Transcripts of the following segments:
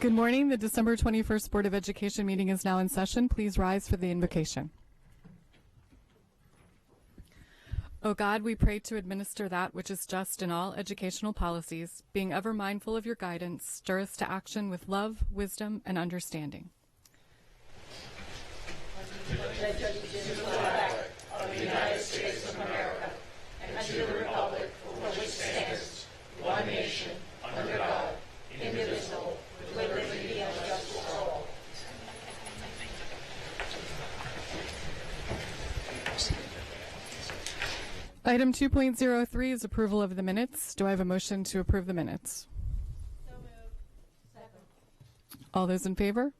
Good morning. The December 21st Board of Education meeting is now in session. Please rise for the invocation. O God, we pray to administer that which is just in all educational policies, being ever mindful of your guidance, stir us to action with love, wisdom, and understanding. Pledge allegiance to the flag of the United States of America and to the republic for which stands one nation, under God, indivisible, with liberty and justice for all. Item 2.03 is approval of the minutes. Do I have a motion to approve the minutes? So moved. Second. All those in favor?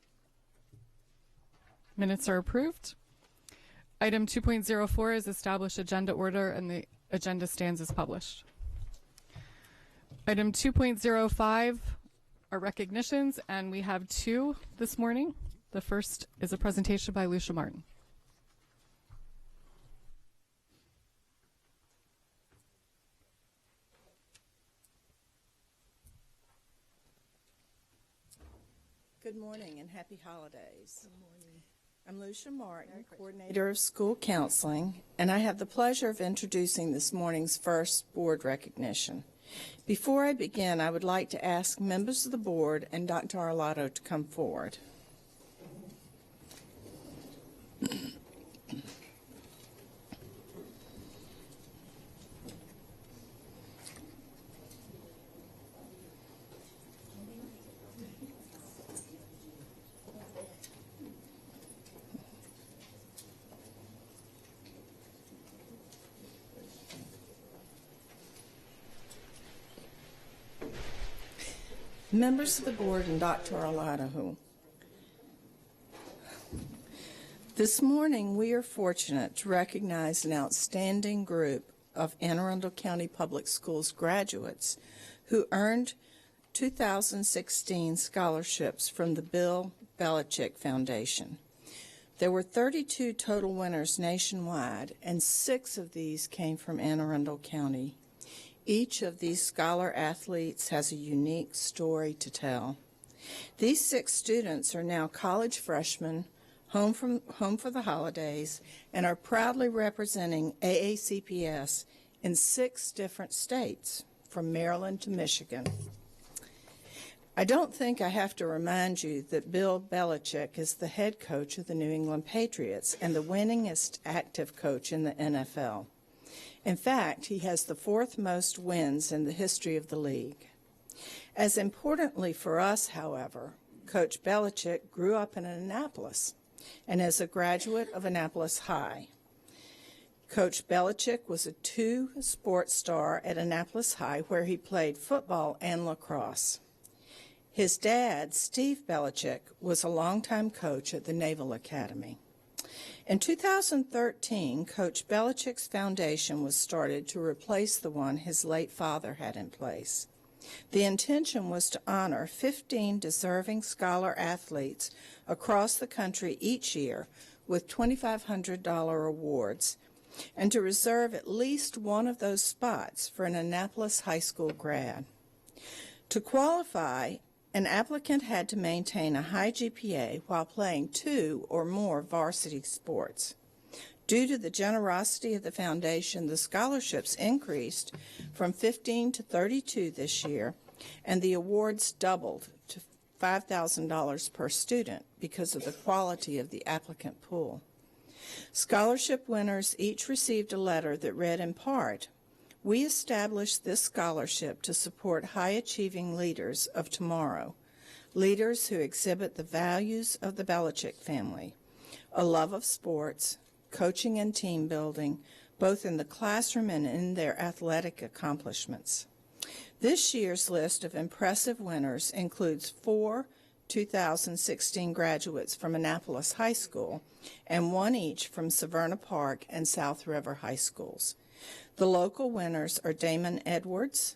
Minutes are approved. Item 2.04 is establish agenda order, and the agenda stands as published. Item 2.05 are recognitions, and we have two this morning. The first is a presentation by Lucia Martin. Good morning and happy holidays. Good morning. I'm Lucia Martin, Coordinator of School Counseling, and I have the pleasure of introducing this morning's first board recognition. Before I begin, I would like to ask members of the board and Dr. Arlotto to come forward. Members of the board and Dr. Arlotto, this morning we are fortunate to recognize an outstanding group of Anne Arundel County Public Schools graduates who earned 2016 scholarships from the Bill Belichick Foundation. There were 32 total winners nationwide, and 6 of these came from Anne Arundel County. Each of these scholar athletes has a unique story to tell. These 6 students are now college freshmen, home for the holidays, and are proudly representing AACPS in 6 different states, from Maryland to Michigan. I don't think I have to remind you that Bill Belichick is the head coach of the New England Patriots and the winningest active coach in the NFL. In fact, he has the 4th most wins in the history of the league. As importantly for us, however, Coach Belichick grew up in Annapolis and is a graduate of Annapolis High. Coach Belichick was a 2-sport star at Annapolis High, where he played football and lacrosse. His dad, Steve Belichick, was a longtime coach at the Naval Academy. In 2013, Coach Belichick's foundation was started to replace the one his late father had in place. The intention was to honor 15 deserving scholar athletes across the country each year with $2,500 awards, and to reserve at least one of those spots for an Annapolis high school grad. To qualify, an applicant had to maintain a high GPA while playing 2 or more varsity sports. Due to the generosity of the foundation, the scholarships increased from 15 to 32 this year, and the awards doubled to $5,000 per student because of the quality of the applicant pool. Scholarship winners each received a letter that read in part, "We established this scholarship to support high-achieving leaders of tomorrow, leaders who exhibit the values of the Belichick family, a love of sports, coaching and team building, both in the classroom and in their athletic accomplishments." This year's list of impressive winners includes 4 2016 graduates from Annapolis High School and 1 each from Severna Park and South River High Schools. The local winners are Damon Edwards,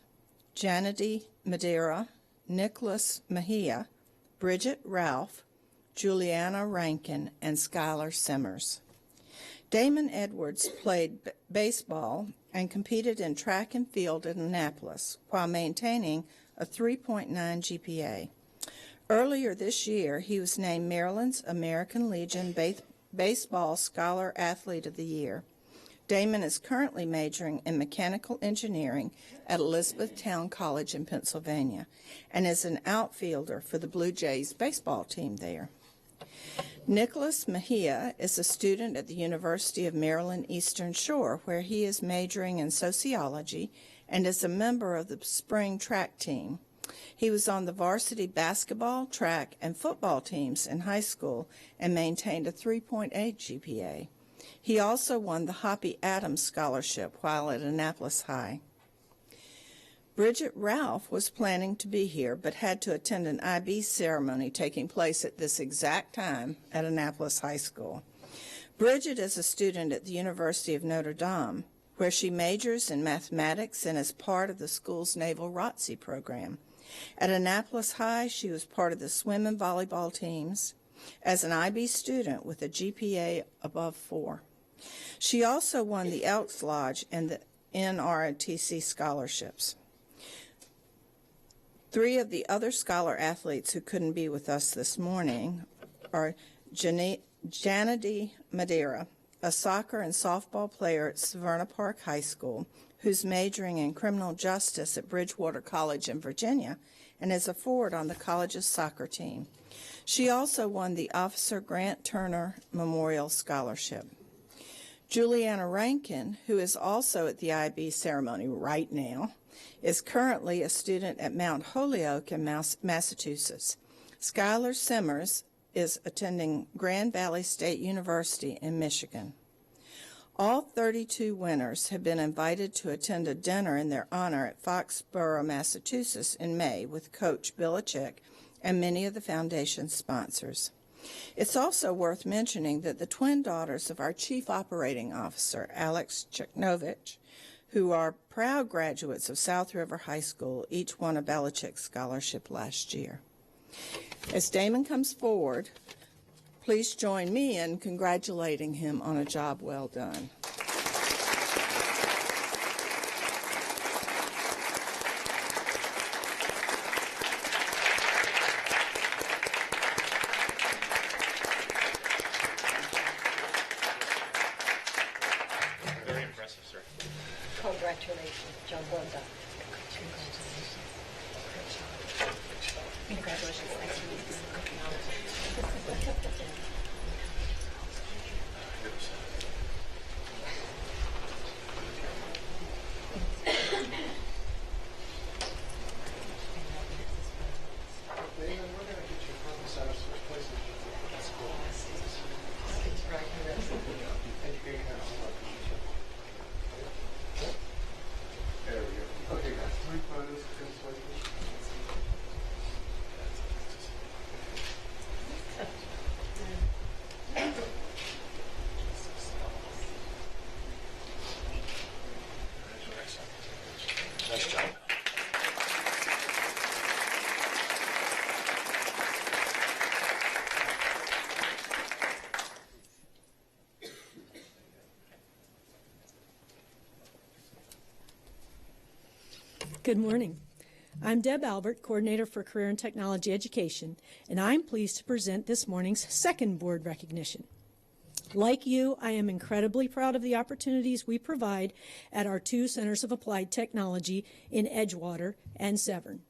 Janity Madeira, Nicholas Mejia, Bridget Ralph, Juliana Rankin, and Skylar Simmers. Damon Edwards played baseball and competed in track and field at Annapolis while maintaining a 3.9 GPA. Earlier this year, he was named Maryland's American Legion Baseball Scholar Athlete of the Year. Damon is currently majoring in mechanical engineering at Elizabethtown College in Pennsylvania and is an outfielder for the Blue Jays baseball team there. Nicholas Mejia is a student at the University of Maryland Eastern Shore, where he is majoring in sociology and is a member of the spring track team. He was on the varsity basketball, track, and football teams in high school and maintained a 3.8 GPA. He also won the Hoppy Adams Scholarship while at Annapolis High. Bridget Ralph was planning to be here but had to attend an IB ceremony taking place at this exact time at Annapolis High School. Bridget is a student at the University of Notre Dame, where she majors in mathematics and is part of the school's Naval ROTC program. At Annapolis High, she was part of the swim and volleyball teams as an IB student with a GPA above 4. She also won the Elks Lodge and the NROTC scholarships. 3 of the other scholar athletes who couldn't be with us this morning are Janady Madeira, a soccer and softball player at Severna Park High School, who's majoring in criminal justice at Bridgewater College in Virginia and is a forward on the college's soccer team. She also won the Officer Grant Turner Memorial Scholarship. Juliana Rankin, who is also at the IB ceremony right now, is currently a student at Mount Holyoke in Massachusetts. Skylar Simmers is attending Grand Valley State University in Michigan. All 32 winners have been invited to attend a dinner in their honor at Foxborough, Massachusetts in May with Coach Belichick and many of the foundation's sponsors. It's also worth mentioning that the twin daughters of our Chief Operating Officer, Alex Cheknovich, who are proud graduates of South River High School, each won a Belichick scholarship last year. As Damon comes forward, please join me in congratulating him on a job well done. Very impressive, sir. Congratulations, John. Well done. Nice job. Good morning. I'm Deb Albert, Coordinator for Career and Technology Education, and I'm pleased to present this morning's second board recognition. Like you, I am incredibly proud of the opportunities we provide at our 2 Centers of Applied Technology in Edgewater and Severn.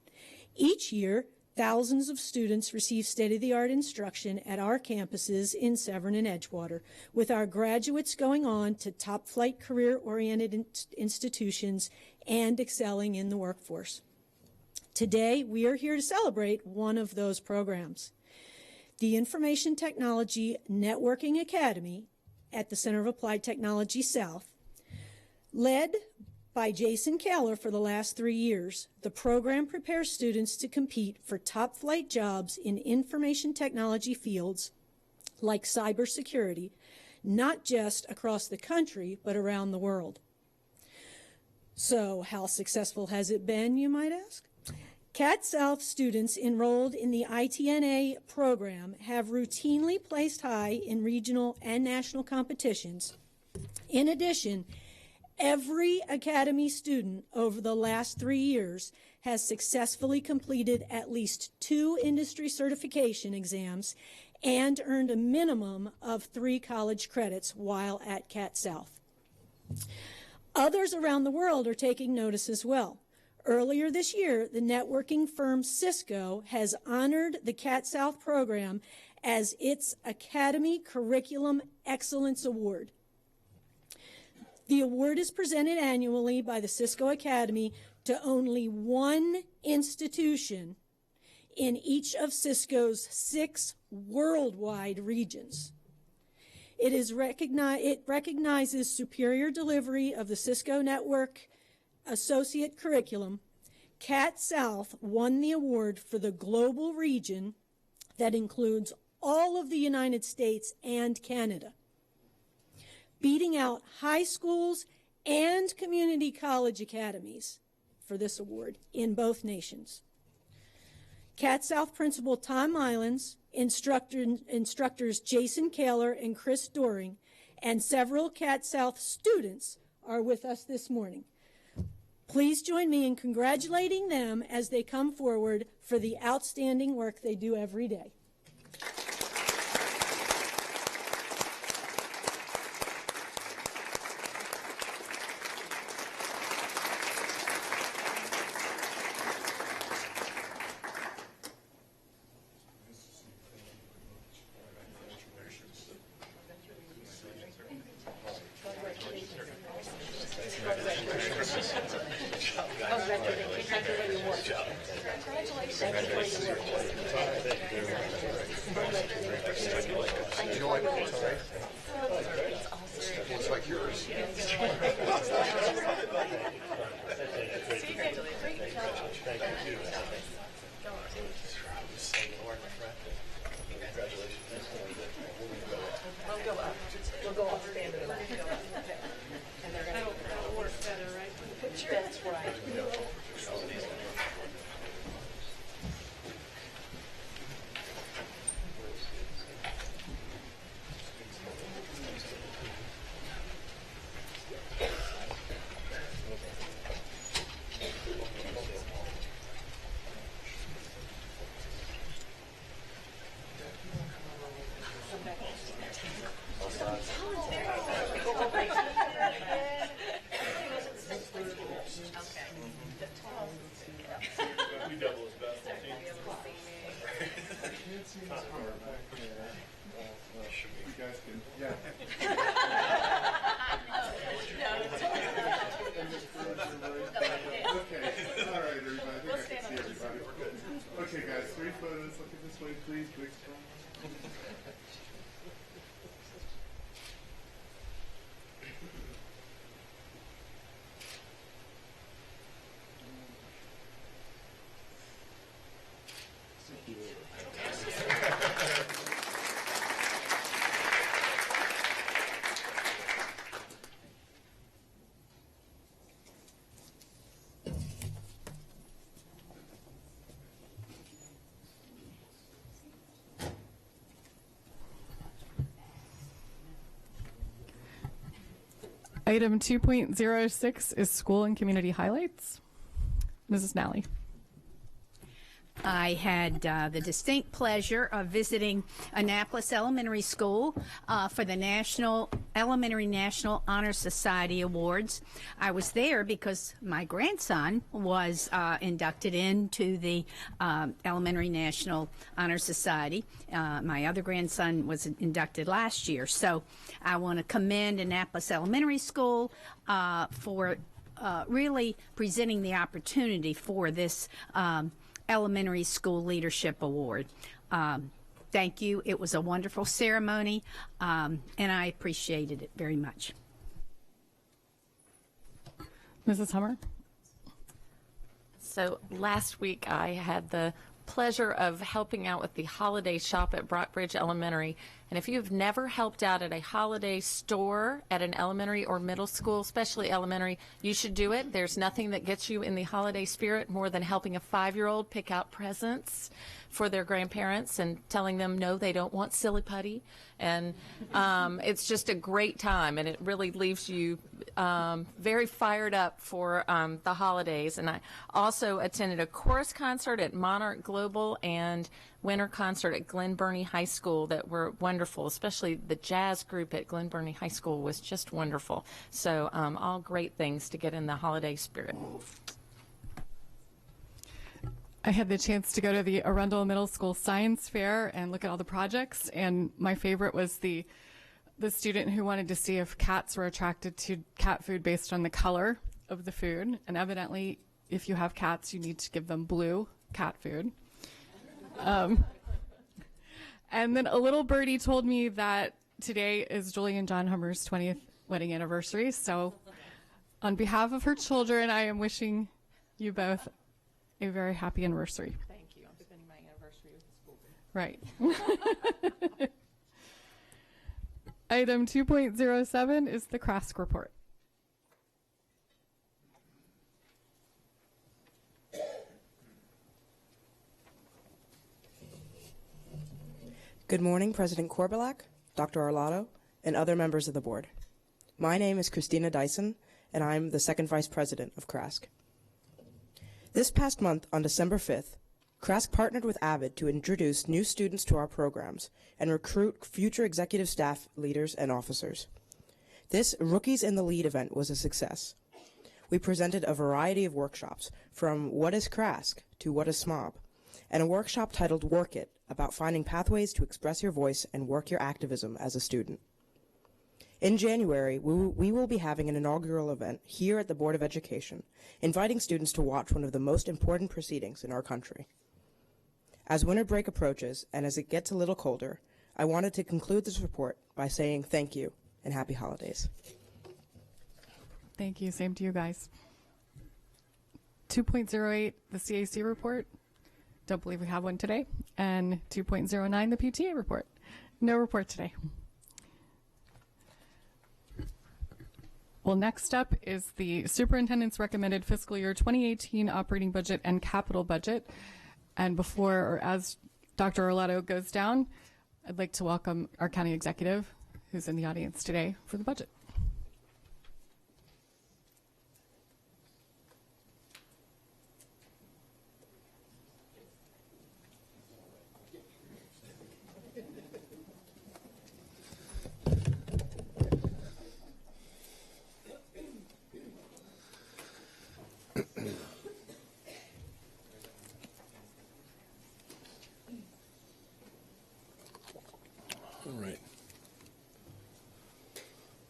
Each year, thousands of students receive state-of-the-art instruction at our campuses in Severn and Edgewater, with our graduates going on to top-flight career-oriented institutions and excelling in the workforce. Today, we are here to celebrate one of those programs. The Information Technology Networking Academy at the Center of Applied Technology South, led by Jason Kaler for the last 3 years, the program prepares students to compete for top-flight jobs in information technology fields like cybersecurity, not just across the country, but around the world. So, how successful has it been, you might ask? CAT South students enrolled in the ITNA program have routinely placed high in regional and national competitions. In addition, every Academy student over the last 3 years has successfully completed at least 2 industry certification exams and earned a minimum of 3 college credits while at Cat South. Others around the world are taking notice as well. Earlier this year, the networking firm Cisco has honored the Cat South program as its Academy Curriculum Excellence Award. The award is presented annually by the Cisco Academy to only one institution in each of Cisco's 6 worldwide regions. It recognizes superior delivery of the Cisco Network Associate Curriculum. Cat South won the award for the global region that includes all of the United States and Canada, beating out high schools and community college academies for this award in both nations. Cat South Principal Tom Islands, instructors Jason Kaler and Chris Doring, and several Cat South students are with us this morning. Please join me in congratulating them as they come forward for the outstanding work they do every day. Okay, guys, 3 photos. Look at this way, please. Quick smile. Item 2.06 is school and community highlights. Mrs. Nally. I had the distinct pleasure of visiting Annapolis Elementary School for the Elementary National Honor Society Awards. I was there because my grandson was inducted into the Elementary National Honor Society. My other grandson was inducted last year. So I want to commend Annapolis Elementary School for really presenting the opportunity for this Elementary School Leadership Award. Thank you. It was a wonderful ceremony, and I appreciated it very much. Mrs. Hummer. So last week I had the pleasure of helping out with the holiday shop at Brockbridge Elementary. And if you've never helped out at a holiday store at an elementary or middle school, especially elementary, you should do it. There's nothing that gets you in the holiday spirit more than helping a 5-year-old pick out presents for their grandparents and telling them no, they don't want silly putty. And it's just a great time, and it really leaves you very fired up for the holidays. And I also attended a chorus concert at Monarch Global and winter concert at Glen Burnie High School that were wonderful, especially the jazz group at Glen Burnie High School was just wonderful. So all great things to get in the holiday spirit. I had the chance to go to the Arundel Middle School Science Fair and look at all the projects, and my favorite was the student who wanted to see if cats were attracted to cat food based on the color of the food, and evidently if you have cats you need to give them blue cat food. And then a little birdie told me that today is Julie and John Hummer's 20th wedding anniversary, so on behalf of her children I am wishing you both a very happy anniversary. Thank you. I'm spending my anniversary with the school. Right. Item 2.07 is the CRASC report. Good morning, President Korbelak, Dr. Arlotto, and other members of the board. My name is Christina Dyson, and I'm the second vice president of CRASC. This past month, on December 5th, CRASC partnered with Avid to introduce new students to our programs and recruit future executive staff leaders and officers. This Rookies in the Lead event was a success. We presented a variety of workshops, from What is CRASC to What is SMOB, and a workshop titled Work It, about finding pathways to express your voice and work your activism as a student. In January, we will be having an inaugural event here at the Board of Education, inviting students to watch one of the most important proceedings in our country. As winter break approaches, and as it gets a little colder, I wanted to conclude this report by saying thank you and happy holidays. Thank you. Same to you guys. 2.08, the CAC report. Don't believe we have one today. And 2.09, the PTA report. No report today. Well, next up is the superintendent's recommended fiscal year 2018 operating budget and capital budget. And before, or as Dr. Arlotto goes down, I'd like to welcome our county executive, who's in the audience today, for the budget. All right.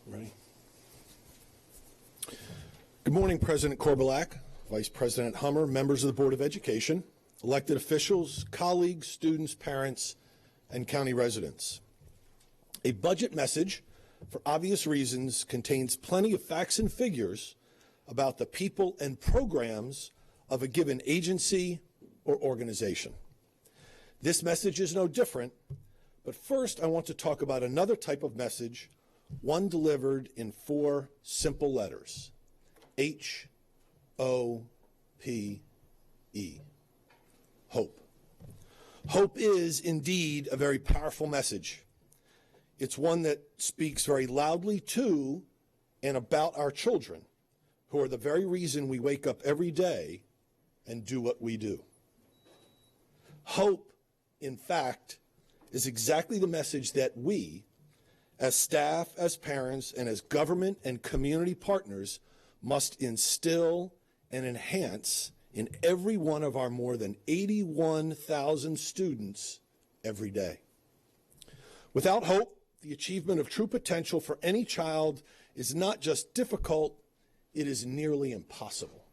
Ready? Good morning, President Korbelak, Vice President Hummer, members of the Board of Education, elected officials, colleagues, students, parents, and county residents. A budget message, for obvious reasons, contains plenty of facts and figures about the people and programs of a given agency or organization. This message is no different, but first I want to talk about another type of message, one delivered in 4 simple letters: H-O-P-E. Hope. Hope is indeed a very powerful message. It's one that speaks very loudly to and about our children, who are the very reason we wake up every day and do what we do. Hope, in fact, is exactly the message that we, as staff, as parents, and as government and community partners, must instill and enhance in every one of our more than 81,000 students every day. Without hope, the achievement of true potential for any child is not just difficult, it is nearly impossible.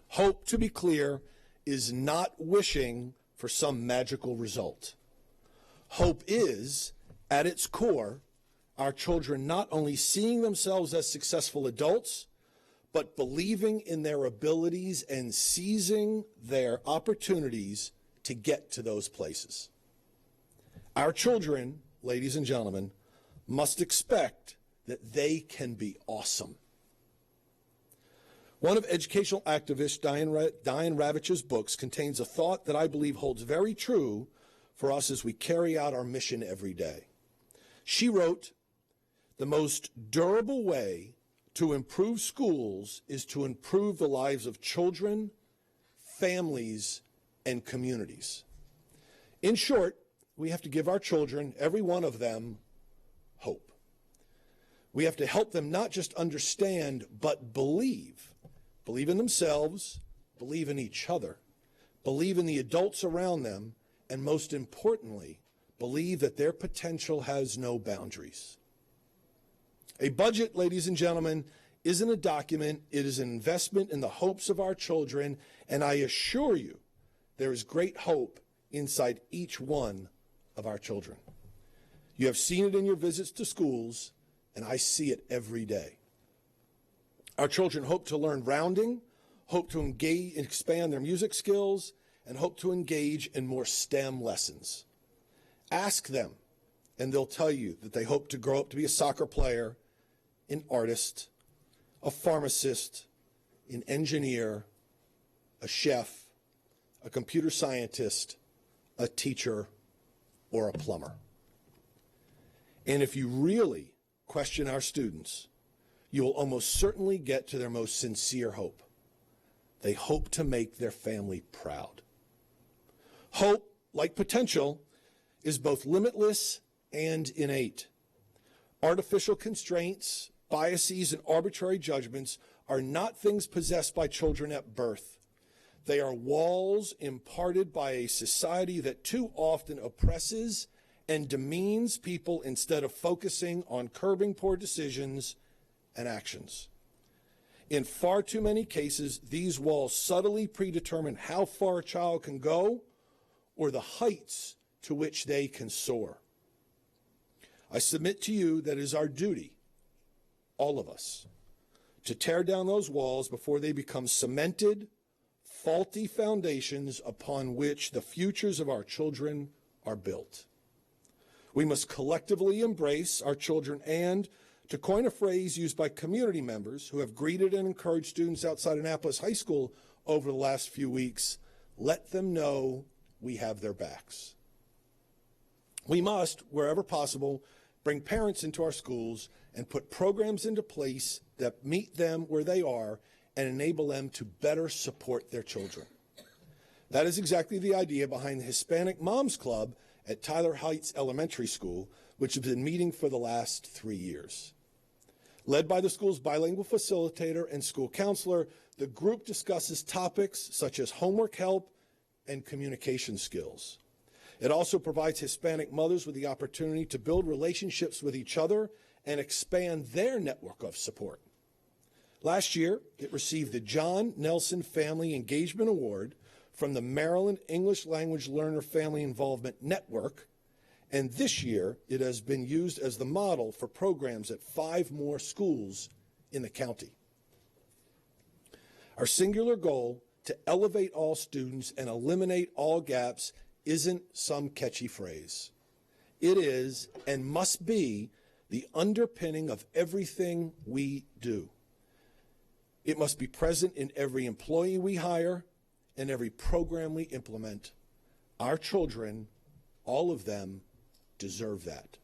Hope, to be clear, is not wishing for some magical result. Hope is, at its core, our children not only seeing themselves as successful adults, but believing in their abilities and seizing their opportunities to get to those places. Our children, ladies and gentlemen, must expect that they can be awesome. One of educational activist Diane Ravitch's books contains a thought that I believe holds very true for us as we carry out our mission every day. She wrote, "The most durable way To improve schools is to improve the lives of children, families, and communities. In short, we have to give our children, every one of them, hope. We have to help them not just understand, but believe. Believe in themselves, believe in each other, believe in the adults around them, and most importantly, believe that their potential has no boundaries. A budget, ladies and gentlemen, isn't a document. It is an investment in the hopes of our children, and I assure you there is great hope inside each one of our children. You have seen it in your visits to schools, and I see it every day. Our children hope to learn rounding, hope to engage and expand their music skills, and hope to engage in more STEM lessons. Ask them, and they'll tell you that they hope to grow up to be a soccer player, an artist, a pharmacist, an engineer, a chef, a computer scientist, a teacher, or a plumber. And if you really question our students, you will almost certainly get to their most sincere hope. They hope to make their family proud. Hope, like potential, is both limitless and innate. Artificial constraints, biases, and arbitrary judgments are not things possessed by children at birth. They are walls imparted by a society that too often oppresses and demeans people instead of focusing on curbing poor decisions and actions. In far too many cases, these walls subtly predetermine how far a child can go or the heights to which they can soar. I submit to you that it is our duty, all of us, to tear down those walls before they become cemented, faulty foundations upon which the futures of our children are built. We must collectively embrace our children and, to coin a phrase used by community members who have greeted and encouraged students outside Annapolis High School over the last few weeks, let them know we have their backs. We must, wherever possible, bring parents into our schools and put programs into place that meet them where they are and enable them to better support their children. That is exactly the idea behind the Hispanic Moms Club at Tyler Heights Elementary School, which has been meeting for the last 3 years. Led by the school's bilingual facilitator and school counselor, the group discusses topics such as homework help and communication skills. It also provides Hispanic mothers with the opportunity to build relationships with each other and expand their network of support. Last year, it received the John Nelson Family Engagement Award from the Maryland English Language Learner Family Involvement Network, and this year it has been used as the model for programs at 5 more schools in the county. Our singular goal to elevate all students and eliminate all gaps isn't some catchy phrase. It is and must be the underpinning of everything we do. It must be present in every employee we hire and every program we implement. Our children, all of them, deserve that.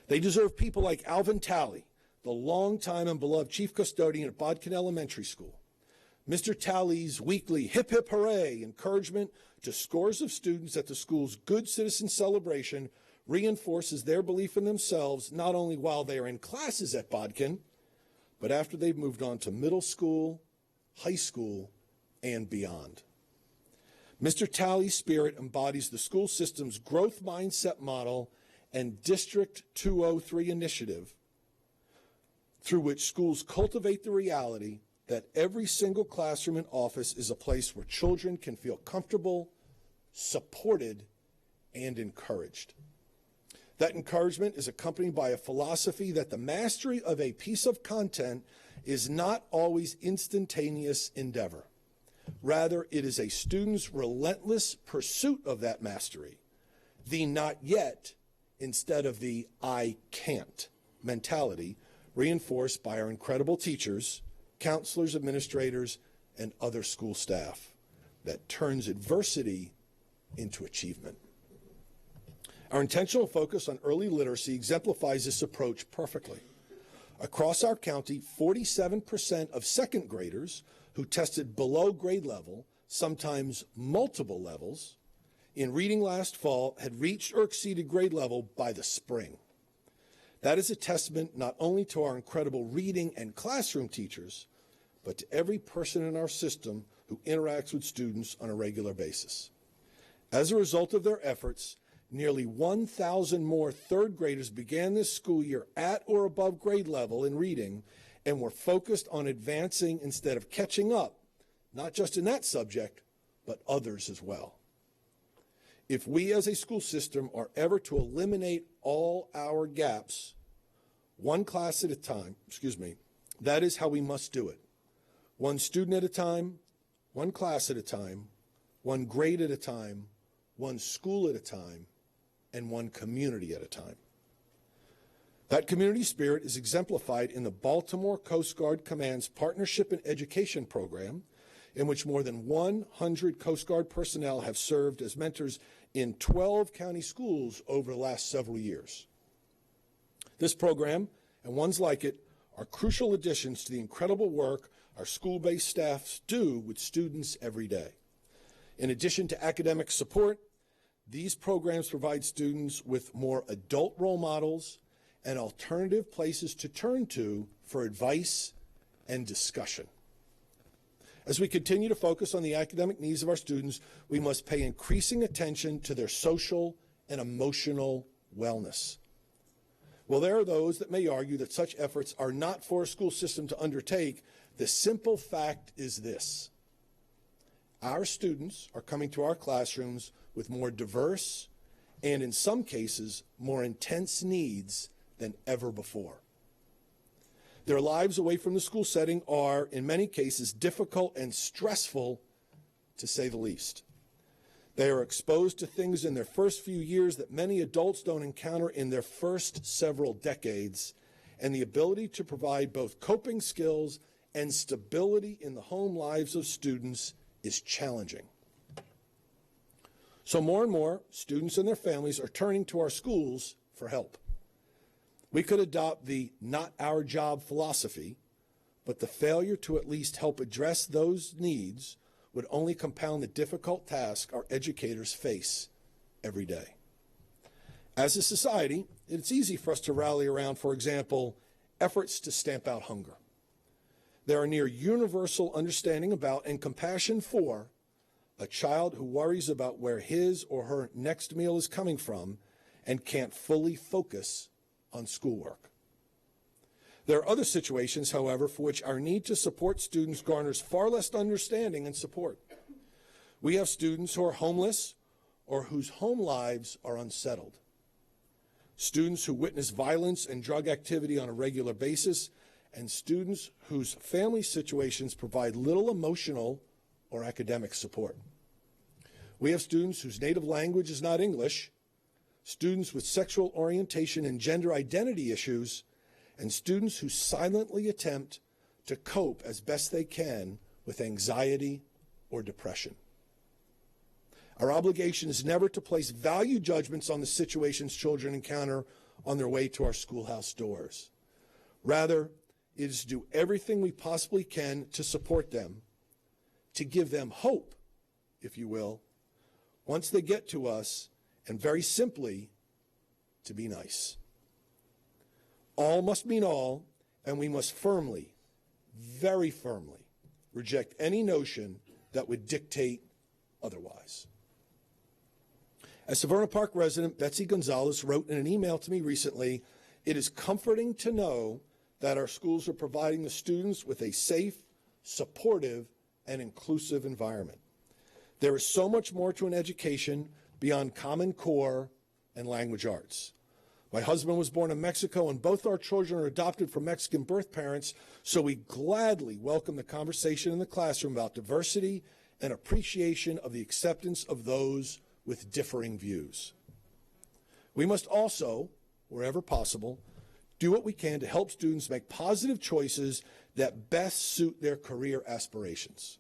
They deserve people like Alvin Talley, the longtime and beloved chief custodian at Bodkin Elementary School. Mr. Talley's weekly hip hip hooray encouragement to scores of students at the school's Good Citizen celebration reinforces their belief in themselves not only while they are in classes at Bodkin, but after they've moved on to middle school, high school, and beyond. Mr. Talley's spirit embodies the school system's growth mindset model and District 203 initiative, through which schools cultivate the reality that every single classroom and office is a place where children can feel comfortable, supported, and encouraged. That encouragement is accompanied by a philosophy that the mastery of a piece of content is not always instantaneous endeavor. Rather, it is a student's relentless pursuit of that mastery, the not yet instead of the I can't mentality, reinforced by our incredible teachers, counselors, administrators, and other school staff that turns adversity into achievement. Our intentional focus on early literacy exemplifies this approach perfectly. Across our county, 47% of second graders who tested below grade level, sometimes multiple levels, in reading last fall had reached or exceeded grade level by the spring. That is a testament not only to our incredible reading and classroom teachers, but to every person in our system who interacts with students on a regular basis. As a result of their efforts, nearly 1,000 more third graders began this school year at or above grade level in reading and were focused on advancing instead of catching up, not just in that subject, but others as well. If we as a school system are ever to eliminate all our gaps, one class at a time, that is how we must do it. One student at a time, one class at a time, one grade at a time, one school at a time, and one community at a time. That community spirit is exemplified in the Baltimore Coast Guard Command's Partnership in Education program, in which more than 100 Coast Guard personnel have served as mentors in 12 county schools over the last several years. This program, and ones like it, are crucial additions to the incredible work our school-based staffs do with students every day. In addition to academic support, these programs provide students with more adult role models and alternative places to turn to for advice and discussion. As we continue to focus on the academic needs of our students, we must pay increasing attention to their social and emotional wellness. While there are those that may argue that such efforts are not for a school system to undertake, the simple fact is this: our students are coming to our classrooms with more diverse and, in some cases, more intense needs than ever before. Their lives away from the school setting are, in many cases, difficult and stressful, to say the least. They are exposed to things in their first few years that many adults don't encounter in their first several decades, and the ability to provide both coping skills and stability in the home lives of students is challenging. So more and more, students and their families are turning to our schools for help. We could adopt the not our job philosophy, but the failure to at least help address those needs would only compound the difficult task our educators face every day. As a society, it's easy for us to rally around, for example, efforts to stamp out hunger. There are near universal understanding about and compassion for a child who worries about where his or her next meal is coming from and can't fully focus on schoolwork. There are other situations, however, for which our need to support students garners far less understanding and support. We have students who are homeless or whose home lives are unsettled. Students who witness violence and drug activity on a regular basis, and students whose family situations provide little emotional or academic support. We have students whose native language is not English, students with sexual orientation and gender identity issues, and students who silently attempt to cope as best they can with anxiety or depression. Our obligation is never to place value judgments on the situations children encounter on their way to our schoolhouse doors. Rather, it is to do everything we possibly can to support them, to give them hope, if you will, once they get to us, and very simply, to be nice. All must mean all, and we must firmly, very firmly, reject any notion that would dictate otherwise. As Severna Park resident Betsy Gonzalez wrote in an email to me recently, it is comforting to know that our schools are providing the students with a safe, supportive, and inclusive environment. There is so much more to an education beyond Common Core and language arts. My husband was born in Mexico, and both our children are adopted from Mexican birth parents, so we gladly welcome the conversation in the classroom about diversity and appreciation of the acceptance of those with differing views. We must also, wherever possible, do what we can to help students make positive choices that best suit their career aspirations.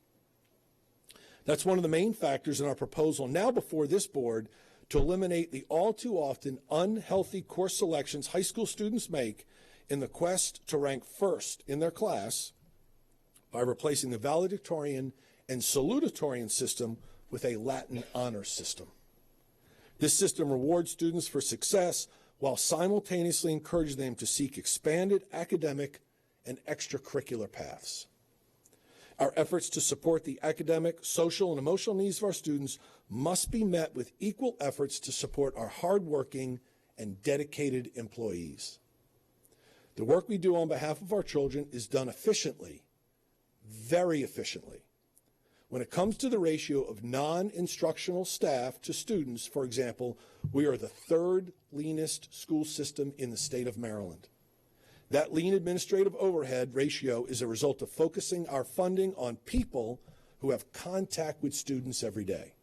That's one of the main factors in our proposal now before this board to eliminate the all too often unhealthy course selections high school students make in the quest to rank first in their class by replacing the valedictorian and salutatorian system with a Latin honors system. This system rewards students for success while simultaneously encouraging them to seek expanded academic and extracurricular paths. Our efforts to support the academic, social, and emotional needs of our students must be met with equal efforts to support our hardworking and dedicated employees. The work we do on behalf of our children is done efficiently, very efficiently. When it comes to the ratio of non-instructional staff to students, for example, we are the third leanest school system in the state of Maryland. That lean administrative overhead ratio is a result of focusing our funding on people who have contact with students every day.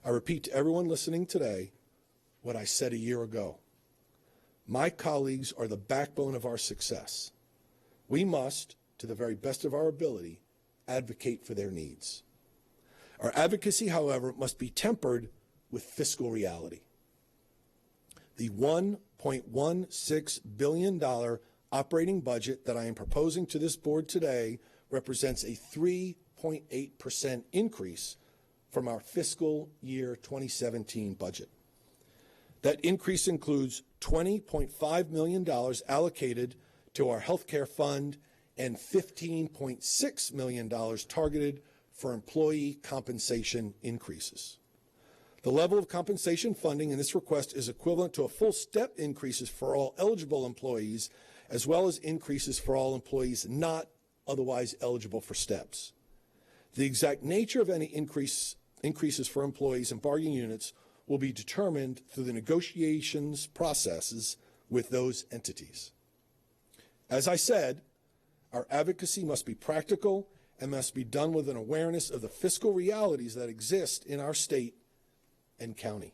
I repeat to everyone listening today what I said a year ago. My colleagues are the backbone of our success. We must, to the very best of our ability, advocate for their needs. Our advocacy, however, must be tempered with fiscal reality. The $1.16 billion operating budget that I am proposing to this board today represents a 3.8% increase from our fiscal year 2017 budget. That increase includes $20.5 million allocated to our healthcare fund and $15.6 million targeted for employee compensation increases. The level of compensation funding in this request is equivalent to a full step increases for all eligible employees, as well as increases for all employees not otherwise eligible for steps. The exact nature of any increases for employees and bargaining units will be determined through the negotiations processes with those entities. As I said, our advocacy must be practical and must be done with an awareness of the fiscal realities that exist in our state and county.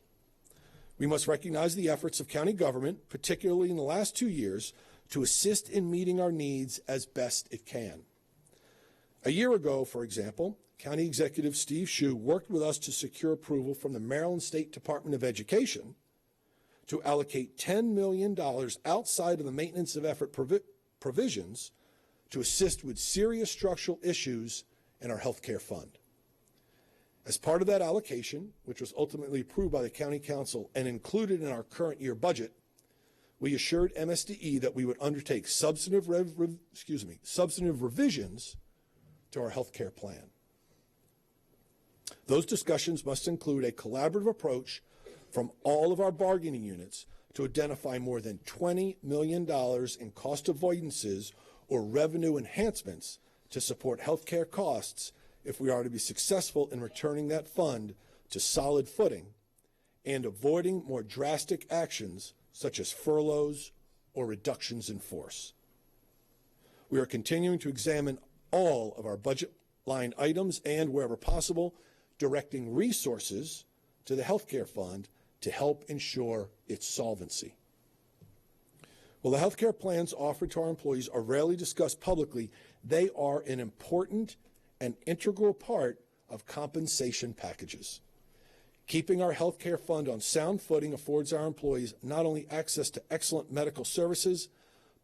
We must recognize the efforts of county government, particularly in the last 2 years, to assist in meeting our needs as best it can. A year ago, for example, County Executive Steve Shue worked with us to secure approval from the Maryland State Department of Education to allocate $10 million outside of the maintenance of effort provisions to assist with serious structural issues in our health care fund. As part of that allocation, which was ultimately approved by the County Council and included in our current year budget, we assured MSDE that we would undertake substantive revisions to our health care plan. Those discussions must include a collaborative approach from all of our bargaining units to identify more than $20 million in cost avoidances or revenue enhancements to support health care costs if we are to be successful in returning that fund to solid footing and avoiding more drastic actions such as furloughs or reductions in force. We are continuing to examine all of our budget line items and, wherever possible, directing resources to the health care fund to help ensure its solvency. While the health care plans offered to our employees are rarely discussed publicly, they are an important and integral part of compensation packages. Keeping our health care fund on sound footing affords our employees not only access to excellent medical services,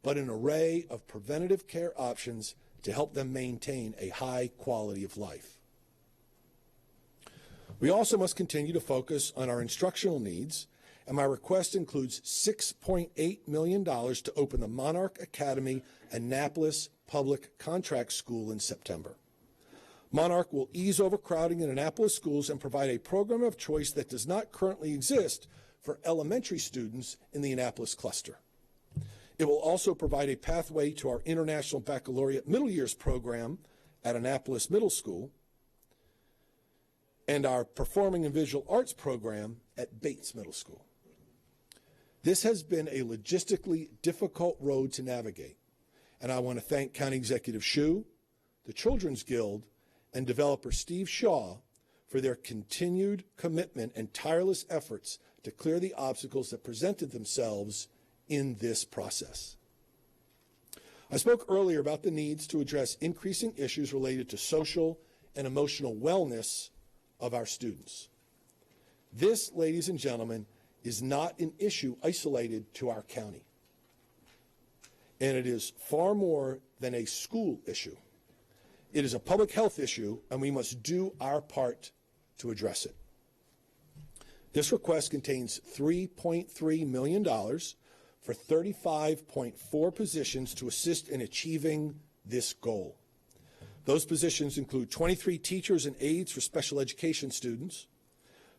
but an array of preventative care options to help them maintain a high quality of life. We also must continue to focus on our instructional needs, and my request includes $6.8 million to open the Monarch Academy Annapolis Public Contract School in September. Monarch will ease overcrowding in Annapolis schools and provide a program of choice that does not currently exist for elementary students in the Annapolis cluster. It will also provide a pathway to our International Baccalaureate Middle Years program at Annapolis Middle School and our Performing and Visual Arts program at Bates Middle School. This has been a logistically difficult road to navigate, and I want to thank County Executive Shue, the Children's Guild, and developer Steve Shaw for their continued commitment and tireless efforts to clear the obstacles that presented themselves in this process. I spoke earlier about the needs to address increasing issues related to social and emotional wellness of our students. This, ladies and gentlemen, is not an issue isolated to our county. and it is far more than a school issue. It is a public health issue, and we must do our part to address it. This request contains $3.3 million for 35.4 positions to assist in achieving this goal. Those positions include 23 teachers and aides for special education students,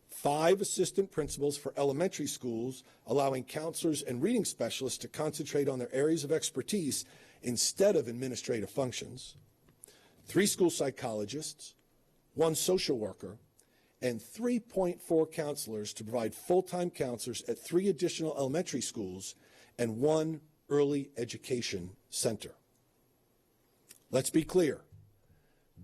5 assistant principals for elementary schools, allowing counselors and reading specialists to concentrate on their areas of expertise instead of administrative functions, 3 school psychologists, 1 social worker, and 3.4 counselors to provide full-time counselors at 3 additional elementary schools and 1 early education center. Let's be clear.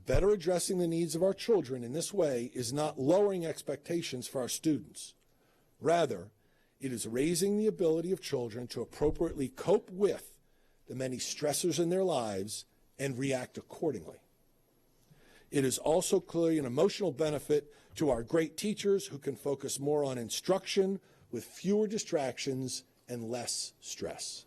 Better addressing the needs of our children in this way is not lowering expectations for our students. Rather, it is raising the ability of children to appropriately cope with the many stressors in their lives and react accordingly. It is also clearly an emotional benefit to our great teachers who can focus more on instruction with fewer distractions and less stress.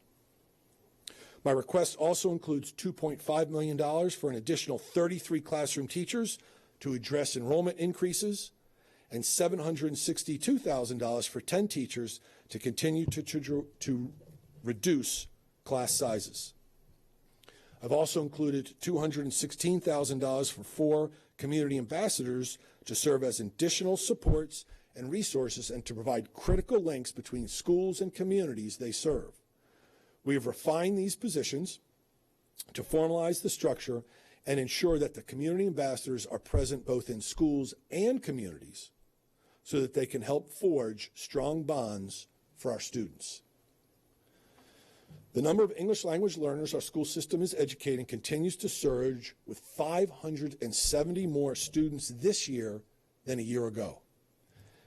My request also includes $2.5 million for an additional 33 classroom teachers to address enrollment increases and $762,000 for 10 teachers to continue to reduce class sizes. I've also included $216,000 for 4 community ambassadors to serve as additional supports and resources and to provide critical links between schools and communities they serve. We have refined these positions to formalize the structure and ensure that the community ambassadors are present both in schools and communities so that they can help forge strong bonds for our students. The number of English language learners our school system is educating continues to surge, with 570 more students this year than a year ago.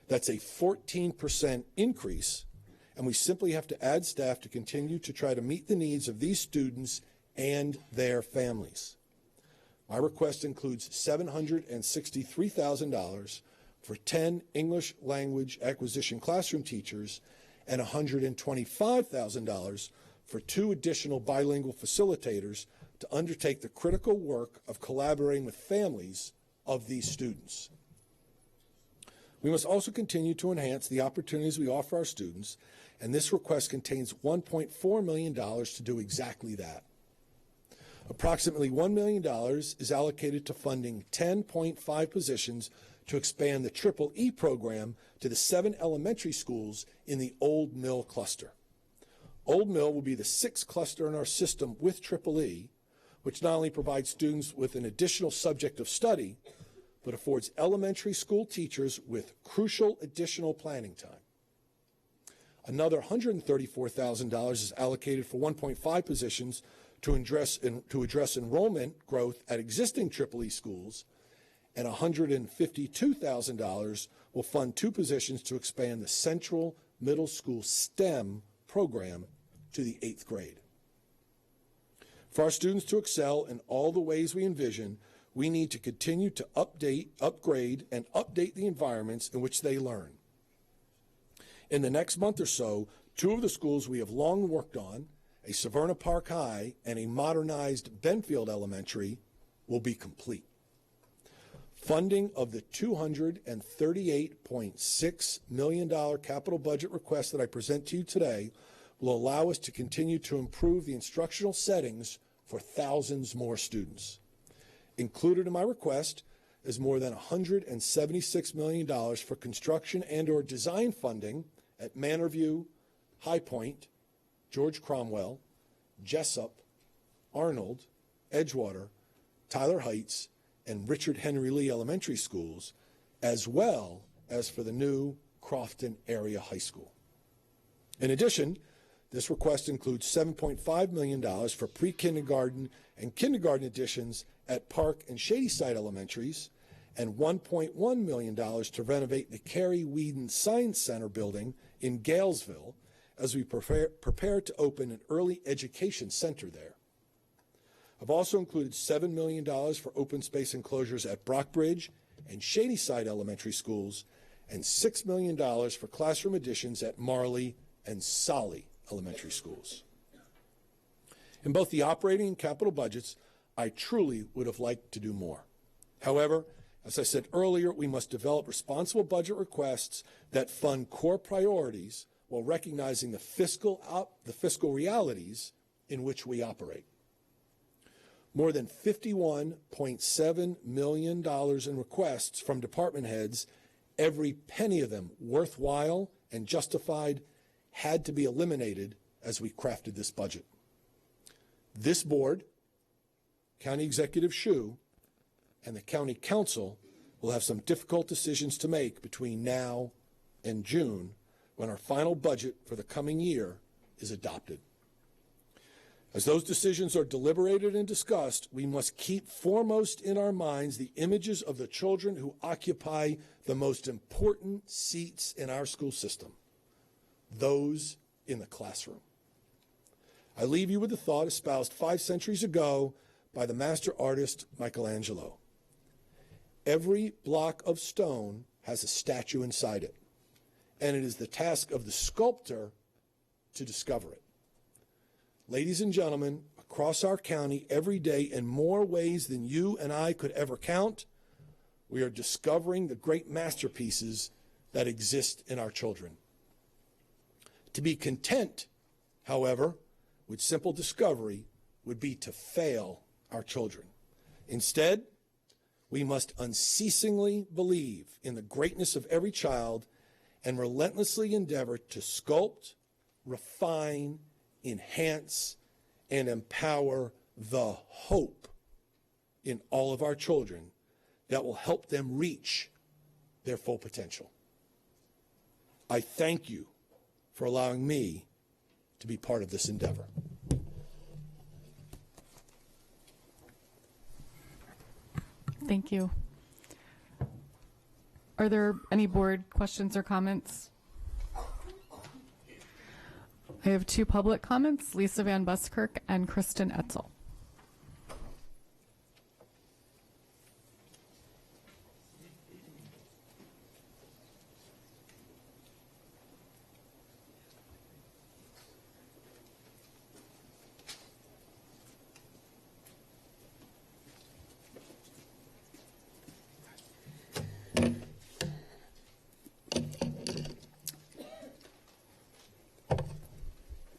That's a 14% increase, and we simply have to add staff to continue to try to meet the needs of these students and their families. My request includes $763,000 for 10 English language acquisition classroom teachers and $125,000 for 2 additional bilingual facilitators to undertake the critical work of collaborating with families of these students. We must also continue to enhance the opportunities we offer our students, and this request contains $1.4 million to do exactly that. Approximately $1 million is allocated to funding 10.5 positions to expand the Triple E program to the 7 elementary schools in the Old Mill cluster. Old Mill will be the 6th cluster in our system with Triple E, which not only provides students with an additional subject of study, but affords elementary school teachers with crucial additional planning time. Another $134,000 is allocated for 1.5 positions to address enrollment growth at existing Triple E schools, and $152,000 will fund 2 positions to expand the Central Middle School STEM program to the 8th grade. For our students to excel in all the ways we envision, we need to continue to upgrade, and update the environments in which they learn. In the next month or so, 2 of the schools we have long worked on, a Severna Park High and a modernized Benfield Elementary, will be complete. Funding of the $238.6 million capital budget request that I present to you today will allow us to continue to improve the instructional settings for thousands more students. Included in my request is more than $176 million for construction and/or design funding at Manorview, High Point, George Cromwell, Jessup, Arnold, Edgewater, Tyler Heights, and Richard Henry Lee elementary schools, as well as for the new Crofton Area High School. In addition, this request includes $7.5 million for pre-kindergarten and kindergarten additions at Park and Shadyside Elementaries, and $1.1 million to renovate the Carrie Whedon Science Center building in Galesville as we prepare to open an early education center there. I've also included $7 million for open space enclosures at Brockbridge and Shadyside Elementary Schools, and $6 million for classroom additions at Marley and Solly Elementary Schools. In both the operating and capital budgets, I truly would have liked to do more. However, as I said earlier, we must develop responsible budget requests that fund core priorities while recognizing the fiscal realities in which we operate. More than $51.7 million in requests from department heads, every penny of them worthwhile and justified, had to be eliminated as we crafted this budget. This board, County Executive Shue, and the County Council will have some difficult decisions to make between now and June, when our final budget for the coming year is adopted. As those decisions are deliberated and discussed, we must keep foremost in our minds the images of the children who occupy the most important seats in our school system, those in the classroom. I leave you with the thought espoused 5 centuries ago by the master artist Michelangelo. Every block of stone has a statue inside it, and it is the task of the sculptor to discover it. Ladies and gentlemen, across our county every day, in more ways than you and I could ever count, we are discovering the great masterpieces that exist in our children. To be content, however, with simple discovery would be to fail our children. Instead, we must unceasingly believe in the greatness of every child and relentlessly endeavor to sculpt, refine, enhance, and empower the hope in all of our children that will help them reach their full potential. I thank you for allowing me to be part of this endeavor. Thank you. Are there any board questions or comments? I have 2 public comments, Lisa Van Buskirk and Kristen Etzel.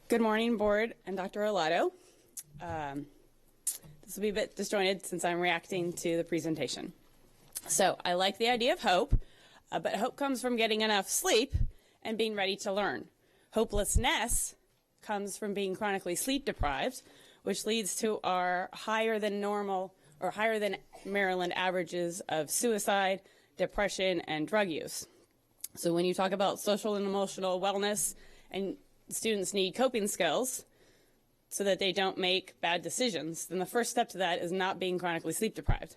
Good morning, board and Dr. Arlotto. This will be a bit disjointed since I'm reacting to the presentation. So I like the idea of hope, but hope comes from getting enough sleep and being ready to learn. Hopelessness comes from being chronically sleep deprived, which leads to our higher than normal or higher than Maryland averages of suicide, depression, and drug use. So when you talk about social and emotional wellness, and students need coping skills so that they don't make bad decisions, then the first step to that is not being chronically sleep deprived.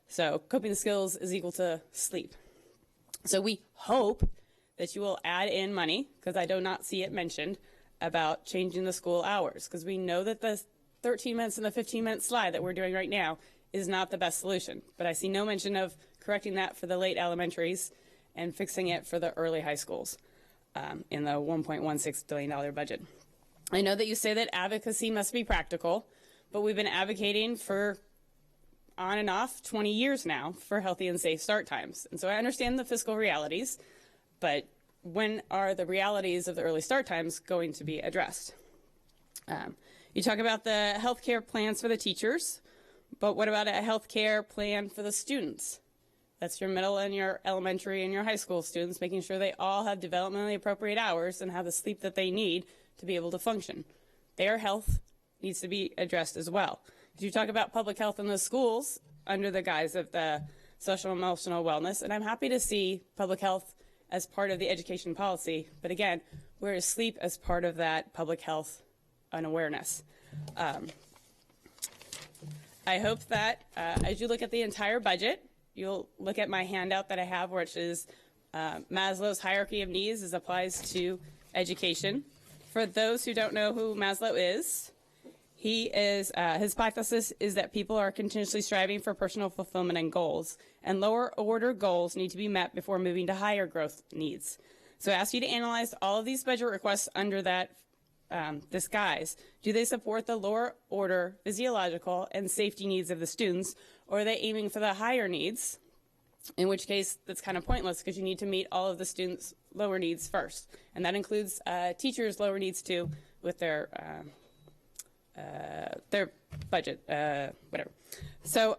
So coping skills is equal to sleep. So we hope that you will add in money, because I do not see it mentioned, about changing the school hours, because we know that the 13 minutes and the 15-minute slide that we're doing right now is not the best solution. But I see no mention of correcting that for the late elementaries and fixing it for the early high schools. In the $1.16 billion budget. I know that you say that advocacy must be practical, but we've been advocating for on and off 20 years now for healthy and safe start times. And so I understand the fiscal realities, but when are the realities of the early start times going to be addressed? You talk about the health care plans for the teachers, but what about a health care plan for the students? That's your middle and your elementary and your high school students, making sure they all have developmentally appropriate hours and have the sleep that they need to be able to function. Their health needs to be addressed as well. You talk about public health in the schools under the guise of the social and emotional wellness, and I'm happy to see public health as part of the education policy, but again, where is sleep as part of that public health unawareness? I hope that as you look at the entire budget, you'll look at my handout that I have, which is Maslow's hierarchy of needs as applies to education. For those who don't know who Maslow is, his hypothesis is that people are continuously striving for personal fulfillment and goals, and lower order goals need to be met before moving to higher growth needs. So I ask you to analyze all of these budget requests under that disguise? Do they support the lower order physiological and safety needs of the students, or are they aiming for the higher needs? In which case, that's kind of pointless because you need to meet all of the students' lower needs first. And that includes teachers' lower needs too with their budget, whatever. So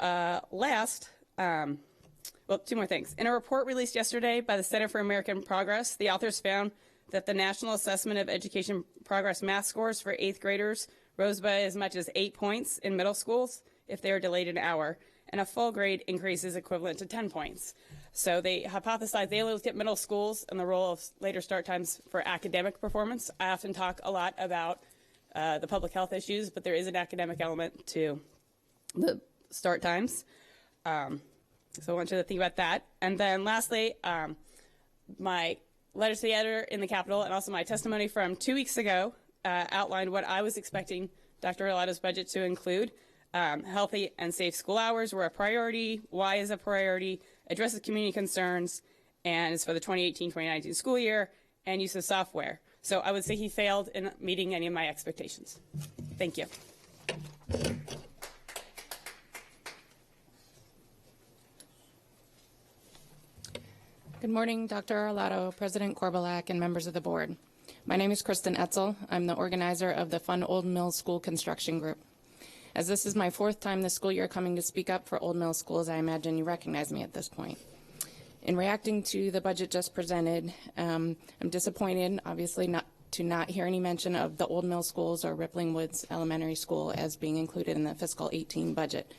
last, well, two more things. In a report released yesterday by the Center for American Progress, the authors found that the National Assessment of Education Progress math scores for 8th graders rose by as much as 8 points in middle schools if they are delayed an hour, and a full grade increase is equivalent to 10 points. So they hypothesized, they looked at middle schools and the role of later start times for academic performance. I often talk a lot about the public health issues, but there is an academic element to the start times. So I want you to think about that. And then lastly, my letter to the editor in the Capitol and also my testimony from 2 weeks ago outlined what I was expecting Dr. Arlotto's budget to include. Healthy and safe school hours were a priority. Why is a priority? Addresses community concerns and is for the 2018-2019 school year, and use of software. So I would say he failed in meeting any of my expectations. Thank you. Good morning, Dr. Arlotto, President Korbalak, and members of the board. My name is Kristen Etzel. I'm the organizer of the Fund Old Mill School Construction Group. As this is my 4th time this school year coming to speak up for Old Mill Schools, I imagine you recognize me at this point. In reacting to the budget just presented, I'm disappointed, obviously, not hear any mention of the Old Mill Schools or Rippling Woods Elementary School as being included in the fiscal 18 budget.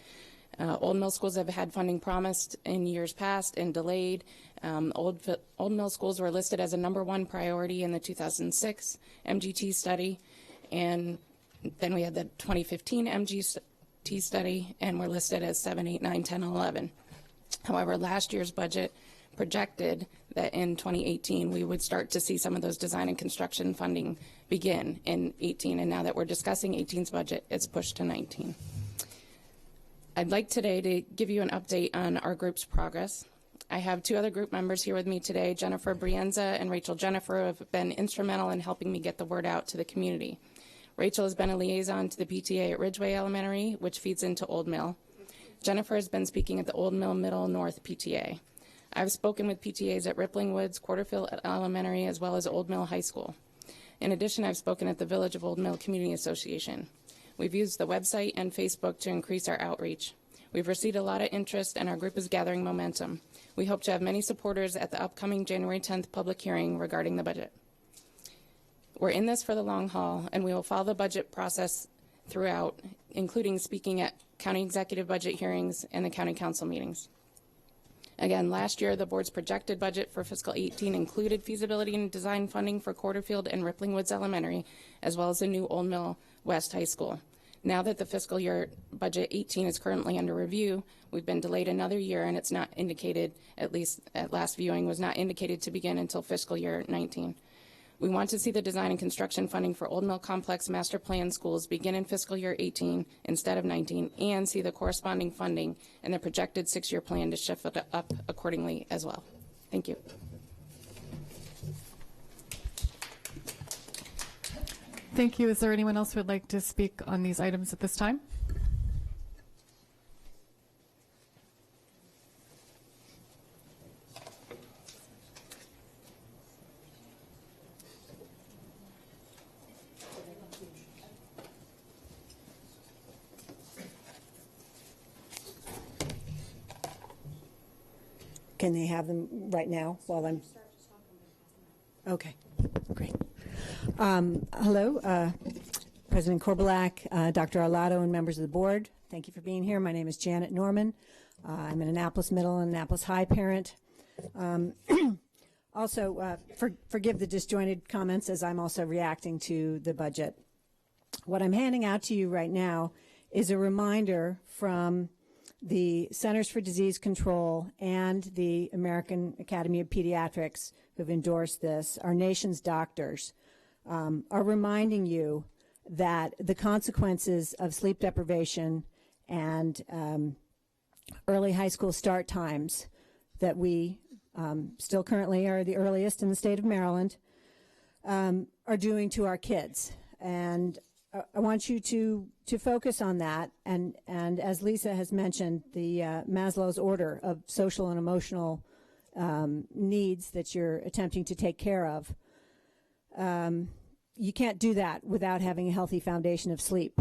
Old Mill Schools have had funding promised in years past and delayed. Old Mill Schools were listed as a #1 priority in the 2006 MGT study, and then we had the 2015 MGT study, and we're listed as 7, 8, 9, 10, 11. However, last year's budget projected that in 2018 we would start to see some of those design and construction funding begin in 18, and now that we're discussing 18's budget, it's pushed to 19. I'd like today to give you an update on our group's progress. I have 2 other group members here with me today, Jennifer Brienza and Rachel Jennifer, who have been instrumental in helping me get the word out to the community. Rachel has been a liaison to the PTA at Ridgeway Elementary, which feeds into Old Mill. Jennifer has been speaking at the Old Mill Middle North PTA. I've spoken with PTAs at Rippling Woods, Quarterfield Elementary, as well as Old Mill High School. In addition, I've spoken at the Village of Old Mill Community Association. We've used the website and Facebook to increase our outreach. We've received a lot of interest, and our group is gathering momentum. We hope to have many supporters at the upcoming January 10th public hearing regarding the budget. We're in this for the long haul, and we will follow the budget process throughout, including speaking at county executive budget hearings and the county council meetings. Again, last year, the board's projected budget for fiscal 18 included feasibility and design funding for Quarterfield and Rippling Woods Elementary, as well as the new Old Mill West High School. Now that the fiscal year budget 18 is currently under review, we've been delayed another year, and it's not indicated, at least at last viewing, was not indicated to begin until fiscal year 19. We want to see the design and construction funding for Old Mill Complex Master Plan schools begin in fiscal year 18 instead of 19, and see the corresponding funding and the projected 6-year plan to shift it up accordingly as well. Thank you. Thank you. Is there anyone else who would like to speak on these items at this time? Can they have them right now while I'm? Okay, great. Hello, President Korbalak, Dr. Arlotto, and members of the board. Thank you for being here. My name is Janet Norman. I'm an Annapolis Middle and Annapolis High parent. Also, forgive the disjointed comments as I'm also reacting to the budget. What I'm handing out to you right now is a reminder from the Centers for Disease Control and the American Academy of Pediatrics, who've endorsed this, our nation's doctors, are reminding you that the consequences of sleep deprivation and early high school start times that we still currently are the earliest in the state of Maryland are doing to our kids. And I want you to focus on that. And as Lisa has mentioned, the Maslow's order of social and emotional needs that you're attempting to take care of. You can't do that without having a healthy foundation of sleep.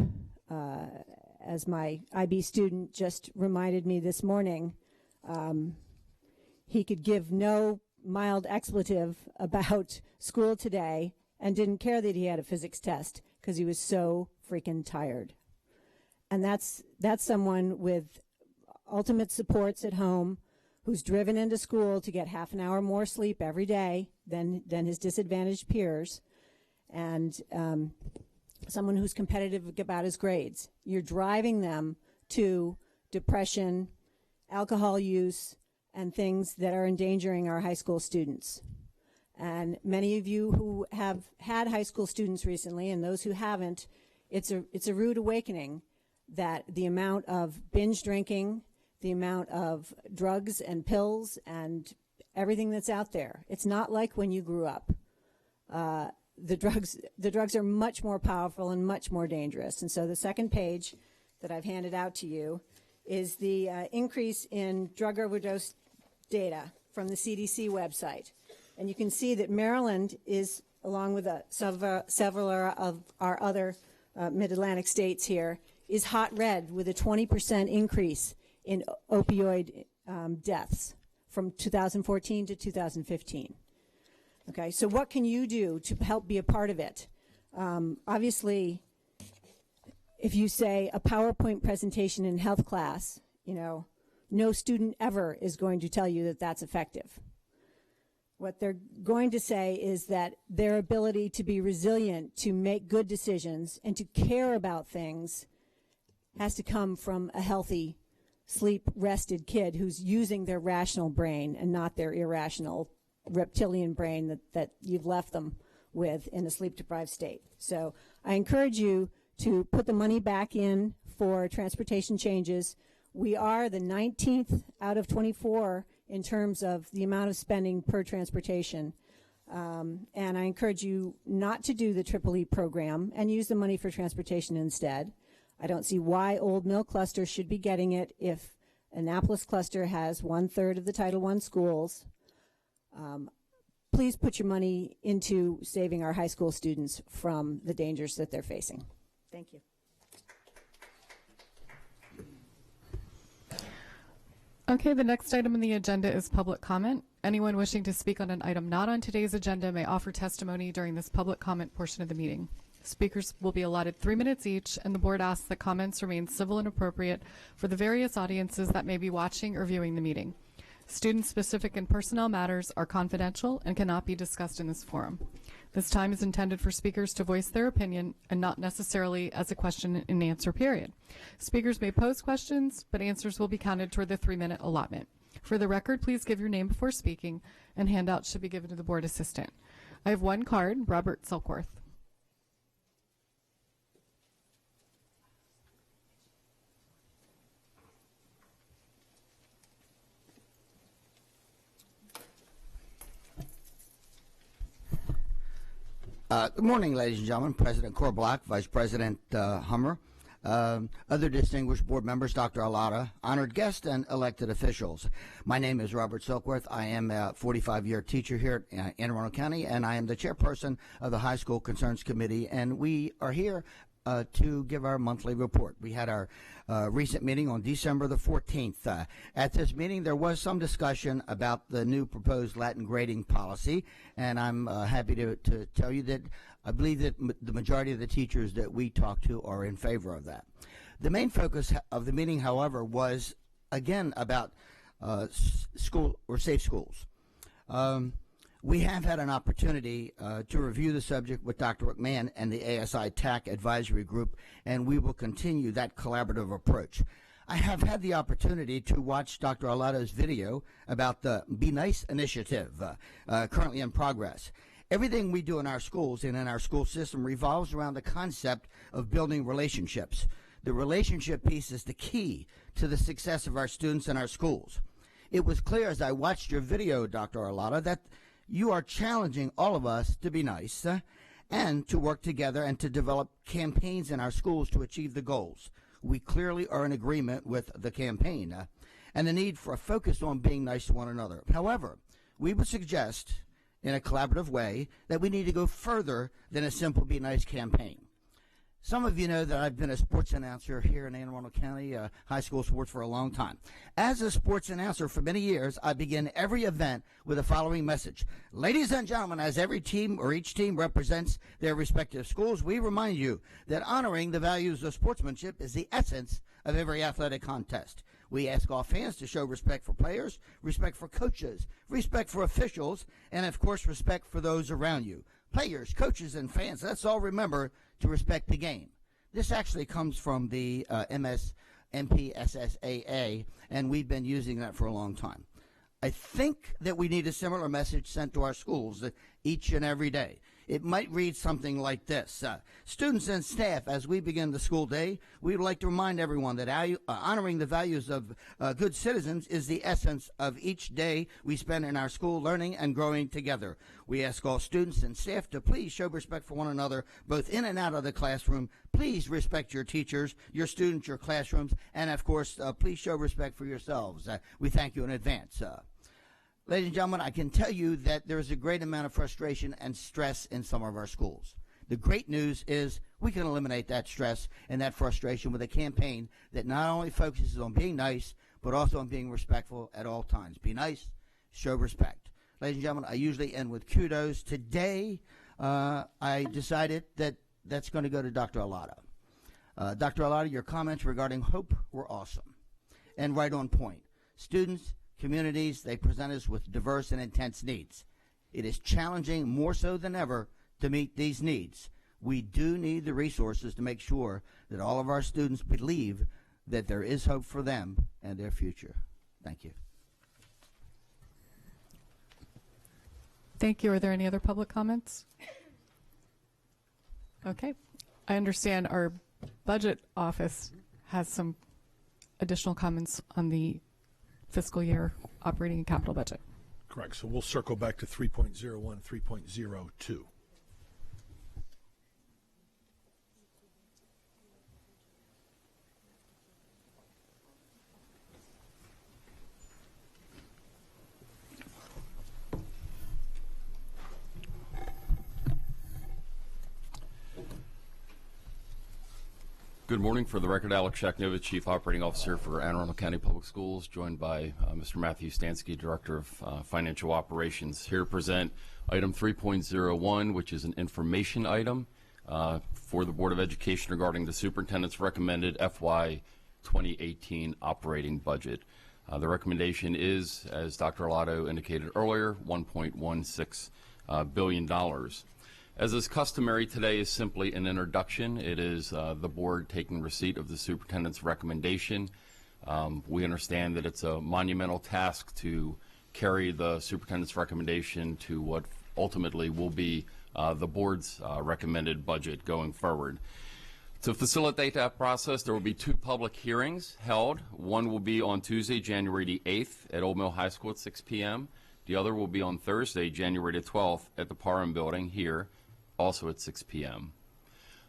As my IB student just reminded me this morning, he could give no mild expletive about school today and didn't care that he had a physics test because he was so freaking tired. And that's someone with ultimate supports at home who's driven into school to get half an hour more sleep every day than his disadvantaged peers, and someone who's competitive about his grades. You're driving them to depression, alcohol use, and things that are endangering our high school students. And many of you who have had high school students recently, and those who haven't, it's a rude awakening that the amount of binge drinking, the amount of drugs and pills and everything that's out there. It's not like when you grew up. The drugs are much more powerful and much more dangerous. And so the second page that I've handed out to you is the increase in drug overdose data from the CDC website. And you can see that Maryland is, along with several of our other mid-Atlantic states here, is hot red with a 20% increase in opioid deaths from 2014 to 2015. Okay, so what can you do to help be a part of it? Obviously, if you say a PowerPoint presentation in health class, no student ever is going to tell you that that's effective. What they're going to say is that their ability to be resilient, to make good decisions, and to care about things has to come from a healthy, sleep-rested kid who's using their rational brain and not their irrational reptilian brain that you've left them with in a sleep-deprived state. So I encourage you to put the money back in for transportation changes. We are the 19th out of 24 in terms of the amount of spending per transportation. And I encourage you not to do the EEE program and use the money for transportation instead. I don't see why Old Mill Cluster should be getting it if Annapolis Cluster has 1/3 of the Title I schools. Please put your money into saving our high school students from the dangers that they're facing. Thank you. Okay, the next item on the agenda is public comment. Anyone wishing to speak on an item not on today's agenda may offer testimony during this public comment portion of the meeting. Speakers will be allotted 3 minutes each, and the board asks that comments remain civil and appropriate for the various audiences that may be watching or viewing the meeting. Student-specific and personnel matters are confidential and cannot be discussed in this forum. This time is intended for speakers to voice their opinion and not necessarily as a question and answer period. Speakers may pose questions, but answers will be counted toward the 3-minute allotment. For the record, please give your name before speaking, and handouts should be given to the board assistant. I have one card, Robert Silkworth. Good morning, ladies and gentlemen. President Korbelak, Vice President Hummer, other distinguished board members, Dr. Alada, honored guests, and elected officials. My name is Robert Silkworth. I am a 45-year teacher here in Anne Arundel County, and I am the chairperson of the High School Concerns Committee, and we are here to give our monthly report. We had our recent meeting on December the 14th. At this meeting, there was some discussion about the new proposed Latin grading policy, and I'm happy to tell you that I believe that the majority of the teachers that we talked to are in favor of that. The main focus of the meeting, however, was, again, about school or safe schools. We have had an opportunity to review the subject with Dr. McMahon and the ASI TAC Advisory Group, and we will continue that collaborative approach. I have had the opportunity to watch Dr. Alada's video about the Be Nice initiative currently in progress. Everything we do in our schools and in our school system revolves around the concept of building relationships. The relationship piece is the key to the success of our students and our schools. It was clear as I watched your video, Dr. Alada, that you are challenging all of us to be nice, and to work together and to develop campaigns in our schools to achieve the goals. We clearly are in agreement with the campaign and the need for a focus on being nice to one another. However, we would suggest in a collaborative way that we need to go further than a simple Be Nice campaign. Some of you know that I've been a sports announcer here in Anne Arundel County, high school sports, for a long time. As a sports announcer for many years, I begin every event with the following message. Ladies and gentlemen, as every team or each team represents their respective schools, we remind you that honoring the values of sportsmanship is the essence of every athletic contest. We ask all fans to show respect for players, respect for coaches, respect for officials, and of course respect for those around you. Players, coaches, and fans, let's all remember to respect the game. This actually comes from the MPSSAA, and we've been using that for a long time. I think that we need a similar message sent to our schools each and every day. It might read something like this. Students and staff, as we begin the school day, we would like to remind everyone that honoring the values of good citizens is the essence of each day we spend in our school learning and growing together. We ask all students and staff to please show respect for one another, both in and out of the classroom. Please respect your teachers, your students, your classrooms, and of course, please show respect for yourselves. We thank you in advance. Ladies and gentlemen, I can tell you that there is a great amount of frustration and stress in some of our schools. The great news is we can eliminate that stress and that frustration with a campaign that not only focuses on being nice, but also on being respectful at all times. Be nice, show respect. Ladies and gentlemen, I usually end with kudos. Today, I decided that that's going to go to Dr. Alotto. Dr. Alotto, your comments regarding hope were awesome and right on point. Students, communities, they present us with diverse and intense needs. It is challenging more so than ever to meet these needs. We do need the resources to make sure that all of our students believe that there is hope for them and their future. Thank you. Thank you. Are there any other public comments? Okay. I understand our budget office has some additional comments on the fiscal year operating and capital budget. Correct. So we'll circle back to 3.01, 3.02. Good morning. For the record, Alex Shaknova, Chief Operating Officer for Anne Arundel County Public Schools, joined by Mr. Matthew Stansky, Director of Financial Operations. Here to present item 3.01, which is an information item for the Board of Education regarding the Superintendent's recommended FY 2018 operating budget. The recommendation is, as Dr. Alotto indicated earlier, $1.16 billion. As is customary, today is simply an introduction. It is the board taking receipt of the superintendent's recommendation. We understand that it's a monumental task to carry the superintendent's recommendation to what ultimately will be the board's recommended budget going forward. To facilitate that process, there will be two public hearings held. One will be on Tuesday, January the 8th at Old Mill High School at 6 p.m. The other will be on Thursday, January the 12th at the Parham Building here, also at 6 p.m.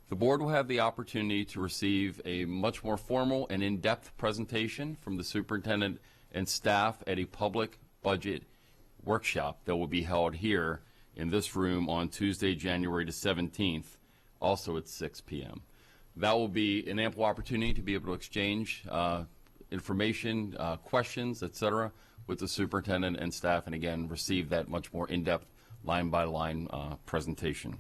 The board will have the opportunity to receive a much more formal and in-depth presentation from the superintendent and staff at a public budget workshop that will be held here in this room on Tuesday, January the 17th, also at 6 p.m. That will be an ample opportunity to be able to exchange information, questions, etc., with the superintendent and staff, and again, receive that much more in-depth line-by-line presentation.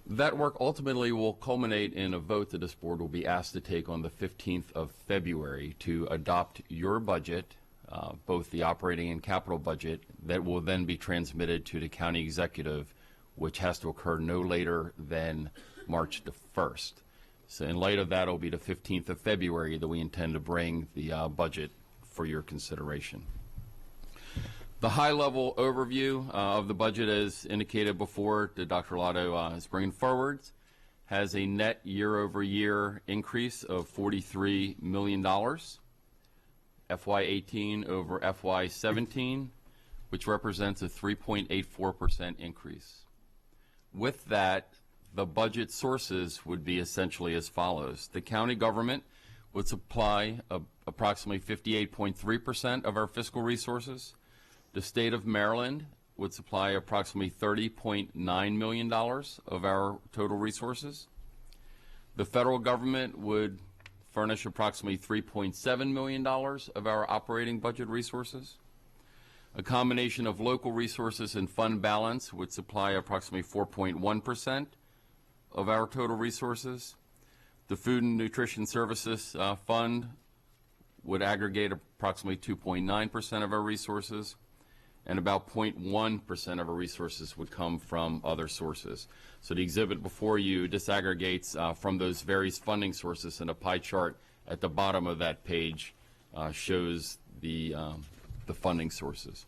That work ultimately will culminate in a vote that this board will be asked to take on the 15th of February to adopt your budget, both the operating and capital budget, that will then be transmitted to the county executive, which has to occur no later than March the 1st. So in light of that, it will be the 15th of February that we intend to bring the budget for your consideration. The high-level overview of the budget, as indicated before, that Dr. Alotto is bringing forward, has a net year-over-year increase of $43 million, FY18 over FY17, which represents a 3.84% increase. with that, the budget sources would be essentially as follows. The county government would supply approximately 58.3% of our fiscal resources. The state of Maryland would supply approximately $30.9 million of our total resources. The federal government would furnish approximately $3.7 million of our operating budget resources. A combination of local resources and fund balance would supply approximately 4.1% of our total resources. The Food and Nutrition Services Fund would aggregate approximately 2.9% of our resources, and about 0.1% of our resources would come from other sources. So the exhibit before you disaggregates from those various funding sources, and a pie chart at the bottom of that page shows the funding sources.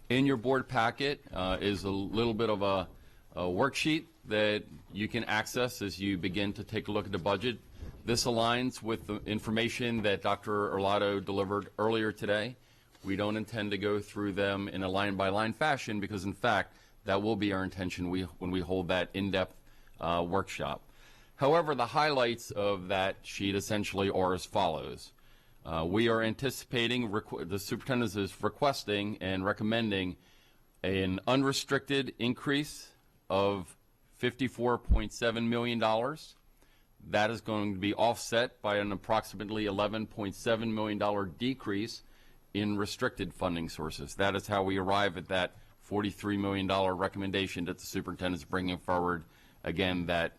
In your board packet is a little bit of a worksheet that you can access as you begin to take a look at the budget. This aligns with the information that Dr. Orlado delivered earlier today. We don't intend to go through them in a line-by-line fashion because, in fact, that will be our intention when we hold that in-depth workshop. However, the highlights of that sheet essentially are as follows. We are anticipating, the superintendent is requesting and recommending an unrestricted increase of $54.7 million. That is going to be offset by an approximately $11.7 million decrease in restricted funding sources. That is how we arrive at that $43 million recommendation that the superintendent is bringing forward, again, that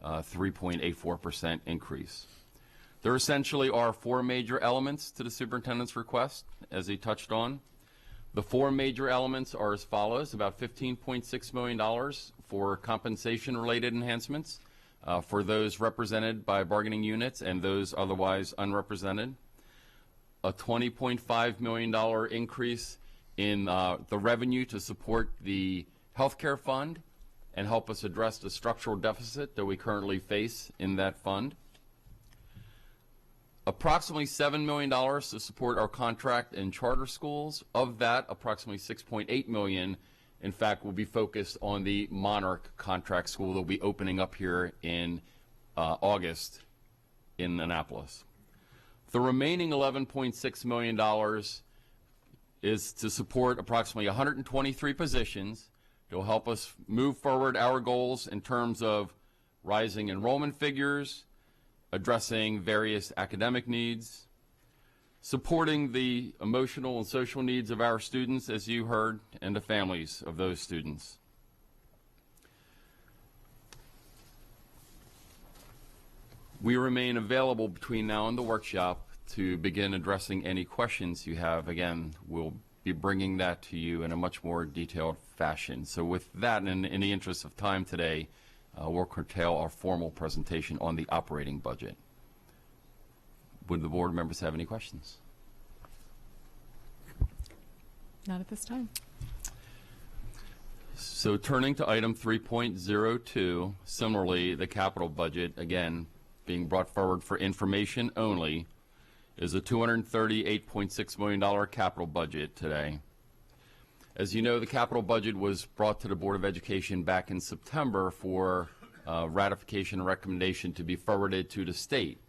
3.84% increase. There essentially are four major elements to the superintendent's request, as he touched on. The four major elements are as follows: about $15.6 million for compensation-related enhancements for those represented by bargaining units and those otherwise unrepresented. A $20.5 million increase in the revenue to support the healthcare fund and help us address the structural deficit that we currently face in that fund. Approximately $7 million to support our contract and charter schools. Of that, approximately $6.8 million, in fact, will be focused on the Monarch contract school that will be opening up here in August in Annapolis. The remaining $11.6 million is to support approximately 123 positions that will help us move forward our goals in terms of rising enrollment figures, addressing various academic needs, supporting the emotional and social needs of our students, as you heard, and the families of those students. We remain available between now and the workshop to begin addressing any questions you have. Again, we'll be bringing that to you in a much more detailed fashion. So with that, and in the interest of time today, we'll curtail our formal presentation on the operating budget. Would the board members have any questions? Not at this time. So turning to item 3.02, similarly, the capital budget, again, being brought forward for information only, is a $238.6 million capital budget today. As you know, the capital budget was brought to the Board of Education back in September for ratification and recommendation to be forwarded to the state.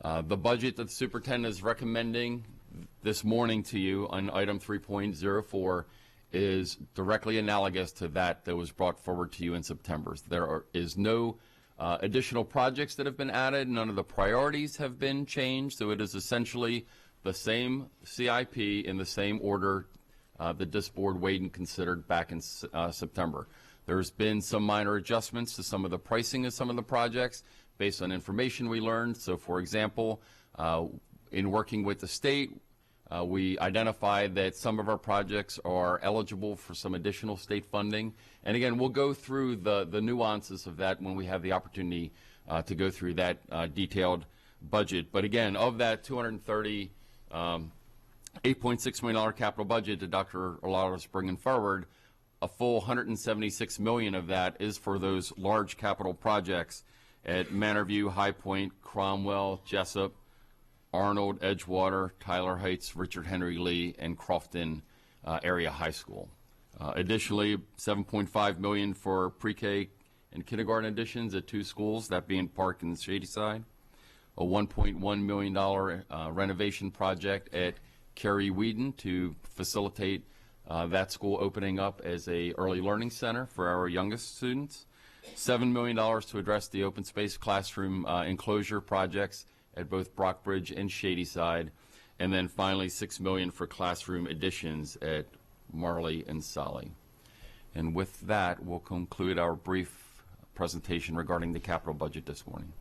The budget that the superintendent is recommending this morning to you on item 3.04 is directly analogous to that was brought forward to you in September. There is no additional projects that have been added. None of the priorities have been changed, so it is essentially the same CIP in the same order that this board weighed and considered back in September. There's been some minor adjustments to some of the pricing of some of the projects based on information we learned. So, for example, in working with the state, we identified that some of our projects are eligible for some additional state funding. And again, we'll go through the nuances of that when we have the opportunity to go through that detailed budget. But again, of that $8.6 million capital budget that Dr. Orlado is bringing forward, a full $176 million of that is for those large capital projects at Manorview, High Point, Cromwell, Jessup, Arnold, Edgewater, Tyler Heights, Richard Henry Lee, and Crofton Area High School. Additionally, $7.5 million for pre-K and kindergarten additions at 2 schools, that being Park and Shadyside. A $1.1 million renovation project at Carey Wheaton to facilitate that school opening up as a early learning center for our youngest students. $7 million to address the open space classroom enclosure projects at both Brockbridge and Shadyside. And then finally, $6 million for classroom additions at Marley and Solly. And with that, we'll conclude our brief presentation regarding the capital budget this morning.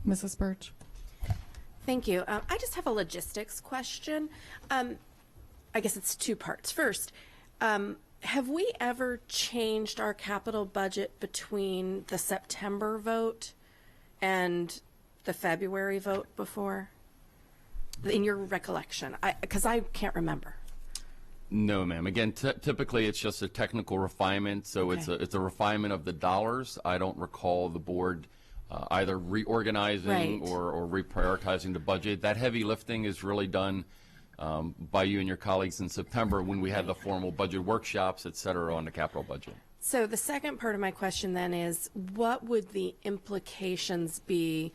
Mrs. Birch. Thank you. I just have a logistics question. I guess it's 2 parts. First, have we ever changed our capital budget between the September vote and the February vote before? In your recollection? Because I can't remember. No, ma'am. Again, typically it's just a technical refinement, so Okay. it's a refinement of the dollars. I don't recall the board either reorganizing Right. or reprioritizing the budget. That heavy lifting is really done by you and your colleagues in September when we had the formal budget workshops, et cetera, on the capital budget. So the second part of my question then is, what would the implications be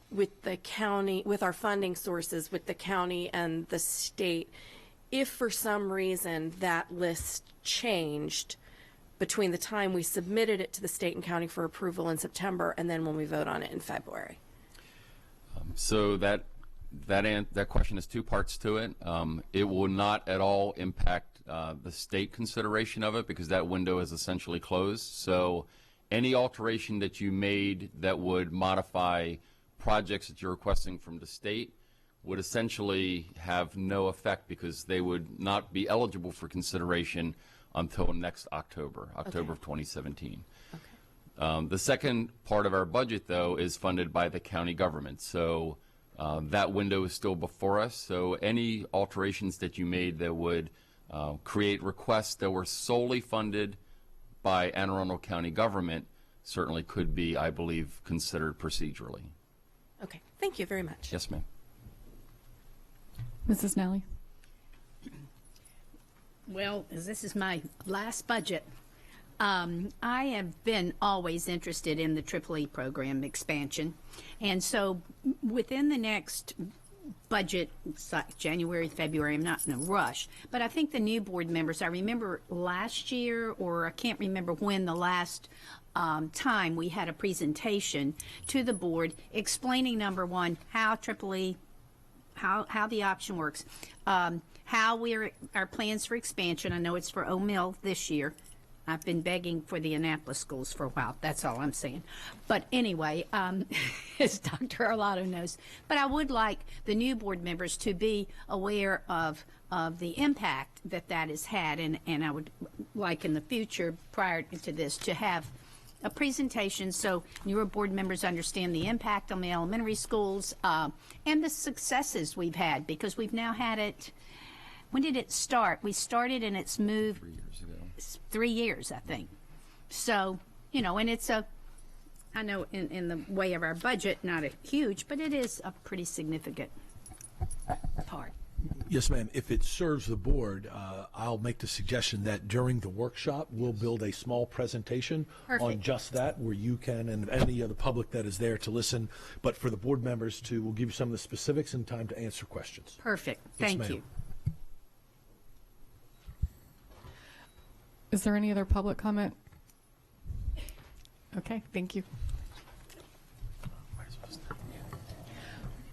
with the county, with our funding sources, with the county and the state, if for some reason that list changed between the time we submitted it to the state and county for approval in September and then when we vote on it in February? So that question has 2 parts to it. It will not at all impact the state consideration of it because that window is essentially closed. So any alteration that you made that would modify projects that you're requesting from the state would essentially have no effect because they would not be eligible for consideration until next October of 2017. Okay. The second part of our budget, though, is funded by the county government. So that window is still before us. So any alterations that you made that would create requests that were solely funded by Anne Arundel County government certainly could be, I believe, considered procedurally. Okay, thank you very much. Yes, ma'am. Mrs. Nally. Well, as this is my last budget, I have been always interested in the EEE program expansion. And so within the next budget, January, February, I'm not in a rush, but I think the new board members, I remember last year, or I can't remember when the last time we had a presentation to the board explaining, number one, how EEE, how the option works, how our plans for expansion. I know it's for O'Mill this year. I've been begging for the Annapolis schools for a while. That's all I'm saying. But anyway, as Dr. Arlotto knows, but I would like the new board members to be aware of the impact that has had, and I would like in the future, prior to this, to have a presentation so newer board members understand the impact on the elementary schools and the successes we've had, because we've now had it. When did it start? We started and it's moved 3 years ago. 3 years, I think. So, you know, and it's I know in the way of our budget, not a huge, but it is a pretty significant part. Yes, ma'am. If it serves the board, I'll make the suggestion that during the workshop, we'll build a small presentation on just that, where you can, and any of the public that is there to listen, but for the board members to, we'll give you some of the specifics and time to answer questions. Perfect. Yes, Thank ma'am. you. Is there any other public comment? Okay, thank you.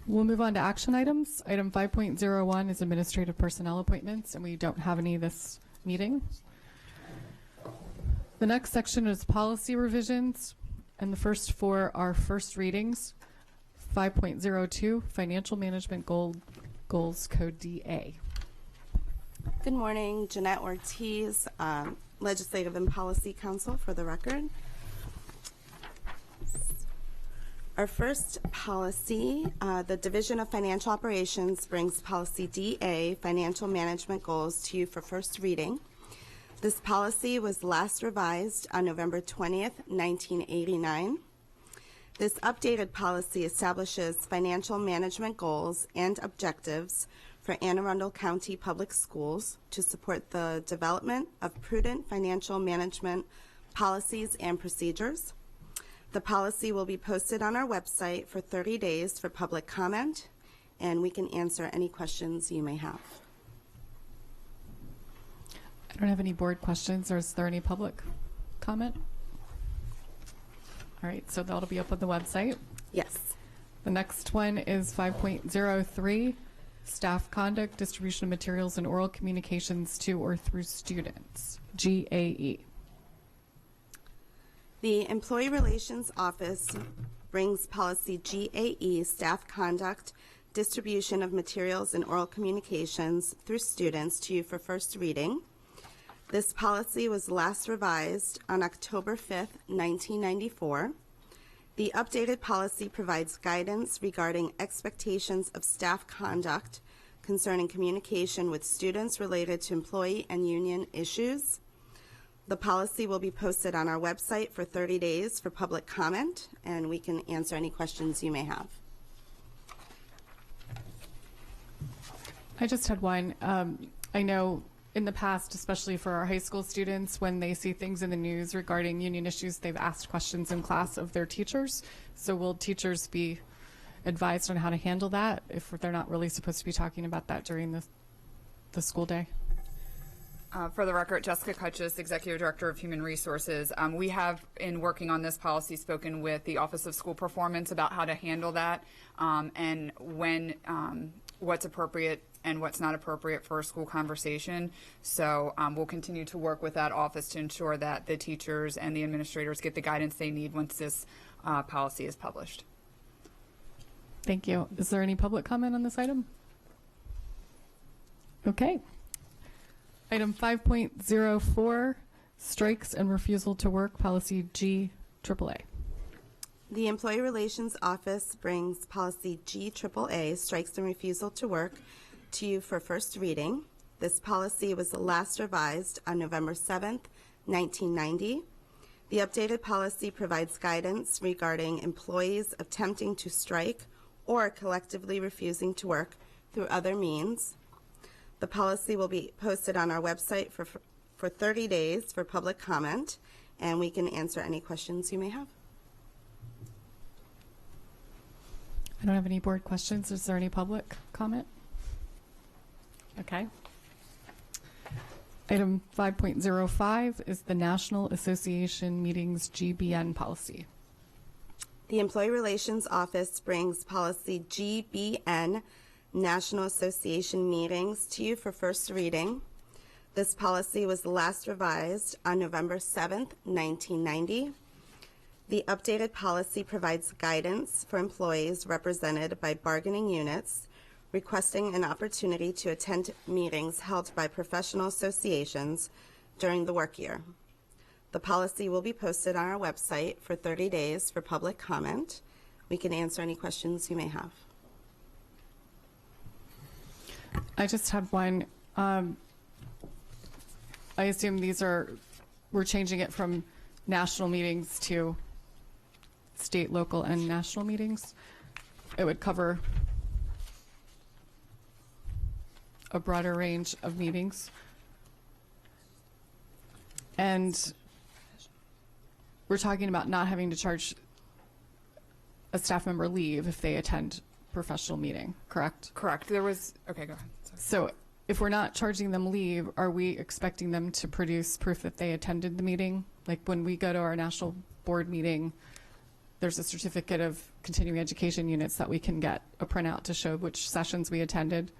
We'll move on to action items. Item 5.01 is administrative personnel appointments, and we don't have any this meeting. The next section is policy revisions, and the first 4 are first readings. 5.02, financial management goals code DA. Good morning, Jeanette Ortiz, Legislative and Policy Counsel for the record. Our first policy, the Division of Financial Operations brings policy DA, Financial Management Goals, to you for first reading. This policy was last revised on November 20th, 1989. This updated policy establishes financial management goals and objectives for Anne Arundel County Public Schools to support the development of prudent financial management policies and procedures. The policy will be posted on our website for 30 days for public comment, and we can answer any questions you may have. I don't have any board questions, or is there any public comment? All right, so that'll be up on the website. Yes. The next one is 5.03, staff conduct, distribution of materials, and oral communications to or through students, GAE. The Employee Relations Office brings policy GAE, staff conduct, distribution of materials, and oral communications through students to you for first reading. This policy was last revised on October 5th, 1994. The updated policy provides guidance regarding expectations of staff conduct concerning communication with students related to employee and union issues. The policy will be posted on our website for 30 days for public comment, and we can answer any questions you may have. I just had one. I know in the past, especially for our high school students, when they see things in the news regarding union issues, they've asked questions in class of their teachers. So will teachers be advised on how to handle that if they're not really supposed to be talking about that during the school day? For the record, Jessica Kutchis, Executive Director of Human Resources. We have, in working on this policy, spoken with the Office of School Performance about how to handle that and when what's appropriate and what's not appropriate for a school conversation. So we'll continue to work with that office to ensure that the teachers and the administrators get the guidance they need once this policy is published. Thank you. Is there any public comment on this item? Okay. Item 5.04, strikes and refusal to work, policy GAAA. The Employee Relations Office brings policy GAAA, strikes and refusal to work, to you for first reading. This policy was last revised on November 7th, 1990. The updated policy provides guidance regarding employees attempting to strike or collectively refusing to work through other means. The policy will be posted on our website for 30 days for public comment, and we can answer any questions you may have. I don't have any board questions. Is there any public comment? Okay. Item 5.05 is the National Association Meetings GBN policy. The Employee Relations Office brings policy GBN, National Association Meetings, to you for first reading. This policy was last revised on November 7th, 1990. The updated policy provides guidance for employees represented by bargaining units requesting an opportunity to attend meetings held by professional associations during the work year. The policy will be posted on our website for 30 days for public comment. We can answer any questions you may have. I just had one. I assume we're changing it from national meetings to state, local, and national meetings. It would cover a broader range of meetings. And we're talking about not having to charge a staff member leave if they attend professional meeting, correct? Correct. Okay, go ahead. Sorry. So if we're not charging them leave, are we expecting them to produce proof that they attended the meeting? Like when we go to our national board meeting, there's a certificate of continuing education units that we can get a printout to show which sessions we attended.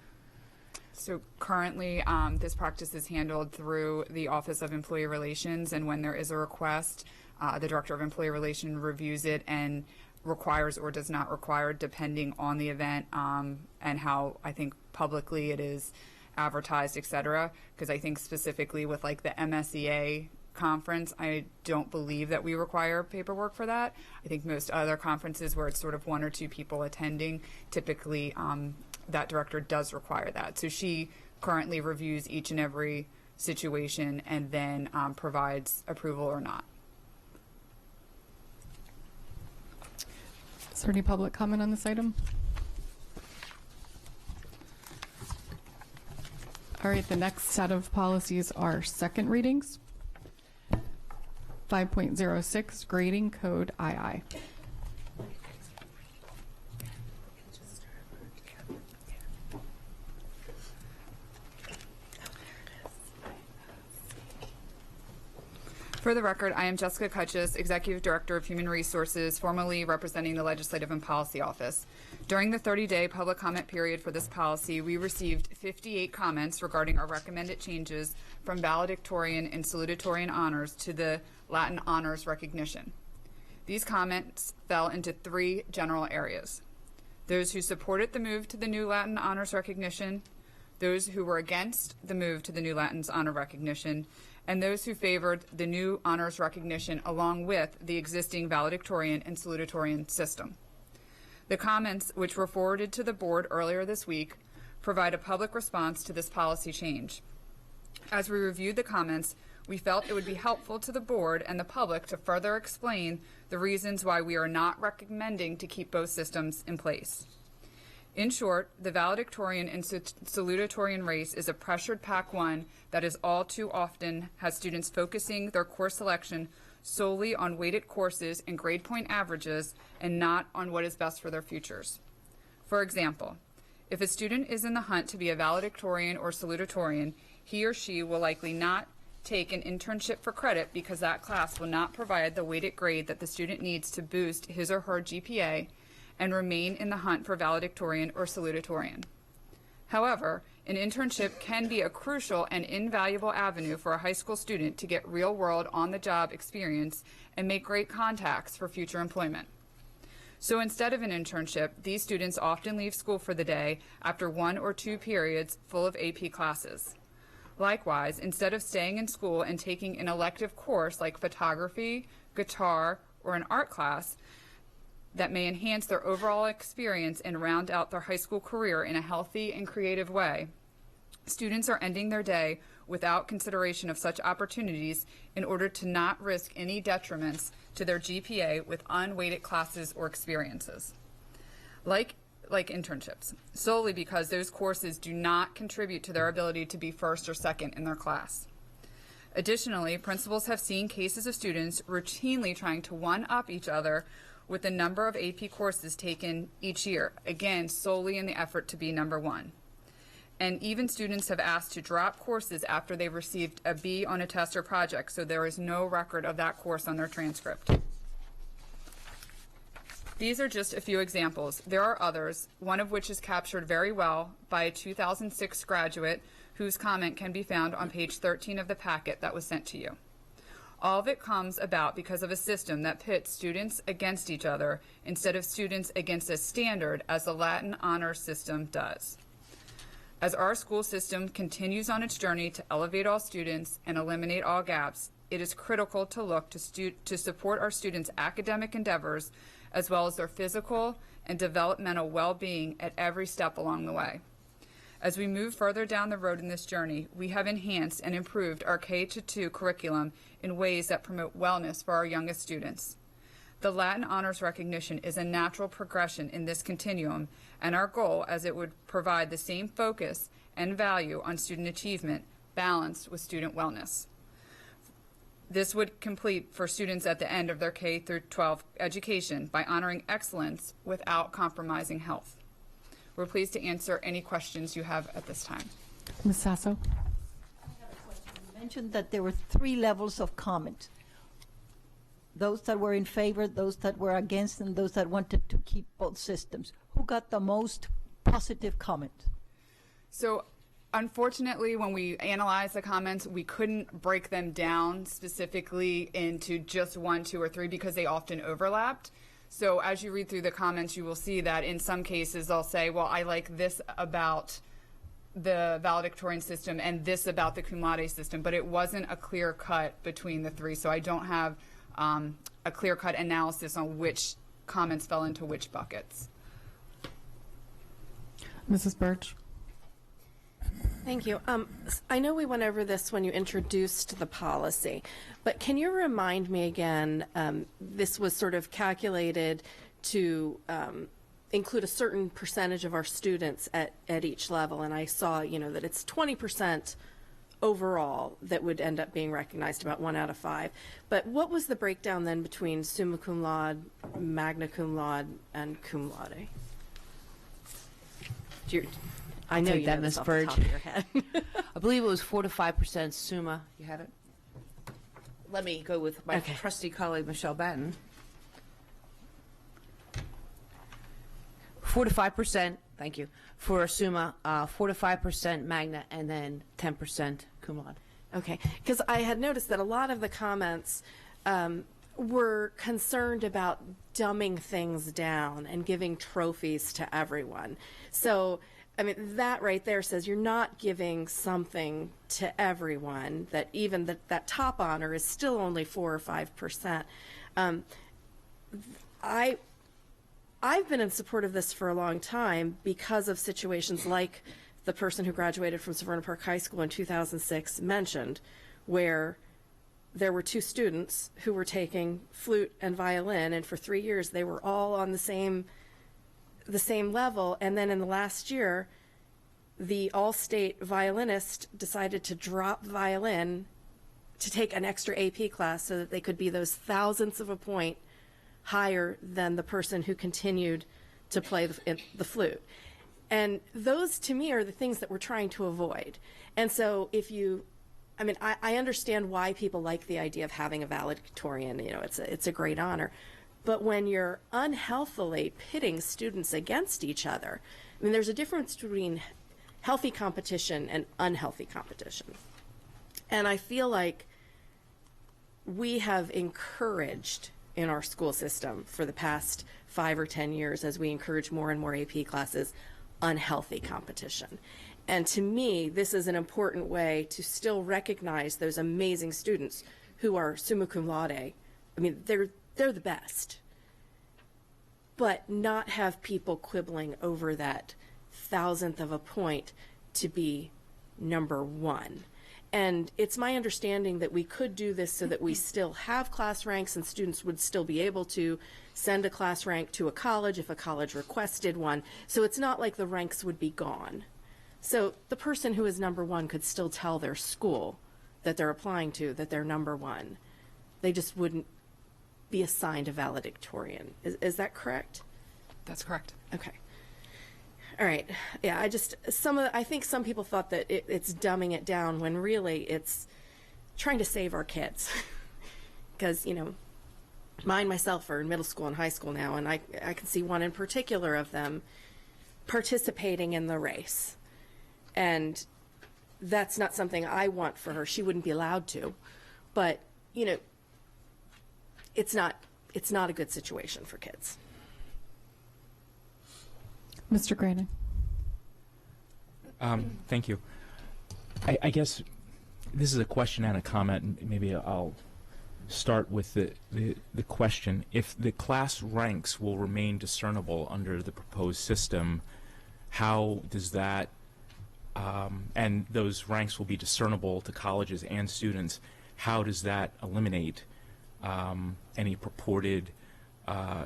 So currently, this practice is handled through the Office of Employee Relations, and when there is a request, the Director of Employee Relations reviews it and requires or does not require, depending on the event and how I think publicly it is advertised, et cetera. Because I think specifically with like the MSEA conference, I don't believe that we require paperwork for that. I think most other conferences where it's sort of one or two people attending, typically that director does require that. So she currently reviews each and every situation and then provides approval or not. Is there any public comment on this item? All right, the next set of policies are second readings. 5.06, Grading Code II. For the record, I am Jessica Kutchis, Executive Director of Human Resources, formerly representing the Legislative and Policy Office. During the 30-day public comment period for this policy, we received 58 comments regarding our recommended changes from valedictorian and salutatorian honors to the Latin honors recognition. These comments fell into three general areas: those who supported the move to the new Latin honors recognition, those who were against the move to the new Latin's honor recognition, and those who favored the new honors recognition along with the existing valedictorian and salutatorian system. The comments, which were forwarded to the board earlier this week, provide a public response to this policy change. As we reviewed the comments, we felt it would be helpful to the board and the public to further explain the reasons why we are not recommending to keep both systems in place. In short, the valedictorian and salutatorian race is a pressured Pac 1 that is all too often has students focusing their course selection solely on weighted courses and grade point averages and not on what is best for their futures. For example, if a student is in the hunt to be a valedictorian or salutatorian, he or she will likely not take an internship for credit because that class will not provide the weighted grade that the student needs to boost his or her GPA and remain in the hunt for valedictorian or salutatorian. However, an internship can be a crucial and invaluable avenue for a high school student to get real-world on-the-job experience and make great contacts for future employment. So instead of an internship, these students often leave school for the day after 1 or 2 periods full of AP classes. Likewise, instead of staying in school and taking an elective course like photography, guitar, or an art class, that may enhance their overall experience and round out their high school career in a healthy and creative way, students are ending their day without consideration of such opportunities in order to not risk any detriments to their GPA with unweighted classes or experiences, like internships, solely because those courses do not contribute to their ability to be first or second in their class. Additionally, principals have seen cases of students routinely trying to one-up each other with the number of AP courses taken each year, again, solely in the effort to be number one. And even students have asked to drop courses after they've received a B on a test or project, so there is no record of that course on their transcript. These are just a few examples. There are others, one of which is captured very well by a 2006 graduate whose comment can be found on page 13 of the packet that was sent to you. All of it comes about because of a system that pits students against each other instead of students against a standard as the Latin honor system does. As our school system continues on its journey to elevate all students and eliminate all gaps, it is critical to look to support our students' academic endeavors as well as their physical and developmental well-being at every step along the way. As we move further down the road in this journey, we have enhanced and improved our K-2 curriculum in ways that promote wellness for our youngest students. The Latin honors recognition is a natural progression in this continuum, and our goal, as it would provide the same focus and value on student achievement balanced with student wellness. This would complete for students at the end of their K-12 education by honoring excellence without compromising health. We're pleased to answer any questions you have at this time. Ms. Sasso? You mentioned that there were 3 levels of comment. Those that were in favor, those that were against, and those that wanted to keep both systems. Who got the most positive comment? So unfortunately, when we analyzed the comments, we couldn't break them down specifically into just 1, 2, or 3 because they often overlapped. So as you read through the comments, you will see that in some cases they'll say, well, I like this about the valedictorian system and this about the cum laude system, but it wasn't a clear cut between the 3. So I don't have a clear cut analysis on which comments fell into which buckets. Mrs. Birch? Thank you. I know we went over this when you introduced the policy, but can you remind me again, this was sort of calculated to include a certain percentage of our students at each level, and I saw, that it's 20% overall that would end up being recognized, about 1 out of 5. But what was the breakdown then between summa cum laude, magna cum laude, and cum laude? I know take you that, know this Ms. off the Burge. top of your head. I believe it was 4 to 5% summa. You have it? Let me go with my trusty colleague, Michelle Batten. 4 to 5%, thank you, for summa, 4 to 5% magna, and then 10% cum laude. Okay, because I had noticed that a lot of the comments were concerned about dumbing things down and giving trophies to everyone. So, I mean, that right there says you're not giving something to everyone, that even that top honor is still only 4 or 5%. I've been in support of this for a long time because of situations like the person who graduated from Severna Park High School in 2006 mentioned, where there were 2 students who were taking flute and violin, and for 3 years they were all on the same level, and then in the last year the all-state violinist decided to drop violin to take an extra AP class so that they could be those thousandths of a point higher than the person who continued to play the flute. And those, to me, are the things that we're trying to avoid. And so I understand why people like the idea of having a valedictorian. It's a great honor. But when you're unhealthily pitting students against each other, there's a difference between healthy competition and unhealthy competition. And I feel like we have encouraged in our school system for the past 5 or 10 years, as we encourage more and more AP classes, unhealthy competition. And to me, this is an important way to still recognize those amazing students who are summa cum laude. They're the best. But not have people quibbling over that thousandth of a point to be number 1. And it's my understanding that we could do this so that we still have class ranks and students would still be able to send a class rank to a college if a college requested one. So it's not like the ranks would be gone. So the person who is number 1 could still tell their school that they're applying to that they're number 1. They just wouldn't be assigned a valedictorian. Is that correct? That's correct. Okay. All right. Yeah, I think some people thought that it's dumbing it down when really it's trying to save our kids. Because, mine myself are in middle school and high school now, and I can see one in particular of them participating in the race. And that's not something I want for her. She wouldn't be allowed to. But, it's not a good situation for kids. Mr. Graydon. Thank you. I guess this is a question and a comment, and maybe I'll start with the question. If the class ranks will remain discernible under the proposed system, how does that, and those ranks will be discernible to colleges and students, how does that eliminate any purported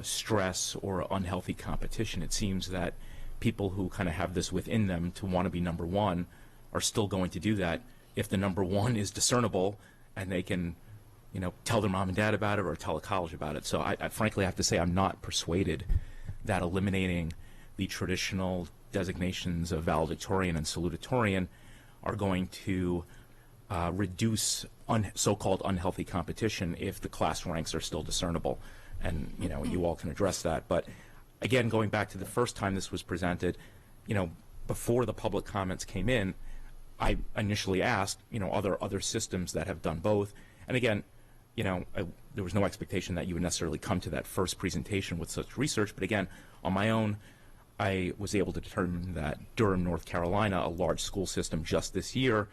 stress or unhealthy competition? It seems that people who kind of have this within them to want to be number 1 are still going to do that if the number 1 is discernible and they can, tell their mom and dad about it or tell a college about it. So I frankly have to say I'm not persuaded that eliminating the traditional designations of valedictorian and salutatorian are going to reduce so-called unhealthy competition if the class ranks are still discernible. And, you all can address that. But again, going back to the first time this was presented, before the public comments came in, I initially asked, are there other systems that have done both? And again, there was no expectation that you would necessarily come to that first presentation with such research. But again, on my own, I was able to determine that Durham, North Carolina, a large school system just this year,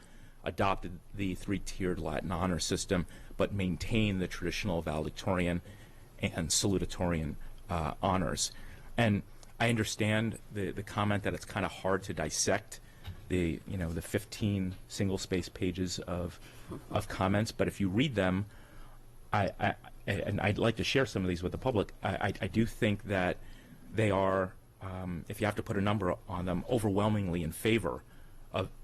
adopted the 3-tiered Latin honor system, but maintained the traditional valedictorian and salutatorian honors. And I understand the comment that it's kind of hard to dissect the 15 single-space pages of comments, but if you read them, and I'd like to share some of these with the public, I do think that they are if you have to put a number on them, overwhelmingly in favor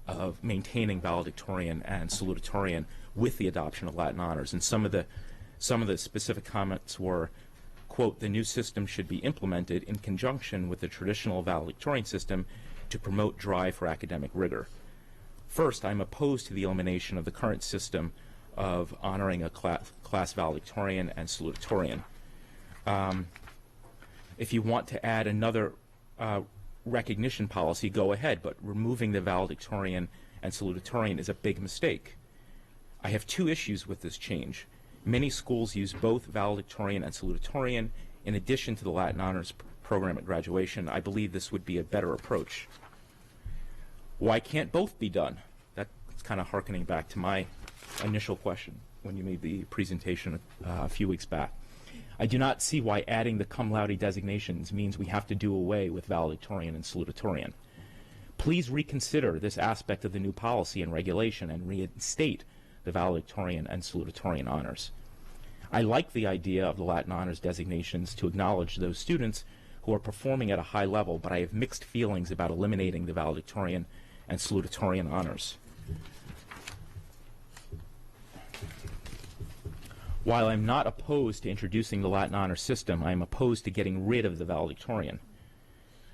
of maintaining valedictorian and salutatorian with the adoption of Latin honors. And some of the specific comments were, quote, the new system should be implemented in conjunction with the traditional valedictorian system to promote drive for academic rigor. First, I'm opposed to the elimination of the current system of honoring a class valedictorian and salutatorian. If you want to add another recognition policy, go ahead, but removing the valedictorian and salutatorian is a big mistake. I have two issues with this change. Many schools use both valedictorian and salutatorian in addition to the Latin honors program at graduation. I believe this would be a better approach. Why can't both be done? That's kind of hearkening back to my initial question when you made the presentation a few weeks back. I do not see why adding the cum laude designations means we have to do away with valedictorian and salutatorian. Please reconsider this aspect of the new policy and regulation and reinstate the valedictorian and salutatorian honors. I like the idea of the Latin honors designations to acknowledge those students who are performing at a high level, but I have mixed feelings about eliminating the valedictorian and salutatorian honors. While I'm not opposed to introducing the Latin honor system, I am opposed to getting rid of the valedictorian.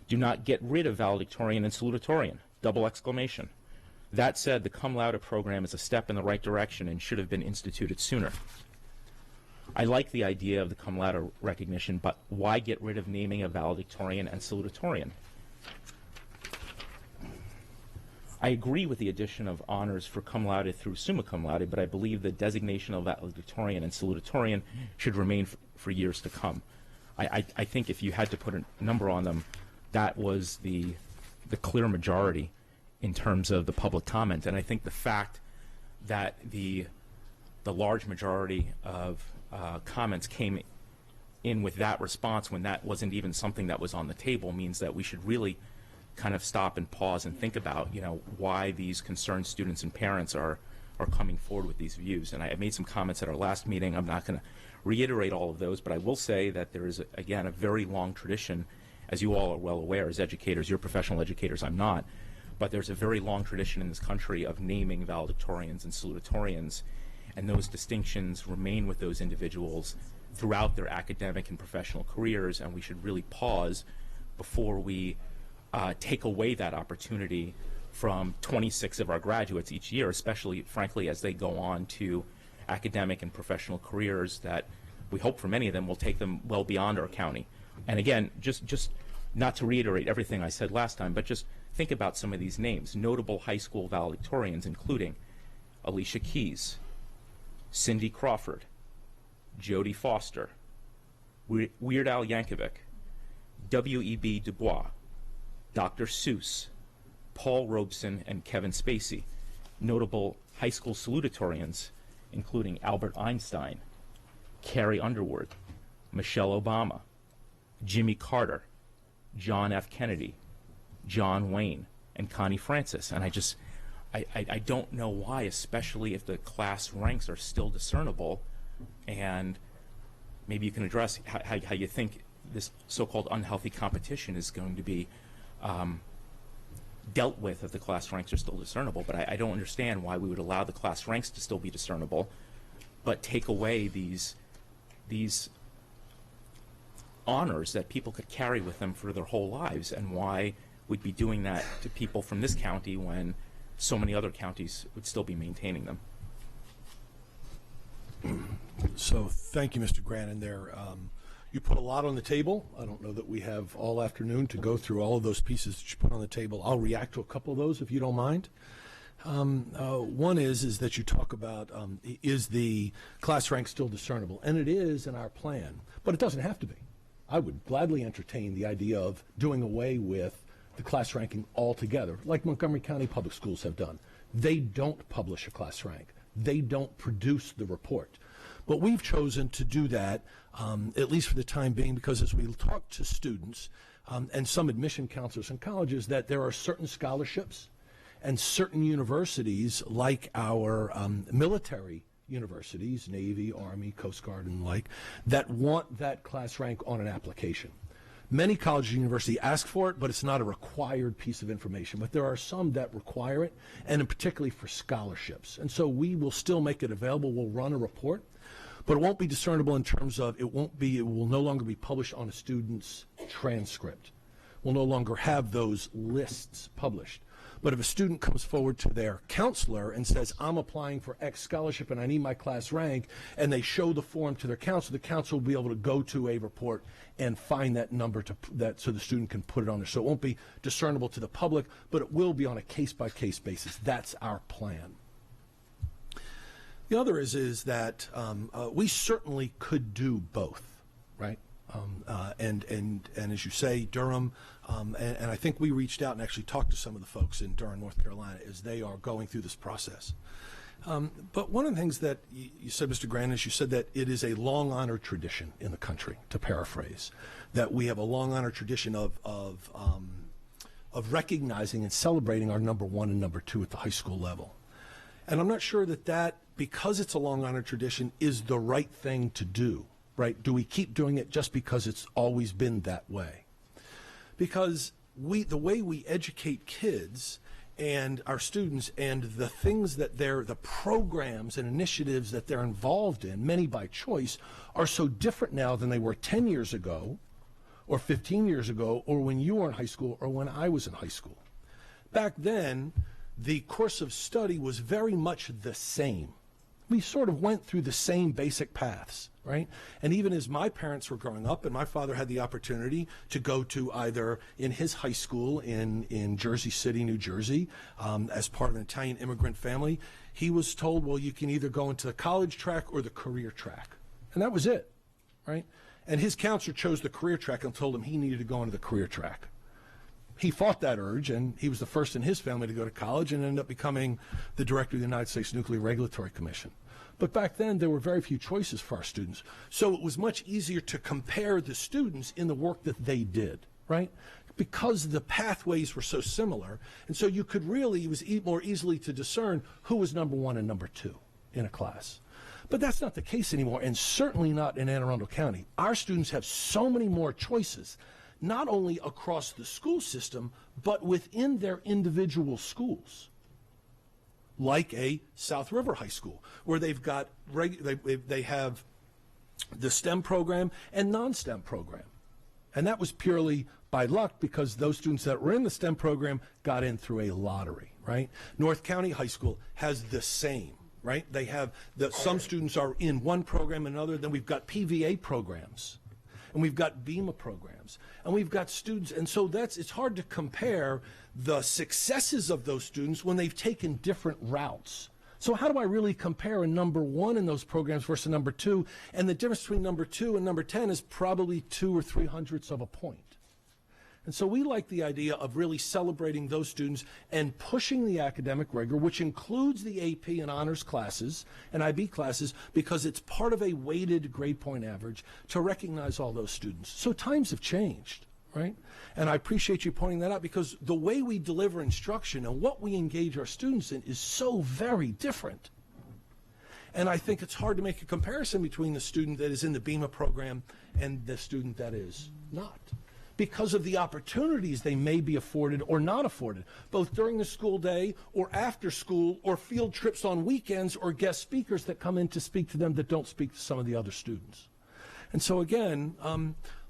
Do not get rid of valedictorian and salutatorian. Double exclamation. That said, the cum laude program is a step in the right direction and should have been instituted sooner. I like the idea of the cum laude recognition, but why get rid of naming a valedictorian and salutatorian? I agree with the addition of honors for cum laude through summa cum laude, but I believe the designation of valedictorian and salutatorian should remain for years to come. I think if you had to put a number on them, that was the clear majority in terms of the public comment. And I think the fact that the large majority of comments came in with that response when that wasn't even something that was on the table means that we should really kind of stop and pause and think about, why these concerned students and parents are coming forward with these views. And I made some comments at our last meeting. I'm not going to reiterate all of those, but I will say that there is, again, a very long tradition, as you all are well aware as educators. You're professional educators, I'm not, but there's a very long tradition in this country of naming valedictorians and salutatorians, and those distinctions remain with those individuals throughout their academic and professional careers, and we should really pause before we take away that opportunity from 26 of our graduates each year, especially, frankly, as they go on to academic and professional careers that we hope for many of them will take them well beyond our county. And again, just not to reiterate everything I said last time, but just think about some of these names. Notable high school valedictorians, including Alicia Keys, Cindy Crawford, Jodie Foster, Weird Al Yankovic, W.E.B. Du Bois, Dr. Seuss, Paul Robeson, and Kevin Spacey. Notable high school salutatorians, including Albert Einstein, Carrie Underwood, Michelle Obama, Jimmy Carter, John F. Kennedy, John Wayne, and Connie Francis. And I don't know why, especially if the class ranks are still discernible, and maybe you can address how you think this so-called unhealthy competition is going to be dealt with if the class ranks are still discernible. But I don't understand why we would allow the class ranks to still be discernible, but take away these honors that people could carry with them for their whole lives, and why we'd be doing that to people from this county when so many other counties would still be maintaining them. So thank you, Mr. Grannon. There, you put a lot on the table. I don't know that we have all afternoon to go through all of those pieces that you put on the table. I'll react to a couple of those if you don't mind. One is that you talk about is the class rank still discernible? And it is in our plan, but it doesn't have to be. I would gladly entertain the idea of doing away with the class ranking altogether, like Montgomery County Public Schools have done. They don't publish a class rank. They don't produce the report. But we've chosen to do that, at least for the time being, because as we talk to students and some admission counselors in colleges, that there are certain scholarships and certain universities, like our military universities, Navy, Army, Coast Guard, and the like, that want that class rank on an application. Many colleges and universities ask for it, but it's not a required piece of information. But there are some that require it, and particularly for scholarships. And so we will still make it available. We'll run a report, but it won't be discernible in terms of it will no longer be published on a student's transcript. We'll no longer have those lists published. But if a student comes forward to their counselor and says, I'm applying for X scholarship and I need my class rank, and they show the form to their counselor, the counselor will be able to go to a report and find that number so the student can put it on there. So it won't be discernible to the public, but it will be on a case-by-case basis. That's our plan. The other is that we certainly could do both, right? And as you say, Durham, and I think we reached out and actually talked to some of the folks in Durham, North Carolina, as they are going through this process. But one of the things that you said, Mr. Grant, is you said that it is a long-honored tradition in the country, to paraphrase, that we have a long-honored tradition of recognizing and celebrating our number one and number two at the high school level. And I'm not sure that because it's a long-honored tradition, is the right thing to do. Right? Do we keep doing it just because it's always been that way? Because the way we educate kids and our students and the things that the programs and initiatives that they're involved in, many by choice, are so different now than they were 10 years ago or 15 years ago or when you were in high school or when I was in high school. Back then, the course of study was very much the same. We sort of went through the same basic paths, right? And even as my parents were growing up, and my father had the opportunity to go to either in his high school in Jersey City, New Jersey, as part of an Italian immigrant family, he was told, well, you can either go into the college track or the career track. And that was it, right? And his counselor chose the career track and told him he needed to go into the career track. He fought that urge, and he was the first in his family to go to college and ended up becoming the director of the United States Nuclear Regulatory Commission. But back then, there were very few choices for our students. So it was much easier to compare the students in the work that they did, right? Because the pathways were so similar. And so you could really, it was more easily to discern who was number one and number two in a class. But that's not the case anymore, and certainly not in Anne Arundel County. Our students have so many more choices, not only across the school system, but within their individual schools. Like a South River High School, where they've got they have the STEM program and non-STEM program. And that was purely by luck because those students that were in the STEM program got in through a lottery, right? North County High School has the same, right? They have some students are in one program and another, then we've got PVA programs. And we've got BEMA programs, and we've got students, and so it's hard to compare the successes of those students when they've taken different routes. So how do I really compare a number one in those programs versus a number two? And the difference between number 2 and number 10 is probably 2 or 3/100ths of a point. And so we like the idea of really celebrating those students and pushing the academic rigor, which includes the AP and honors classes and IB classes, because it's part of a weighted grade point average to recognize all those students. So times have changed, right? And I appreciate you pointing that out, because the way we deliver instruction and what we engage our students in is so very different. And I think it's hard to make a comparison between the student that is in the BEMA program and the student that is not, because of the opportunities they may be afforded or not afforded, both during the school day or after school, or field trips on weekends, or guest speakers that come in to speak to them that don't speak to some of the other students. And so again,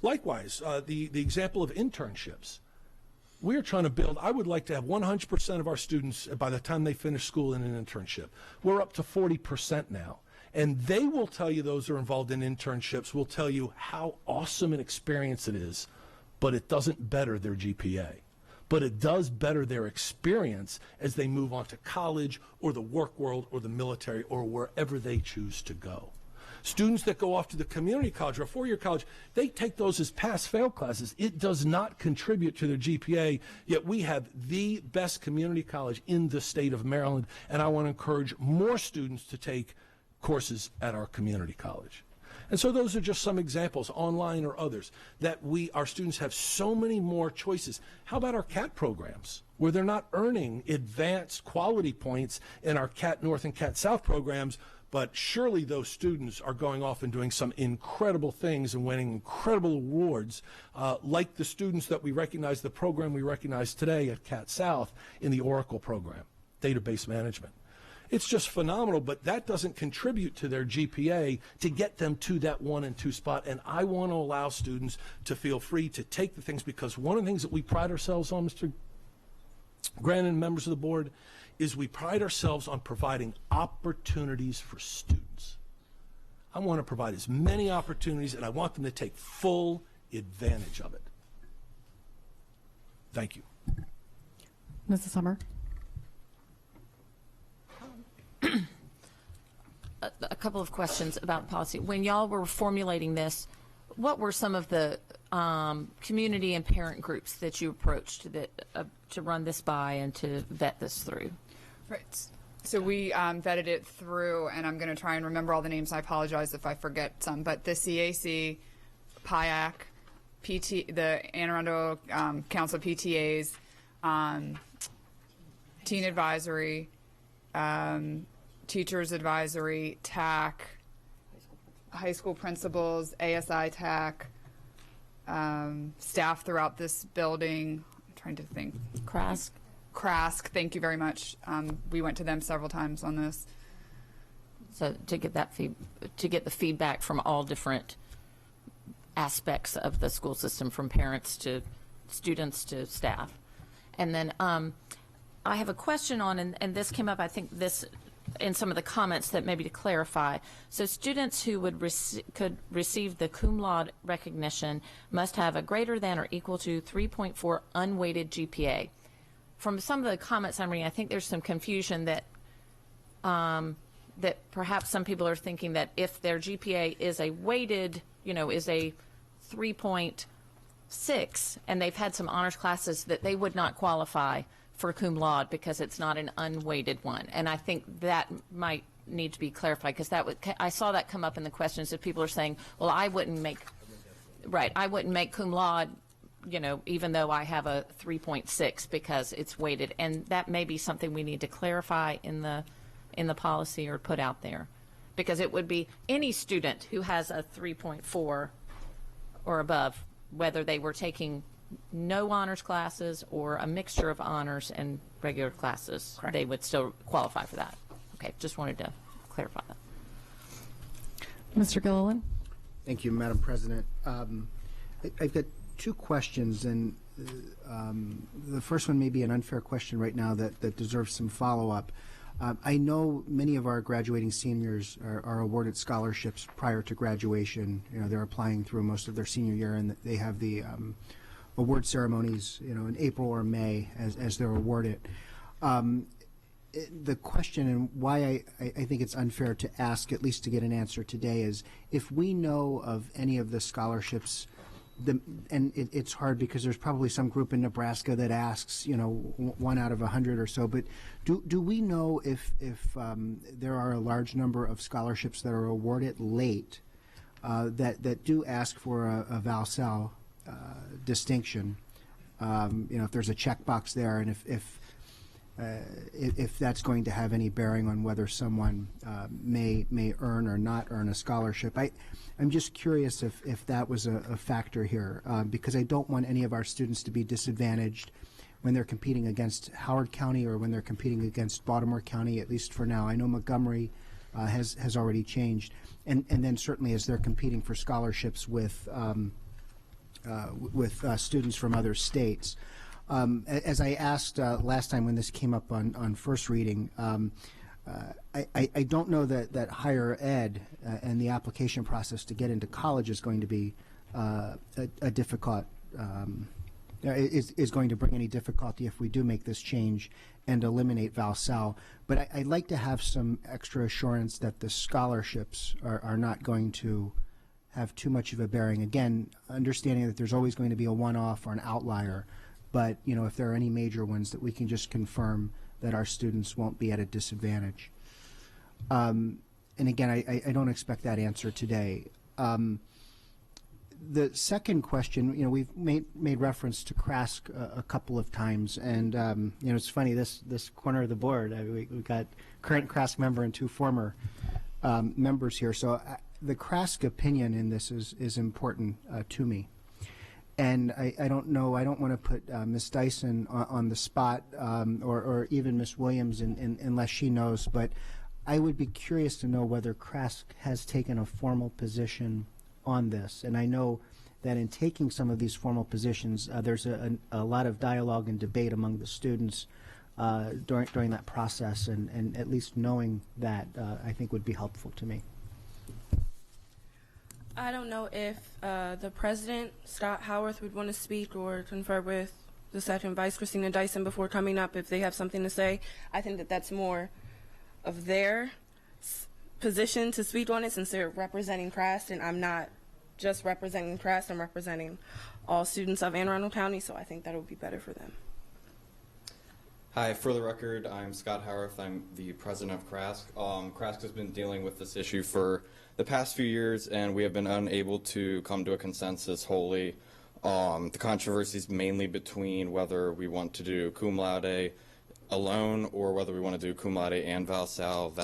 likewise, the example of internships. We're trying to build, I would like to have 100% of our students by the time they finish school in an internship. We're up to 40% now. And they will tell you, those who are involved in internships will tell you how awesome an experience it is. But it doesn't better their GPA. But it does better their experience as they move on to college or the work world or the military or wherever they choose to go. Students that go off to the community college or a four-year college, they take those as pass-fail classes. It does not contribute to their GPA, yet we have the best community college in the state of Maryland, and I want to encourage more students to take courses at our community college. And so those are just some examples, online or others, that our students have so many more choices. How about our CAT programs, where they're not earning advanced quality points in our CAT North and CAT South programs, But surely those students are going off and doing some incredible things and winning incredible awards, like the students that we recognize, the program we recognize today at Cat South in the Oracle program, database management. It's just phenomenal, but that doesn't contribute to their GPA to get them to that 1 and 2 spot. And I want to allow students to feel free to take the things, because one of the things that we pride ourselves on, Mr. Grant and members of the board, is we pride ourselves on providing opportunities for students. I want to provide as many opportunities, and I want them to take full advantage of it. Thank you. Mrs. Summer. A couple of questions about policy. When y'all were formulating this, what were some of the community and parent groups that you approached that, to run this by and to vet this through? Right. So we vetted it through, and I'm going to try and remember all the names. I apologize if I forget some, but the CAC, PIAC, the Anne Arundel Council of PTAs, Teen Advisory, Teachers Advisory, TAC, high school principals, ASI TAC, staff throughout this building. I'm trying to think. CRASC, thank you very much. We went to them several times on this. So to get that to get the feedback from all different aspects of the school system, from parents to students to staff. And then I have a question on, and this came up, I think this in some of the comments, that maybe to clarify. So students who would could receive the cum laude recognition must have a greater than or equal to 3.4 unweighted GPA. From some of the comments I'm reading, I think there's some confusion that that perhaps some people are thinking that if their GPA is a weighted, is a 3.6, and they've had some honors classes, that they would not qualify for cum laude because it's not an unweighted one. And I think that might need to be clarified, because I saw that come up in the questions that people are saying, well, I wouldn't make cum laude, even though I have a 3.6 because it's weighted. And that may be something we need to clarify in the policy or put out there, because it would be any student who has a 3.4 or above, whether they were taking no honors classes or a mixture of honors and regular classes. Correct. They would still qualify for that. Okay, just wanted to clarify that. Mr. Gilliland. Thank you, Madam President. I've got two questions, and the first one may be an unfair question right now that deserves some follow-up. I know many of our graduating seniors are awarded scholarships prior to graduation. They're applying through most of their senior year, and they have the award ceremonies, in April or May as they're awarded. The question, and why I think it's unfair to ask, at least to get an answer today, is if we know of any of the scholarships, and it's hard because there's probably some group in Nebraska that asks, 1 out of 100 or so, but do we know if there are a large number of scholarships that are awarded late that do ask for a ValSal distinction, if there's a checkbox there, and if that's going to have any bearing on whether someone may earn or not earn a scholarship. I'm just curious if that was a factor here, because I don't want any of our students to be disadvantaged when they're competing against Howard County or when they're competing against Baltimore County, at least for now. I know Montgomery has already changed, and then certainly as they're competing for scholarships with students from other states. As I asked last time when this came up on first reading, I don't know that higher ed and the application process to get into college is going to be a difficult, is going to bring any difficulty if we do make this change and eliminate ValSal. But I'd like to have some extra assurance that the scholarships are not going to have too much of a bearing. Again, understanding that there's always going to be a one-off or an outlier, but if there are any major ones, that we can just confirm that our students won't be at a disadvantage. And again, I don't expect that answer today. The second question, we've made reference to CRASC a couple of times, and it's funny, this corner of the board, we've got current CRASC member and 2 former members here. So the CRASC opinion in this is important to me. And I don't know, I don't want to put Ms. Dyson on the spot or even Ms. Williams unless she knows, but I would be curious to know whether CRASC has taken a formal position on this. And I know that in taking some of these formal positions, there's a lot of dialogue and debate among the students during that process, and at least knowing that I think would be helpful to me. I don't know if the president, Scott Howarth, would want to speak or confer with the second vice, Christina Dyson, before coming up if they have something to say. I think that that's more of their position to speak on it since they're representing CRASC, and I'm not just representing CRASC, I'm representing all students of Anne Arundel County, so I think that would be better for them. Hi, for the record, I'm Scott Howarth. I'm the president of CRASC. CRASC has been dealing with this issue for the past few years, and we have been unable to come to a consensus wholly. The controversy is mainly between whether we want to do cum laude alone or whether we want to do cum laude and val sal.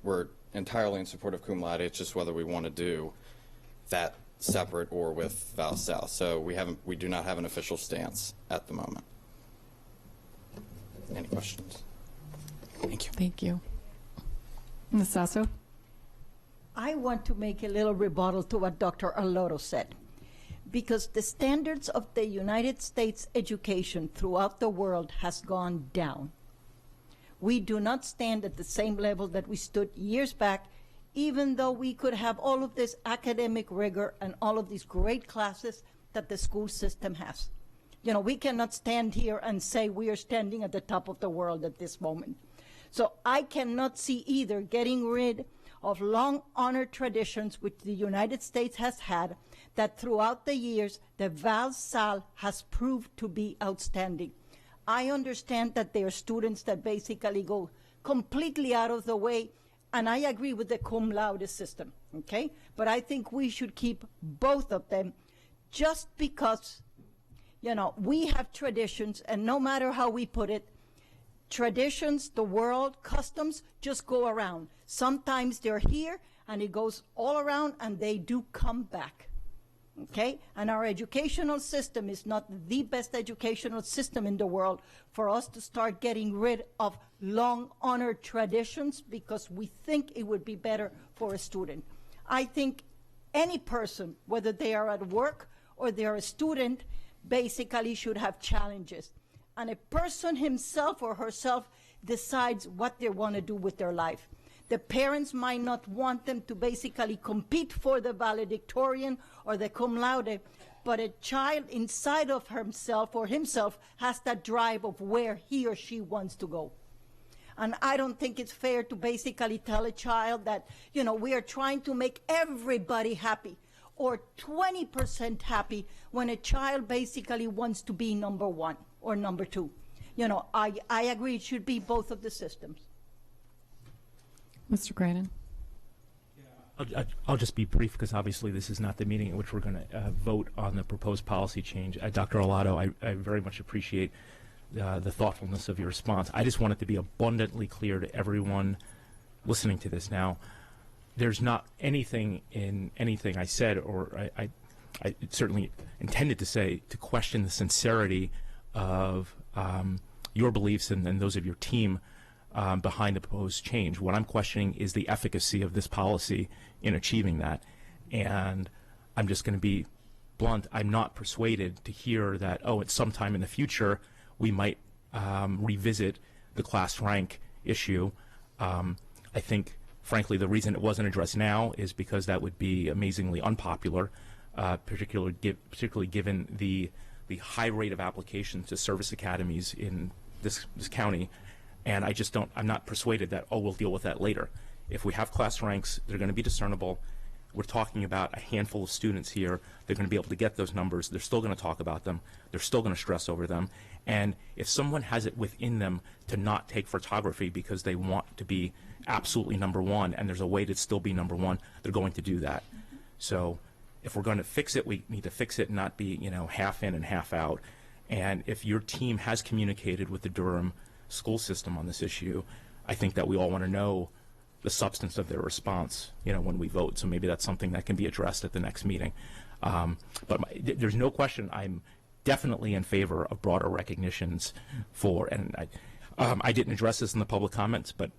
We're entirely in support of cum laude. It's just whether we want to do that separate or with val sal. So we do not have an official stance at the moment. Any questions? Thank you. Thank you. Ms. Sasso? I want to make a little rebuttal to what Dr. Arlotto said, because the standards of the United States education throughout the world has gone down. We do not stand at the same level that we stood years back, even though we could have all of this academic rigor and all of these great classes that the school system has. You know, we cannot stand here and say we are standing at the top of the world at this moment. So I cannot see either getting rid of long-honored traditions which the United States has had, that throughout the years, the Val Sal has proved to be outstanding. I understand that there are students that basically go completely out of the way, and I agree with the cum laude system, okay? But I think we should keep both of them just because, you know, we have traditions, and no matter how we put it, traditions, the world, customs just go around. Sometimes they're here and it goes all around and they do come back. Okay? And our educational system is not the best educational system in the world for us to start getting rid of long honored traditions because we think it would be better for a student. I think any person, whether they are at work or they are a student, basically should have challenges. And a person himself or herself decides what they want to do with their life. The parents might not want them to basically compete for the valedictorian or the cum laude, but a child inside of himself or himself has that drive of where he or she wants to go. And I don't think it's fair to basically tell a child that, you know, we are trying to make everybody happy or 20% happy when a child basically wants to be number one or number two. You know, I agree it should be both of the systems. Mr. Granin? I'll just be brief because obviously this is not the meeting at which we're going to vote on the proposed policy change. Dr. Arlotto, I very much appreciate the thoughtfulness of your response. I just want it to be abundantly clear to everyone listening to this now. There's not anything in anything I said or I certainly intended to say to question the sincerity of your beliefs and those of your team behind the proposed change. What I'm questioning is the efficacy of this policy in achieving that. And I'm just going to be blunt. I'm not persuaded to hear that, oh, at some time in the future, we might revisit the class rank issue. I think, frankly, the reason it wasn't addressed now is because that would be amazingly unpopular, particularly given the high rate of applications to service academies in this county. And I'm not persuaded that, oh, we'll deal with that later. If we have class ranks, they're going to be discernible. We're talking about a handful of students here. They're going to be able to get those numbers. They're still going to talk about them. They're still going to stress over them. And if someone has it within them to not take photography because they want to be absolutely number one and there's a way to still be number one, they're going to do that. So if we're going to fix it, we need to fix it and not be, half in and half out. And if your team has communicated with the Durham school system on this issue, I think that we all want to know the substance of their response, when we vote. So maybe that's something that can be addressed at the next meeting. But there's no question I'm definitely in favor of broader recognitions for, and I didn't address this in the public comments, but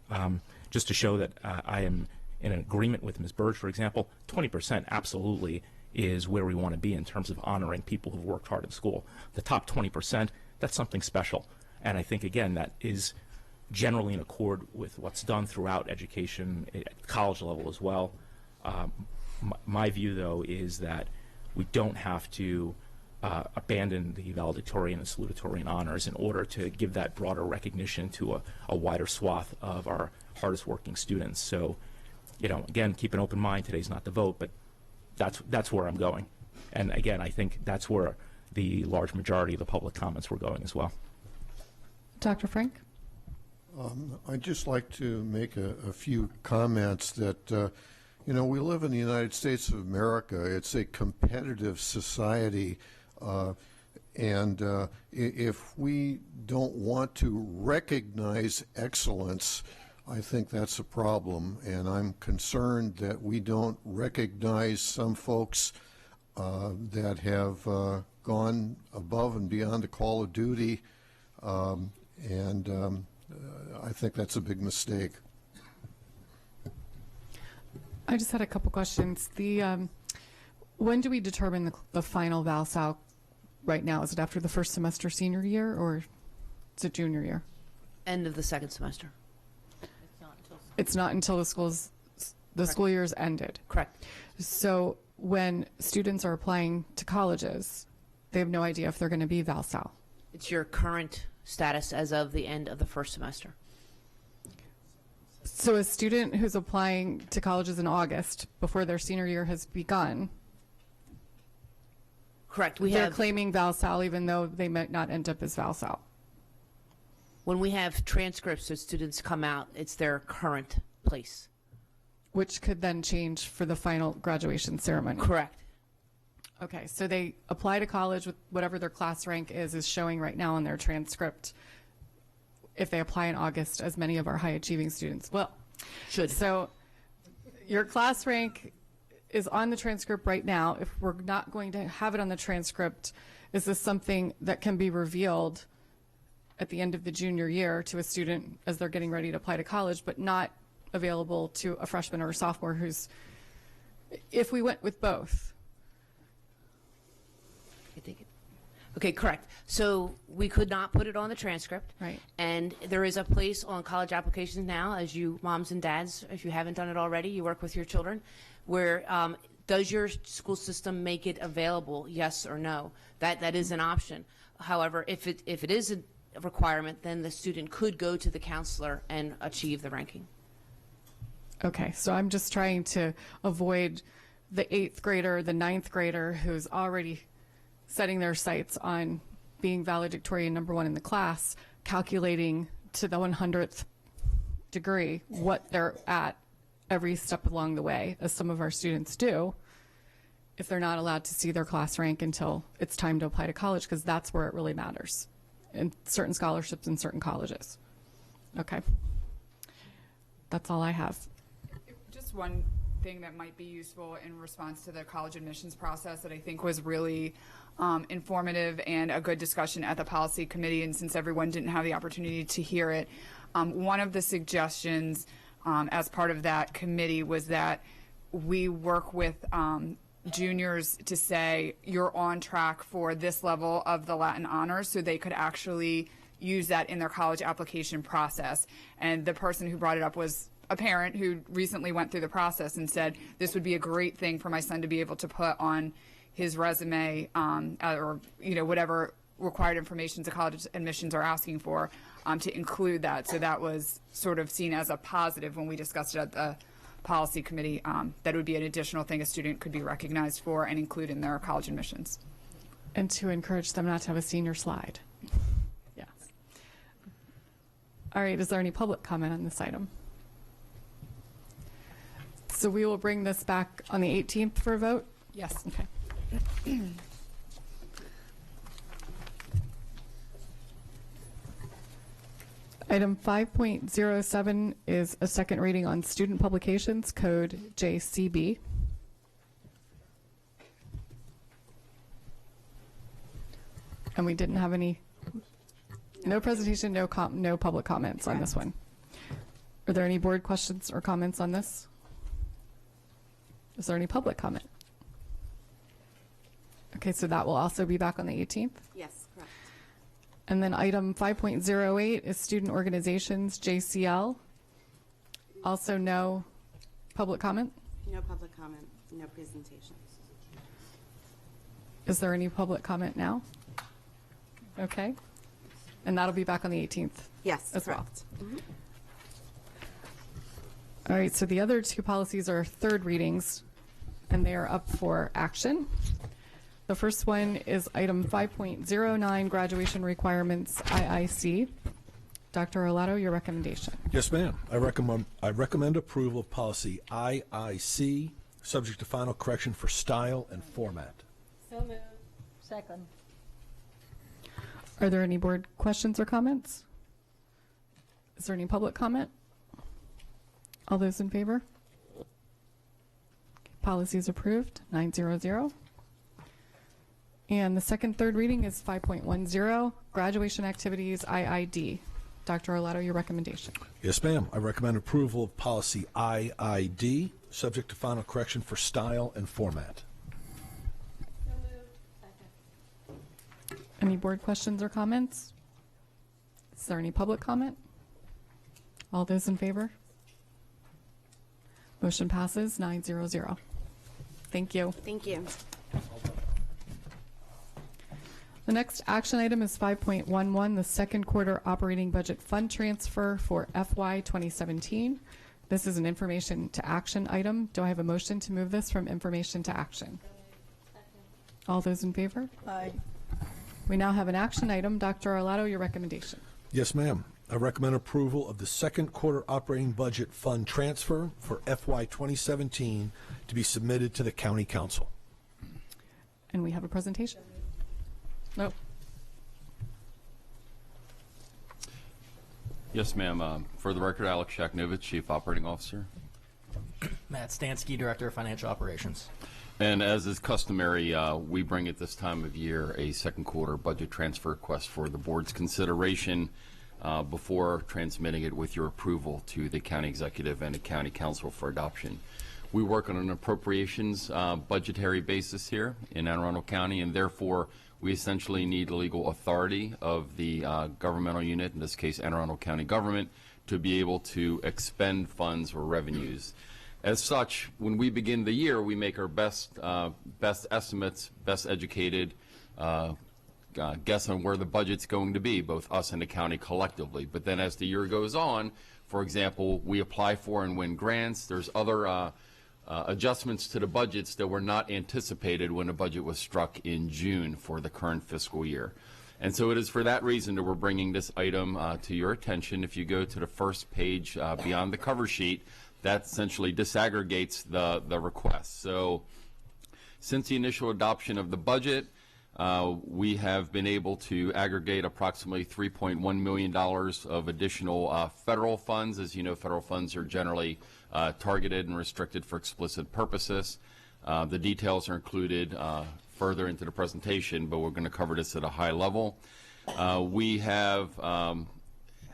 just to show that I am in agreement with Ms. Burge, for example, 20% absolutely is where we want to be in terms of honoring people who've worked hard in school. The top 20%, that's something special. And I think, again, that is generally in accord with what's done throughout education at college level as well. My view, though, is that we don't have to abandon the valedictorian and salutatorian honors in order to give that broader recognition to a wider swath of our hardest working students. So, again, keep an open mind. Today's not the vote, but that's where I'm going. And again, I think that's where the large majority of the public comments were going as well. Dr. Frank? I'd just like to make a few comments that, we live in the United States of America. It's a competitive society. And if we don't want to recognize excellence, I think that's a problem. And I'm concerned that we don't recognize some folks that have gone above and beyond the call of duty. I think that's a big mistake. I just had a couple questions. When do we determine the final ValSal right now? Is it after the first semester senior year, or is it junior year? End of the second semester. It's not until the school year is ended. Correct. So when students are applying to colleges, they have no idea if they're going to be ValSal. It's your current status as of the end of the first semester. So a student who's applying to colleges in August before their senior year has begun, correct. They're claiming ValSal even though they might not end up as ValSal. When we have transcripts of students come out, it's their current place. Which could then change for the final graduation ceremony. Correct. Okay, so they apply to college with whatever their class rank is showing right now on their transcript. If they apply in August, as many of our high achieving students will. Should. So your class rank is on the transcript right now. If we're not going to have it on the transcript, is this something that can be revealed at the end of the junior year to a student as they're getting ready to apply to college, but not available to a freshman or a sophomore who's, if we went with both? Okay, correct. So we could not put it on the transcript. Right. And there is a place on college applications now, as you moms and dads, if you haven't done it already, you work with your children, where does your school system make it available, yes or no? That is an option. However, if it is a requirement, then the student could go to the counselor and achieve the ranking. Okay, so I'm just trying to avoid the 8th grader, the 9th grader who's already setting their sights on being valedictorian #1 in the class, calculating to the 100th degree what they're at every step along the way, as some of our students do, if they're not allowed to see their class rank until it's time to apply to college, because that's where it really matters in certain scholarships in certain colleges. Okay. That's all I have. Just one thing that might be useful in response to the college admissions process that I think was really informative and a good discussion at the policy committee, and since everyone didn't have the opportunity to hear it, one of the suggestions as part of that committee was that we work with juniors to say you're on track for this level of the Latin honors, so they could actually use that in their college application process. And the person who brought it up was a parent who recently went through the process and said this would be a great thing for my son to be able to put on his resume, or whatever required information the college admissions are asking for, to include that. So that was sort of seen as a positive when we discussed it at the policy committee. That would be an additional thing a student could be recognized for and include in their college admissions. And to encourage them not to have a senior slide. Yes. All right, is there any public comment on this item? So we will bring this back on the 18th for a vote? Yes. Okay. Item 5.07 is a second reading on student publications, code JCB. And we didn't have any, no presentation, no public comments on this one. Are there any board questions or comments on this? Is there any public comment? Okay, so that will also be back on the 18th? Yes, correct. And then item 5.08 is student organizations, JCL. Also no public comment? No public comment, no presentations. Is there any public comment now? Okay. And that'll be back on the 18th? Yes, as correct. well. All right, so the other two policies are third readings, and they are up for action. The first one is item 5.09, graduation requirements, IIC. Dr. Olato, your recommendation. Yes, ma'am. I recommend approval of policy IIC, subject to final correction for style and format. So moved. Second. Are there any board questions or comments? Is there any public comment? All those in favor? Policy is approved, 900. And the third reading is 5.10, graduation activities, IID. Dr. Olato, your recommendation. Yes, ma'am. I recommend approval of policy IID, subject to final correction for style and format. Any board questions or comments? Is there any public comment? All those in favor? Motion passes 900. Thank you. Thank you. The next action item is 5.11, the second quarter operating budget fund transfer for FY 2017. This is an information to action item. Do I have a motion to move this from information to action? All those in favor? Aye. We now have an action item. Dr. Arlato, your recommendation. Yes, ma'am. I recommend approval of the second quarter operating budget fund transfer for FY 2017 to be submitted to the County Council. And we have a presentation. No. Yes, ma'am. For the record, Alex Shaknovich, Chief Operating Officer. Matt Stansky, Director of Financial Operations. And as is customary, we bring at this time of year a second quarter budget transfer request for the board's consideration before transmitting it with your approval to the county executive and the county council for adoption. We work on an appropriations budgetary basis here in Anne Arundel County, and therefore we essentially need legal authority of the governmental unit, in this case Anne Arundel County government, to be able to expend funds or revenues. As such, when we begin the year, we make our best estimates, best educated guess on where the budget's going to be, both us and the county collectively. But then as the year goes on, for example, we apply for and win grants. There's other adjustments to the budgets that were not anticipated when the budget was struck in June for the current fiscal year. And so it is for that reason that we're bringing this item to your attention. If you go to the first page beyond the cover sheet, that essentially disaggregates the request. So since the initial adoption of the budget, we have been able to aggregate approximately $3.1 million of additional federal funds. As you know, federal funds are generally targeted and restricted for explicit purposes. The details are included further into the presentation, but we're going to cover this at a high level. We have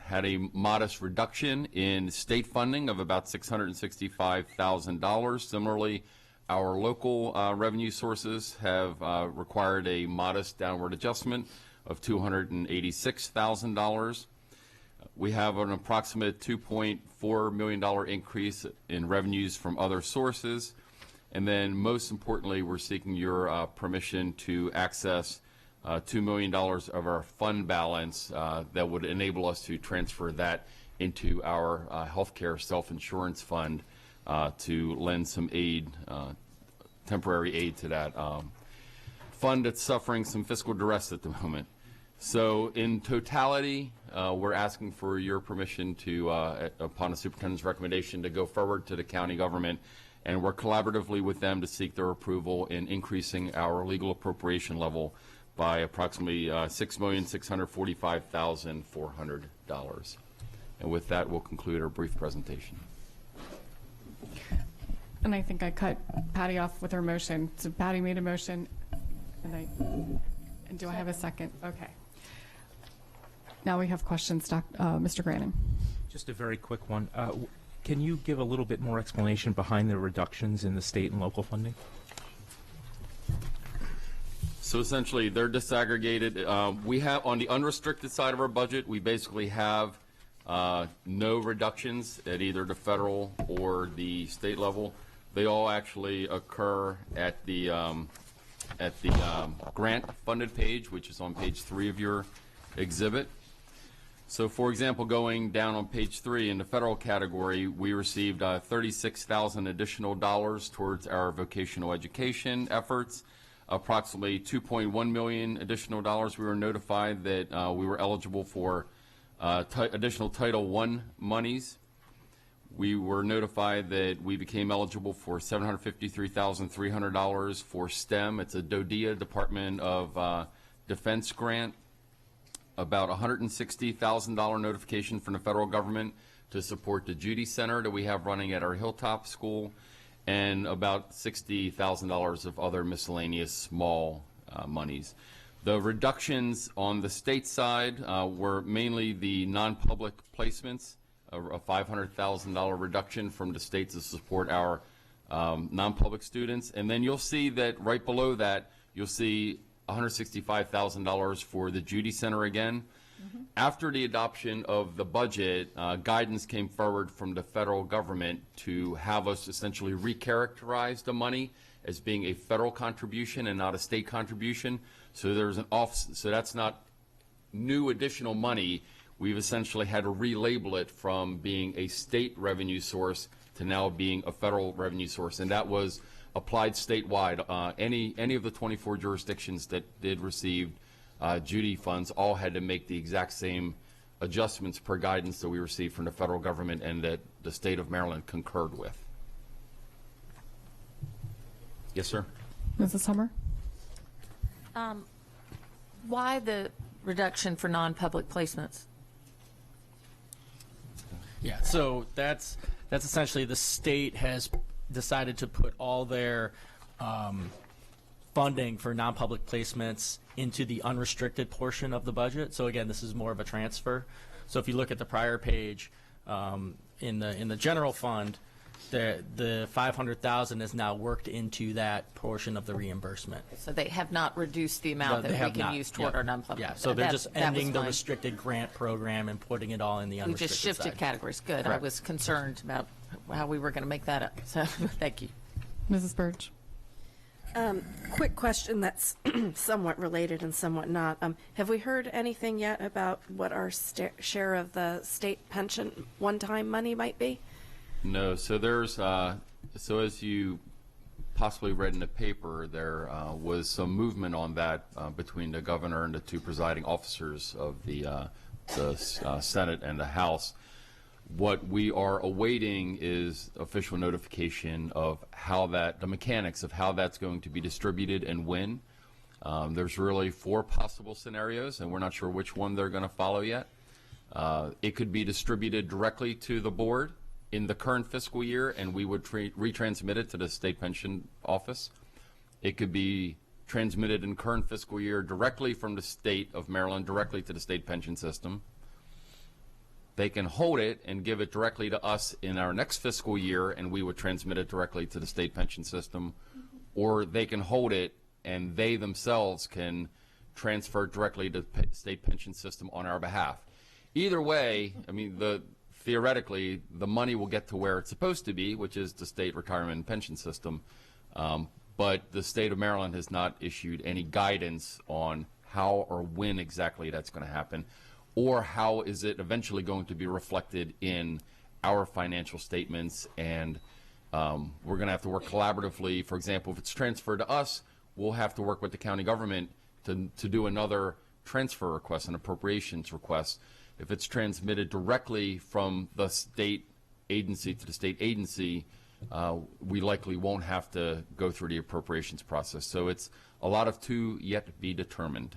had a modest reduction in state funding of about $665,000. Similarly, our local revenue sources have required a modest downward adjustment of $286,000. We have an approximate $2.4 million increase in revenues from other sources. And then most importantly, we're seeking your permission to access $2 million of our fund balance that would enable us to transfer that into our healthcare self-insurance fund to lend some aid, temporary aid to that fund that's suffering some fiscal duress at the moment. So in totality, we're asking for your permission to, upon the superintendent's recommendation, to go forward to the county government and work collaboratively with them to seek their approval in increasing our legal appropriation level by approximately $6,645,400. And with that, we'll conclude our brief presentation. And I think I cut Patty off with her motion. So Patty made a motion, and do I have a second? Okay. Now we have questions, Mr. Grannon. Just a very quick one. Can you give a little bit more explanation behind the reductions in the state and local funding? So essentially, they're disaggregated. We have, on the unrestricted side of our budget, we basically have no reductions at either the federal or the state level. They all actually occur at the grant-funded page, which is on page 3 of your exhibit. So, for example, going down on page 3 in the federal category, we received $36,000 additional dollars towards our vocational education efforts. Approximately $2.1 million additional dollars. We were notified that we were eligible for additional Title I monies. We were notified that we became eligible for $753,300 for STEM. It's a DODEA, Department of Defense grant. About $160,000 notification from the federal government to support the Judy Center that we have running at our Hilltop School, and about $60,000 of other miscellaneous small monies. The reductions on the state side were mainly the non-public placements, a $500,000 reduction from the state to support our non-public students. And then you'll see that right below that, you'll see $165,000 for the Judy Center again. Mm-hmm. After the adoption of the budget, guidance came forward from the federal government to have us essentially recharacterize the money as being a federal contribution and not a state contribution. So there's an so that's not new additional money. We've essentially had to relabel it from being a state revenue source to now being a federal revenue source, and that was applied statewide. Any of the 24 jurisdictions that did receive Judy funds all had to make the exact same adjustments per guidance that we received from the federal government and that the state of Maryland concurred with. Yes, sir. Mrs. Hummer? Why the reduction for non-public placements? Yeah, so that's essentially the state has decided to put all their funding for non-public placements into the unrestricted portion of the budget. So again, this is more of a transfer. So if you look at the prior page, in the general fund, the $500,000 is now worked into that portion of the reimbursement. So they have not reduced the amount that we can use toward our non-public. Yeah, so they're just ending the restricted grant program and putting it all in the unrestricted We just shifted side. categories. Good. Correct. I was concerned about how we were going to make that up. So thank you. Mrs. Burge? Quick question that's somewhat related and somewhat not. Have we heard anything yet about what our share of the state pension one-time money might be? No, so there's, so as you possibly read in the paper, there was some movement on that between the governor and the two presiding officers of the Senate and the House. What we are awaiting is official notification of how the mechanics of how that's going to be distributed and when. There's really 4 possible scenarios, and we're not sure which one they're going to follow yet. It could be distributed directly to the board in the current fiscal year, and we would retransmit it to the state pension office. It could be transmitted in current fiscal year directly from the state of Maryland directly to the state pension system. They can hold it and give it directly to us in our next fiscal year, and we would transmit it directly to the state pension system. Or they can hold it and they themselves can transfer directly to the state pension system on our behalf. Either way, I mean, theoretically, the money will get to where it's supposed to be, which is the state retirement and pension system. But the state of Maryland has not issued any guidance on how or when exactly that's going to happen, or how is it eventually going to be reflected in our financial statements. And we're going to have to work collaboratively. For example, if it's transferred to us, we'll have to work with the county government to do another transfer request, an appropriations request. If it's transmitted directly from the state agency to the state agency, we likely won't have to go through the appropriations process. So it's a lot of yet to be determined.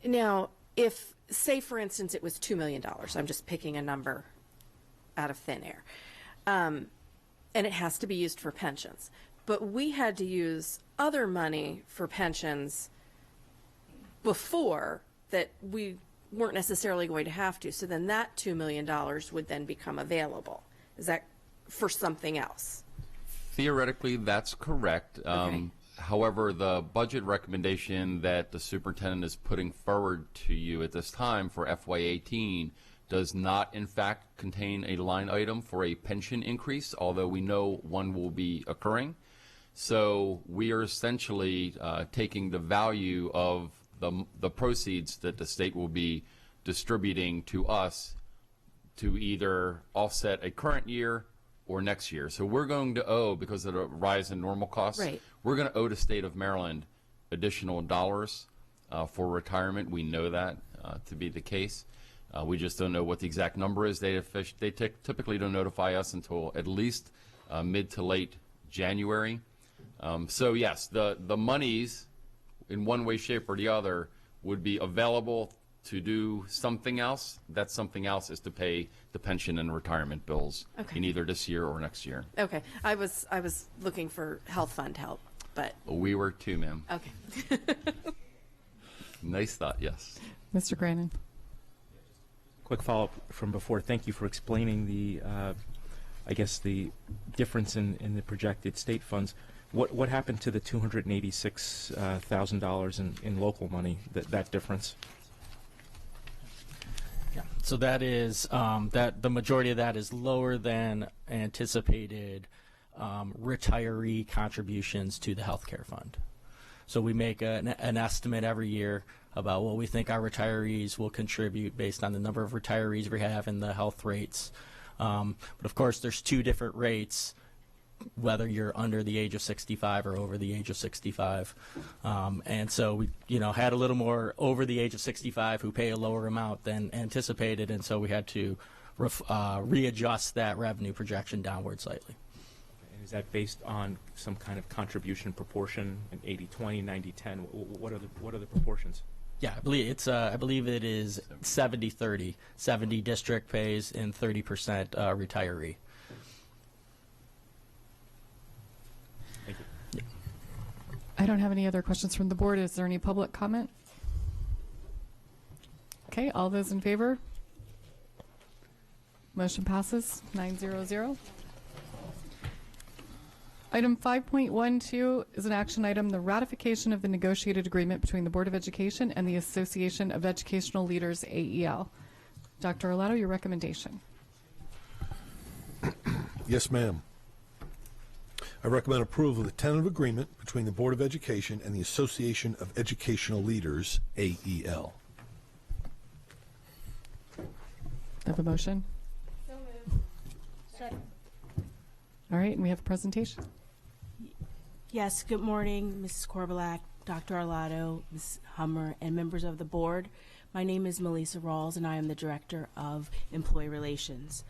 Now, if, say, for instance, it was $2 million, I'm just picking a number, out of thin air. And it has to be used for pensions. But we had to use other money for pensions before that we weren't necessarily going to have to. So then that $2 million would then become available. Is that for something else? Theoretically, that's correct. Okay. However, the budget recommendation that the superintendent is putting forward to you at this time for FY18 does not, in fact, contain a line item for a pension increase, although we know one will be occurring. So we are essentially taking the value of the proceeds that the state will be distributing to us to either offset a current year or next year. So we're going to owe, because of the rise in normal costs, right, we're going to owe the state of Maryland additional dollars for retirement. We know that to be the case. We just don't know what the exact number is. They typically don't notify us until at least mid to late January. So yes, the monies in one way, shape, or the other would be available to do something else. That something else is to pay the pension and retirement bills in either this year or next year. Okay. I was looking for health fund help, but We were too, ma'am. okay. Nice thought, yes. Mr. Grannon. Quick follow-up from before. Thank you for explaining the, I guess, the difference in the projected state funds. What happened to the $286,000 in local money, that difference? Yeah. So that is that the majority of that is lower than anticipated retiree contributions to the healthcare fund. So we make an estimate every year about what we think our retirees will contribute based on the number of retirees we have and the health rates. But of course, there's two different rates, whether you're under the age of 65 or over the age of 65. And so we, had a little more over the age of 65 who pay a lower amount than anticipated, and so we had to readjust that revenue projection downward slightly. And is that based on some kind of contribution proportion, an 80-20, 90-10? What are the proportions? Yeah, I believe it is 70-30. 70 district pays and 30% retiree. Thank you. I don't have any other questions from the board. Is there any public comment? Okay, all those in favor? Motion passes 900. Item 5.12 is an action item, the ratification of the negotiated agreement between the Board of Education and the Association of Educational Leaders, AEL. Dr. Arlato, your recommendation. Yes, ma'am. I recommend approval of the tentative agreement between the Board of Education and the Association of Educational Leaders, AEL. Have a motion? So moved. Second. All right, and we have a presentation. Yes, good morning, Mrs. Korbelak, Dr. Arlato, Ms. Hummer, and members of the board. My name is Melissa Rawls, and I am the Director of Employee Relations.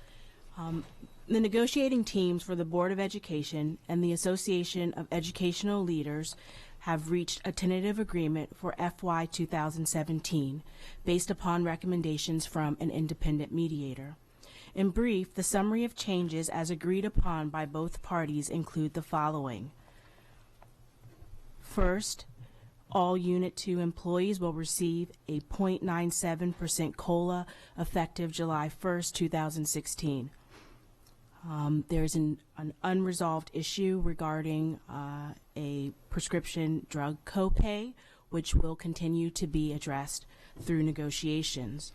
The negotiating teams for the Board of Education and the Association of Educational Leaders have reached a tentative agreement for FY 2017 based upon recommendations from an independent mediator. In brief, the summary of changes as agreed upon by both parties include the following. First, all Unit 2 employees will receive a 0.97% COLA effective July 1st, 2016. There's an unresolved issue regarding a prescription drug copay, which will continue to be addressed through negotiations.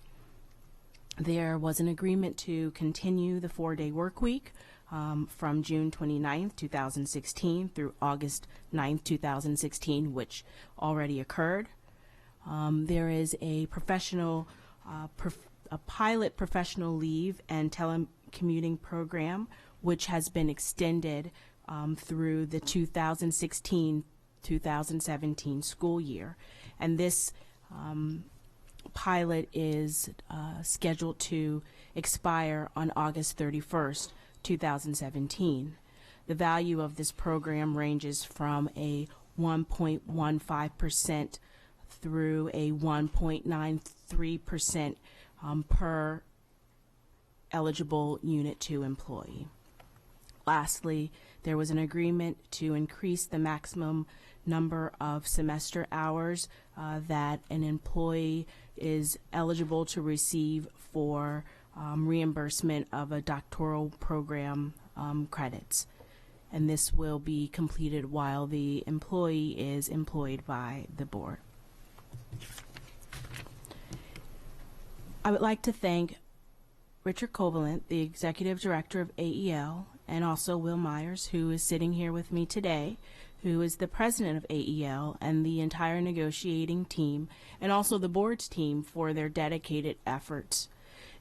There was an agreement to continue the 4-day work week from June 29th, 2016 through August 9th, 2016, which already occurred. There is a pilot professional leave and telecommuting program, which has been extended through the 2016-2017 school year. And this pilot is scheduled to expire on August 31st, 2017. The value of this program ranges from a 1.15% through a 1.93% per eligible Unit 2 employee. Lastly, there was an agreement to increase the maximum number of semester hours that an employee is eligible to receive for reimbursement of a doctoral program credits. And this will be completed while the employee is employed by the board. I would like to thank Richard Kovalent, the Executive Director of AEL, and also Will Myers, who is sitting here with me today, who is the President of AEL, and the entire negotiating team, and also the board's team for their dedicated efforts.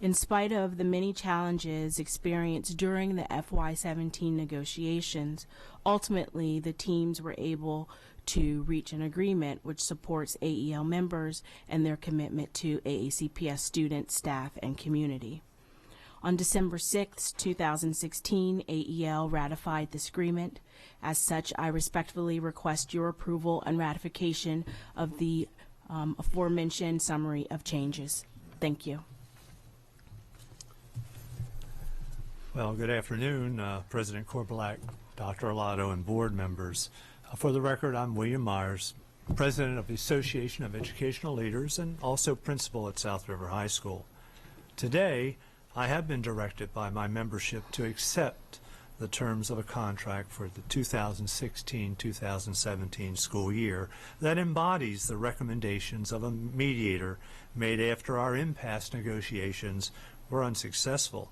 In spite of the many challenges experienced during the FY17 negotiations, ultimately the teams were able to reach an agreement which supports AEL members and their commitment to AACPS students, staff, and community. On December 6, 2016, AEL ratified this agreement. As such, I respectfully request your approval and ratification of the aforementioned summary of changes. Thank you. Well, good afternoon, President Korbelak, Dr. Arlotto, and board members. For the record, I'm William Myers, President of the Association of Educational Leaders and also principal at South River High School. Today, I have been directed by my membership to accept the terms of a contract for the 2016-2017 school year that embodies the recommendations of a mediator made after our impasse negotiations were unsuccessful.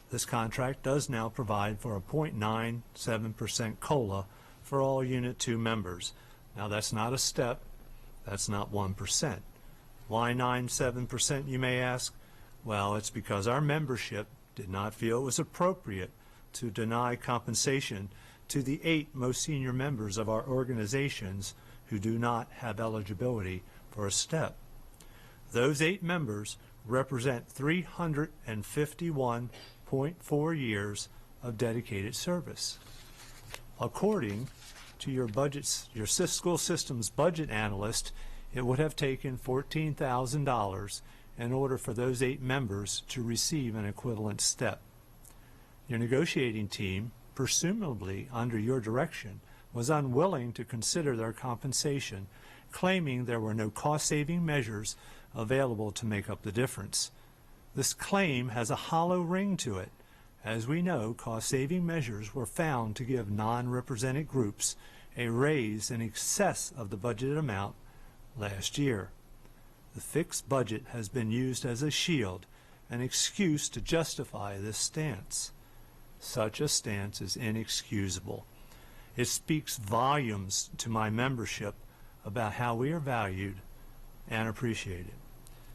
This contract does now provide for a 0.97% COLA for all Unit 2 members. Now that's not a step, that's not 1%. Why 97%, you may ask? Well, it's because our membership did not feel it was appropriate to deny compensation to the 8 most senior members of our organizations who do not have eligibility for a step. Those 8 members represent 351.4 years of dedicated service. According to your school system's budget analyst, it would have taken $14,000 in order for those 8 members to receive an equivalent step. Your negotiating team, presumably under your direction, was unwilling to consider their compensation, claiming there were no cost-saving measures available to make up the difference. This claim has a hollow ring to it. As we know, cost-saving measures were found to give non-represented groups a raise in excess of the budgeted amount last year. The fixed budget has been used as a shield, an excuse to justify this stance. Such a stance is inexcusable. It speaks volumes to my membership about how we are valued and appreciated.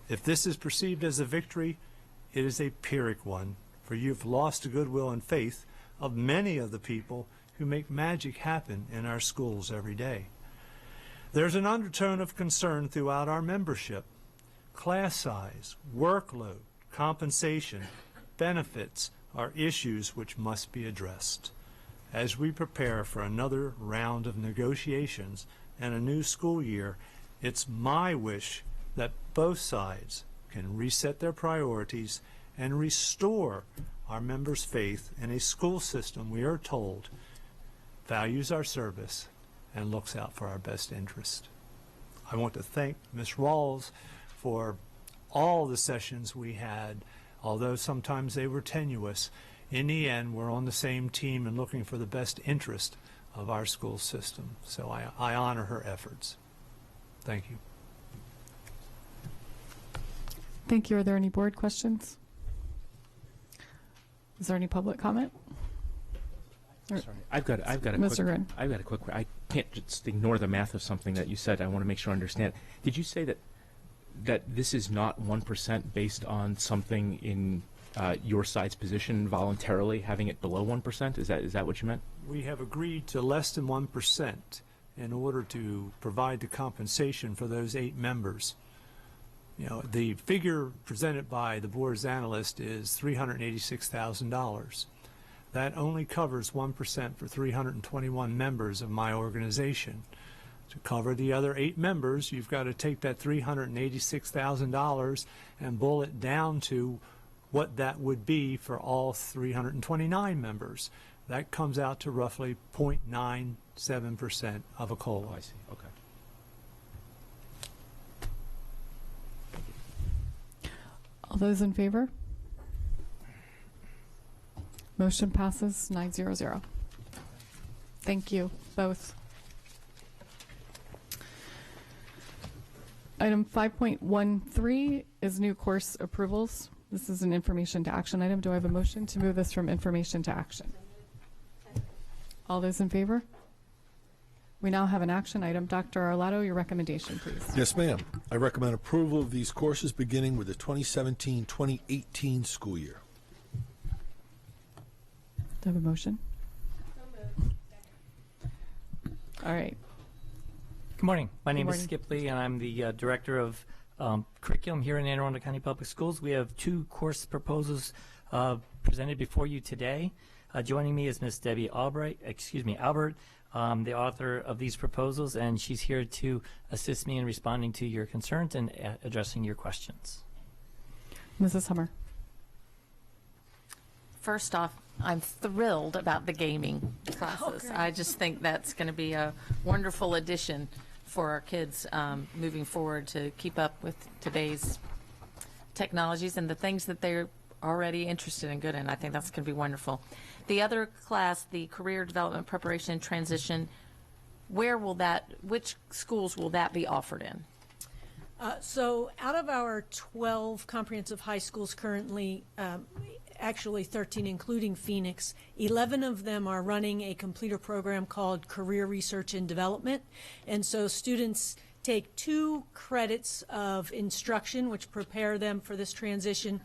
If this is perceived as a victory, it is a Pyrrhic one, for you've lost the goodwill and faith of many of the people who make magic happen in our schools every day. There's an undertone of concern throughout our membership. Class size, workload, compensation, benefits are issues which must be addressed. As we prepare for another round of negotiations and a new school year, it's my wish that both sides can reset their priorities and restore our members' faith in a school system we are told values our service and looks out for our best interest. I want to thank Ms. Rawls for all the sessions we had, although sometimes they were tenuous. In the end, we're on the same team and looking for the best interest of our school system. So I honor her efforts. Thank you. Thank you. Are there any board questions? Is there any public comment? Sorry, I've got a quick. I can't just ignore the math of something that you said. I want to make sure I understand. Did you say that this is not 1% based on something in your side's position voluntarily having it below 1%? Is that what you meant? We have agreed to less than 1% in order to provide the compensation for those 8 members. You know, the figure presented by the board's analyst is $386,000. That only covers 1% for 321 members of my organization. To cover the other 8 members, you've got to take that $386,000 and boil it down to what that would be for all 329 members. That comes out to roughly 0.97% of a COLA. Oh, I see. Okay. All those in favor? Motion passes 900. Thank you, both. Item 5.13 is new course approvals. This is an information to action item. Do I have a motion to move this from information to action? All those in favor? We now have an action item. Dr. Arlato, your recommendation, please. Yes, ma'am. I recommend approval of these courses beginning with the 2017-2018 school year. Do I have a motion? All right. Good morning. My name Good is morning. Skip Lee, and I'm the Director of Curriculum here in Anne Arundel County Public Schools. We have two course proposals presented before you today. Joining me is Ms. Debbie Albert, the author of these proposals, and she's here to assist me in responding to your concerns and addressing your questions. Mrs. Hummer. First off, I'm thrilled about the gaming classes. I just think that's going to be a wonderful addition for our kids moving forward to keep up with today's technologies and the things that they're already interested and good in. I think that's going to be wonderful. The other class, the Career Development Preparation and Transition, which schools will that be offered in? So out of our 12 comprehensive high schools currently, actually 13 including Phoenix, 11 of them are running a completer program called Career Research and Development. And so students take 2 credits of instruction, which prepare them for this transition,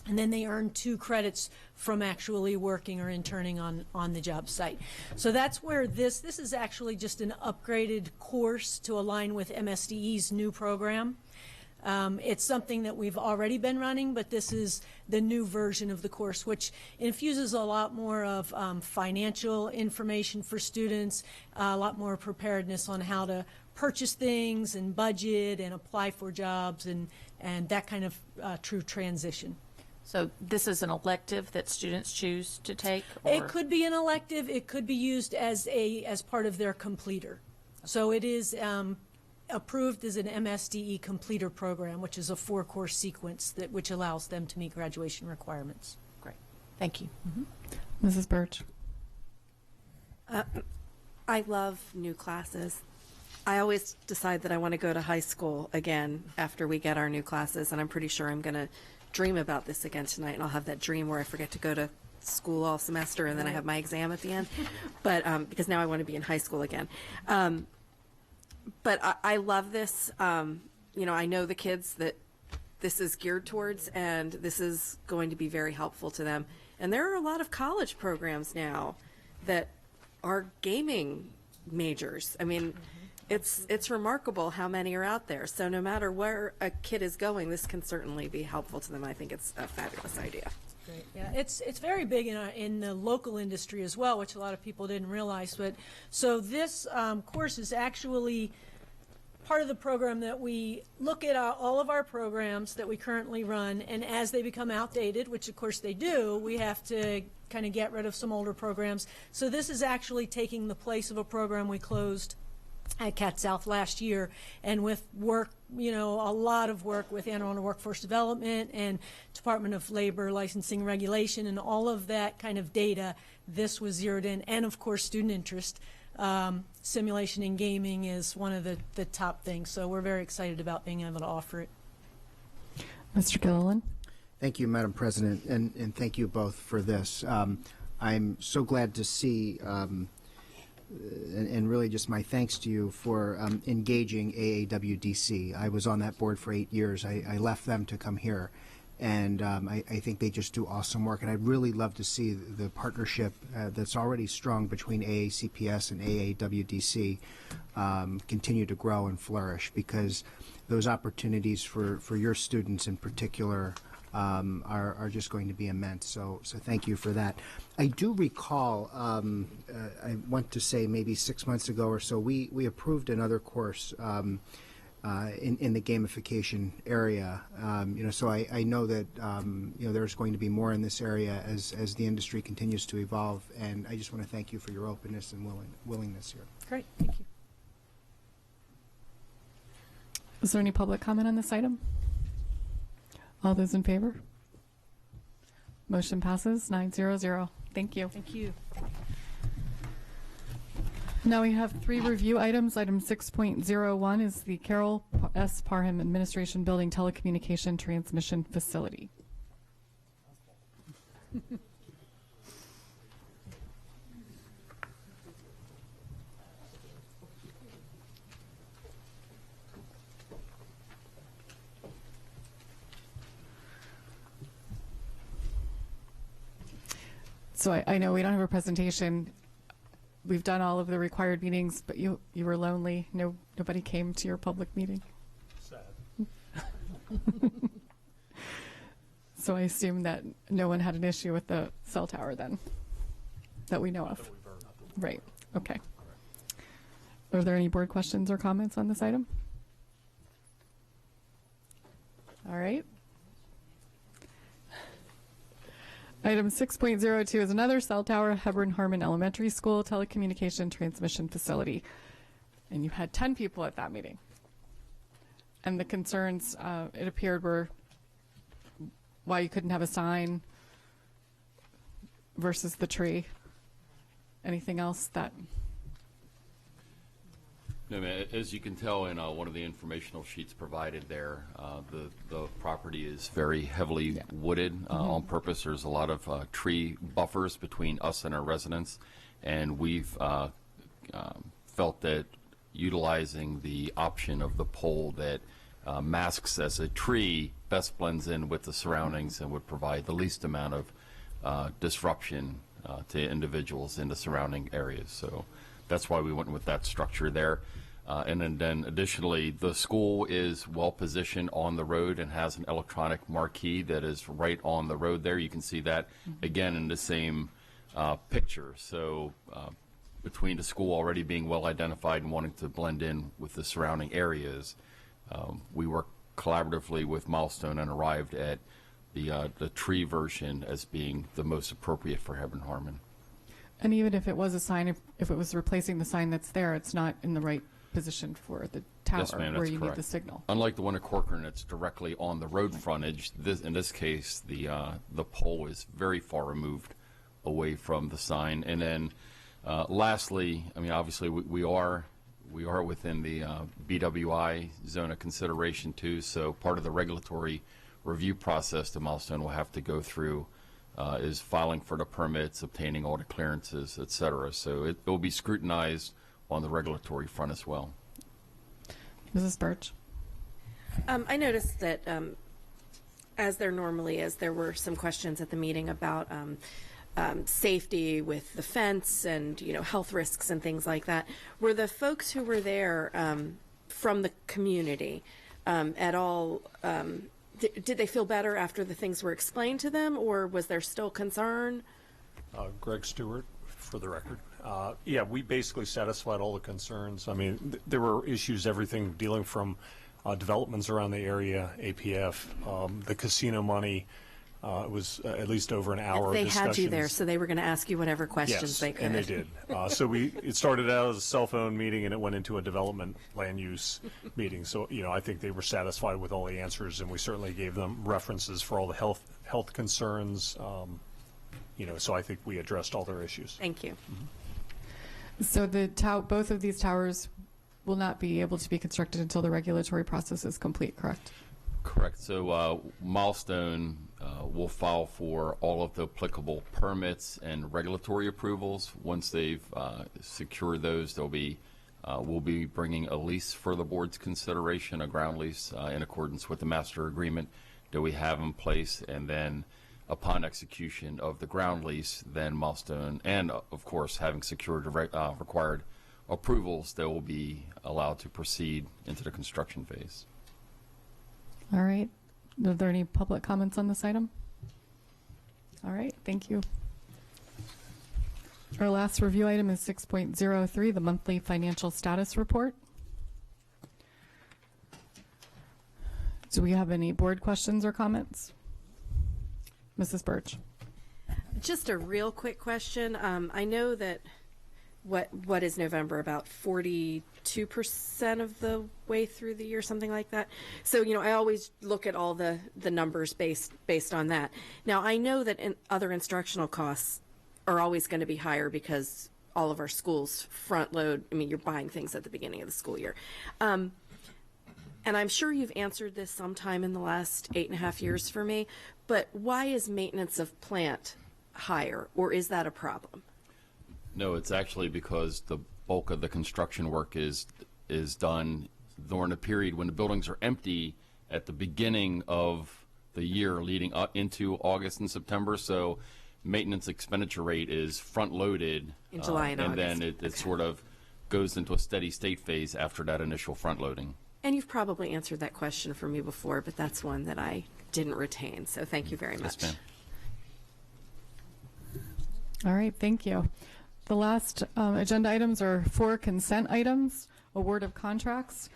and then they earn 2 credits from actually working or interning on the job site. So that's where this is actually just an upgraded course to align with MSDE's new program. It's something that we've already been running, but this is the new version of the course, which infuses a lot more of financial information for students, a lot more preparedness on how to purchase things and budget and apply for jobs and that kind of true transition. So this is an elective that students choose to take? Or? It could be an elective. It could be used as part of their completer. So it is approved as an MSDE completer program, which is a 4-course sequence which allows them to meet graduation requirements. Great. Thank you. Mm-hmm. Mrs. Birch. I love new classes. I always decide that I want to go to high school again after we get our new classes, and I'm pretty sure I'm going to dream about this again tonight, and I'll have that dream where I forget to go to school all semester and then I have my exam at the end. But because now I want to be in high school again. But I love this. You know, I know the kids that this is geared towards, and this is going to be very helpful to them. And there are a lot of college programs now that are gaming majors. I mean, it's remarkable how many are out there. So no matter where a kid is going, this can certainly be helpful to them. I think it's a fabulous idea. Great. Yeah, it's very big in the local industry as well, which a lot of people didn't realize. But so this course is actually part of the program that we look at all of our programs that we currently run, and as they become outdated, which of course they do, we have to kind of get rid of some older programs. So this is actually taking the place of a program we closed at Cat South last year, and with work, you know, a lot of work with Anne Arundel Workforce Development and Department of Labor Licensing Regulation and all of that kind of data, this was zeroed in, and of course student interest. Simulation and gaming is one of the top things, so we're very excited about being able to offer it. Mr. Gilliland. Thank you, Madam President, and thank you both for this. I'm so glad to see and really just my thanks to you for engaging AAWDC. I was on that board for 8 years. I left them to come here, and I think they just do awesome work. And I'd really love to see the partnership that's already strong between AACPS and AAWDC continue to grow and flourish, because those opportunities for your students in particular are just going to be immense. So thank you for that. I do recall, I want to say maybe 6 months ago or so, we approved another course in the gamification area. So I know that there's going to be more in this area as the industry continues to evolve, and I just want to thank you for your openness and willingness here. Great, thank you. Is there any public comment on this item? All those in favor? Motion passes 900. Thank you. Thank you. Now we have 3 review items. Item 6.01 is the Carroll S. Parham Administration Building Telecommunication Transmission Facility. So I know we don't have a presentation. We've done all of the required meetings, but you were lonely. Nobody came to your public meeting. Sad. So I assume that no one had an issue with the cell tower then, that we know of. Right. Okay. Are there any board questions or comments on this item? All right. Item 6.02 is another cell tower, Hebron Harmon Elementary School telecommunication transmission facility. And you had 10 people at that meeting. And the concerns, it appeared, were why you couldn't have a sign versus the tree. Anything else that... No, as you can tell in one of the informational sheets provided there, the property is very heavily wooded on purpose. There's a lot of tree buffers between us and our residents, and we've felt that utilizing the option of the pole that masks as a tree best blends in with the surroundings and would provide the least amount of disruption to individuals in the surrounding areas. So that's why we went with that structure there. And then additionally, the school is well positioned on the road and has an electronic marquee that is right on the road there. You can see that again in the same picture. So between the school already being well identified and wanting to blend in with the surrounding areas, we worked collaboratively with Milestone and arrived at the tree version as being the most appropriate for Hebron Harmon. And even if it was a sign, if it was replacing the sign that's there, it's not in the right position for the tower. Yes, ma'am, where that's you correct. need the signal. Unlike the one at Corcoran, it's directly on the road frontage. In this case, the pole is very far removed away from the sign. And then lastly, I mean, obviously we are within the BWI zone of consideration too, so part of the regulatory review process the Milestone will have to go through is filing for the permits, obtaining all the clearances, et cetera. So it will be scrutinized on the regulatory front as well. Mrs. Birch? I noticed that, as there normally is, there were some questions at the meeting about safety with the fence and, health risks and things like that. Were the folks who were there from the community at all, did they feel better after the things were explained to them, or was there still concern? Greg Stewart, for the record. Yeah, we basically satisfied all the concerns. I mean, there were issues, everything dealing from developments around the area, APF, the casino money. It was at least over an hour of They discussions. had you there, so they were going to ask you whatever questions they could. And they did. So it started out as a cell phone meeting, and it went into a development land use meeting. So, I think they were satisfied with all the answers, and we certainly gave them references for all the health concerns. So I think we addressed all their issues. Thank you. So both of these towers will not be able to be constructed until the regulatory process is complete, correct? Correct. So Milestone will file for all of the applicable permits and regulatory approvals. Once they've secured those, we'll be bringing a lease for the board's consideration, a ground lease in accordance with the master agreement that we have in place, and then upon execution of the ground lease, then Milestone, and of course having secured the required approvals, they will be allowed to proceed into the construction phase. All right. Are there any public comments on this item? All right. Thank you. Our last review item is 6.03, the monthly financial status report. Do we have any board questions or comments? Mrs. Birch. Just a real quick question. I know that what is November, about 42% of the way through the year, something like that. So, I always look at all the numbers based on that. Now, I know that other instructional costs are always going to be higher because all of our schools front load. I mean, you're buying things at the beginning of the school year. And I'm sure you've answered this sometime in the last 8.5 years for me, but why is maintenance of plant higher, or is that a problem? No, it's actually because the bulk of the construction work is done during a period when the buildings are empty at the beginning of the year leading up into August and September. So maintenance expenditure rate is front loaded in July and August. Then it sort of goes into a steady state phase after that initial front loading. And you've probably answered that question for me before, but that's one that I didn't retain. So thank you very much. Yes, ma'am. All right, thank you. The last agenda items are 4 consent items, award of contracts,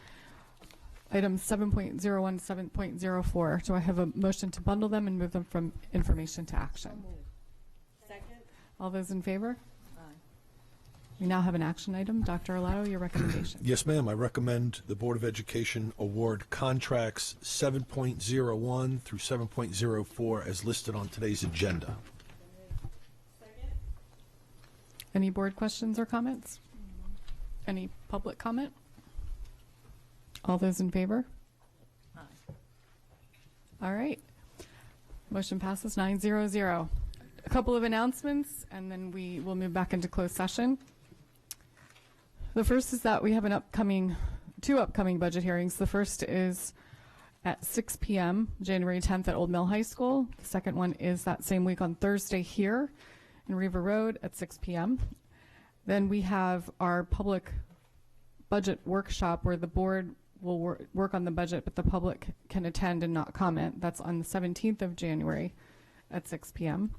items 7.01 to 7.04. Do I have a motion to bundle them and move them from information to action? Second. All those in favor? We now have an action item. Dr. Arlato, your recommendation. Yes, ma'am. I recommend the Board of Education award contracts 7.01 through 7.04 as listed on today's agenda. Any board questions or comments? Any public comment? All those in favor? All right. Motion passes 9-0-0. A couple of announcements, and then we will move back into closed session. The first is that we have two upcoming budget hearings. The first is at 6 p.m., January 10th at Old Mill High School. The second one is that same week on Thursday here in Riva Road at 6 p.m. Then we have our public budget workshop where the board will work on the budget, but the public can attend and not comment. That's on the 17th of January at 6 p.m.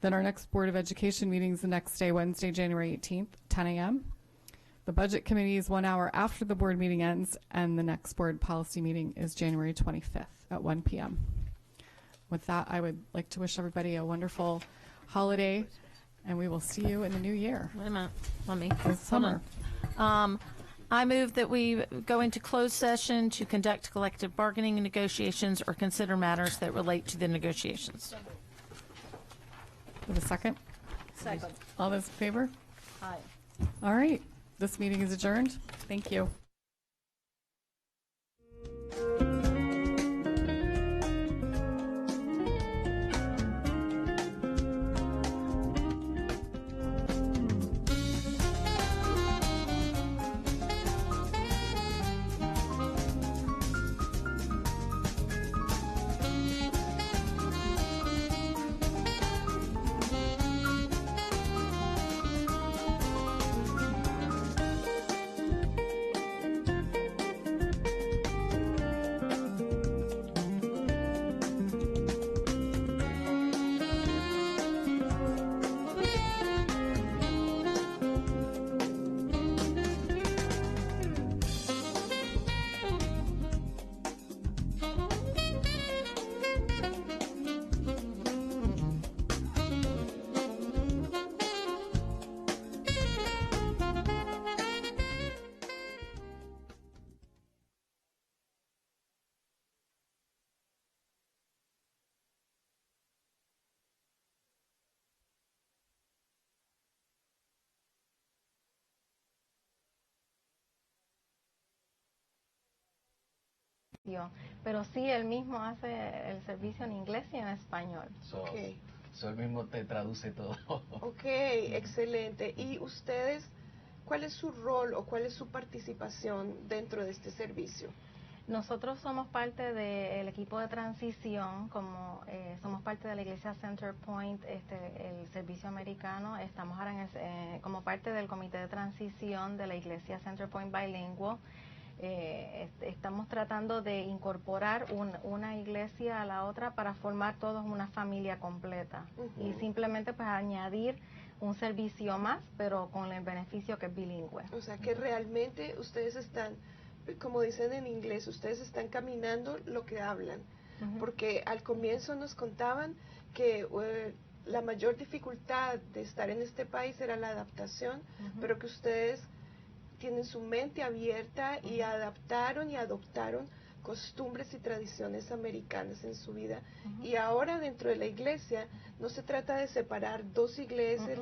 Then our next Board of Education meeting is the next day, Wednesday, January 18th, 10 a.m. The Budget Committee is 1 hour after the board meeting ends, and the next board policy meeting is January 25th at 1 p.m. With that, I would like to wish everybody a wonderful holiday, and we will see you in the new year. Wait a minute. Let me. Summer. I move that we go into closed session to conduct collective bargaining negotiations or consider matters that relate to the negotiations. With a second? Second. All those in favor? Aye. All right. This meeting is adjourned. Thank you. Pero sí, él mismo hace el servicio en inglés y en español. Okay. So él mismo te traduce todo. Ok, excelente. ¿Y ustedes, cuál es su rol o cuál es su participación dentro de este servicio? Nosotros somos parte del equipo de transición, como somos parte de la iglesia Center Point, el servicio americano. Estamos ahora como parte del comité de transición de la iglesia Center Point Bilingual. Estamos tratando de incorporar una iglesia a la otra para formar todos una familia completa y simplemente pues añadir un servicio más, pero con el beneficio que es bilingüe. O sea que realmente ustedes están como dicen en inglés, ustedes están caminando lo que hablan, porque al comienzo nos contaban que la mayor dificultad de estar en este país era la adaptación, pero que ustedes tienen su mente abierta y adaptaron y adoptaron costumbres y tradiciones americanas en su vida. Y ahora dentro de la iglesia no se trata de separar dos iglesias,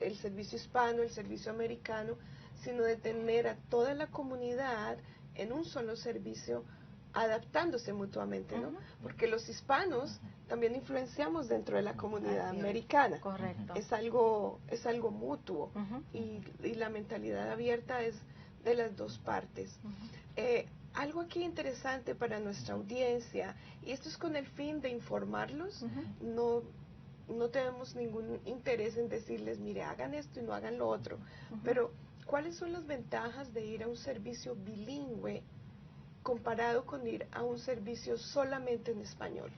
el servicio hispano, el servicio americano, sino de tener a toda la comunidad en un solo servicio, adaptándose mutuamente, ¿no? Porque los hispanos también influenciamos dentro de la comunidad americana. Correcto. Es algo mutuo y la mentalidad abierta es de las dos partes. Algo aquí interesante para nuestra audiencia, y esto es con el fin de informarlos, no tenemos ningún interés en decirles, mire, hagan esto y no hagan lo otro, pero ¿cuáles son las ventajas de ir a un servicio bilingüe comparado con ir a un servicio solamente en español?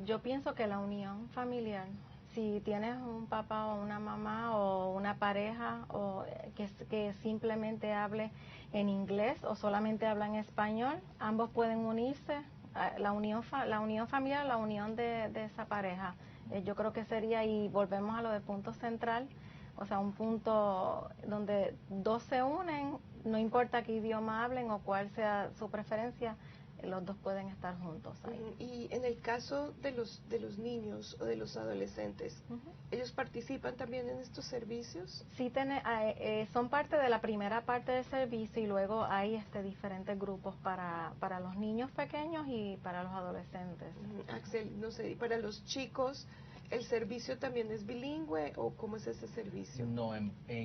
Yo pienso que la unión familiar, si tienes un papá o una mamá o una pareja o que simplemente hable en inglés o solamente habla en español, ambos pueden unirse, la unión familiar, la unión de esa pareja. Yo creo que sería, y volvemos a lo del punto central, o sea, un punto donde dos se unen, no importa qué idioma hablen o cuál sea su preferencia, los dos pueden estar juntos ahí. Y en el caso de los niños o de los adolescentes, ¿ellos participan también en estos servicios? Sí, son parte de la primera parte del servicio y luego hay diferentes grupos para los niños pequeños y para los adolescentes. Axel, no sé, ¿y para los chicos el servicio también es bilingüe o cómo es ese servicio? No,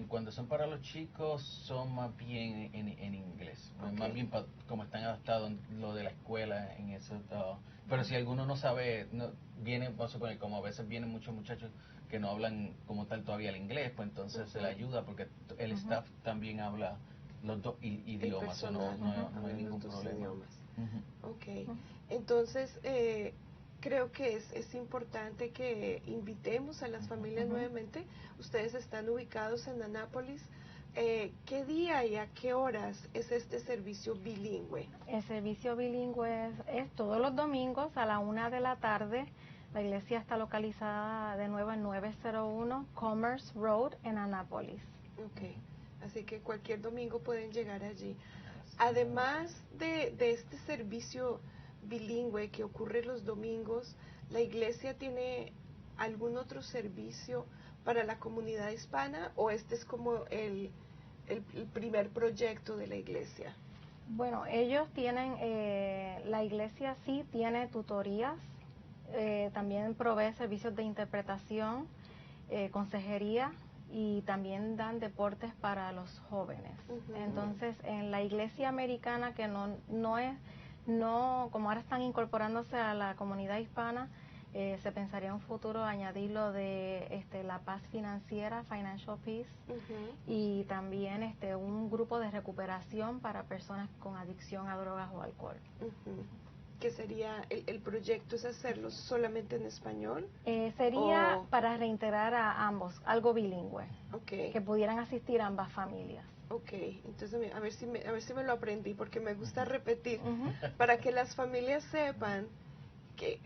cuando son para los chicos son más bien en inglés, más bien como están adaptados lo de la escuela en eso todo. Pero si alguno no sabe, viene, vamos a suponer, como a veces vienen muchos muchachos que no hablan como tal todavía el inglés, pues entonces se le ayuda porque el staff también habla los dos idiomas, o no hay ningún problema. Entonces creo que es importante que invitemos a las familias nuevamente. Ustedes están ubicados en Anápolis. ¿Qué día y a qué horas es este servicio bilingüe? El servicio bilingüe es todos los domingos a la 1 de la tarde. La iglesia está localizada de nuevo en 901 Commerce Road en Anápolis. Así que cualquier domingo pueden llegar allí. Además de este servicio bilingüe que ocurre los domingos, ¿la iglesia tiene algún otro servicio para la comunidad hispana o este es como el primer proyecto de la iglesia? Bueno, ellos tienen, la iglesia sí tiene tutorías, también provee servicios de interpretación, consejería y también dan deportes para los jóvenes. Entonces, en la iglesia americana, que no, como ahora están incorporándose a la comunidad hispana, se pensaría en un futuro añadirlo de la paz financiera, financial peace, y también un grupo de recuperación para personas con adicción a drogas o alcohol. ¿Qué sería el proyecto? ¿Es hacerlo solamente en español? Sería para reintegrar a ambos, algo bilingüe, que pudieran asistir a ambas familias. Entonces a ver si me lo aprendí porque me gusta repetir para que las familias sepan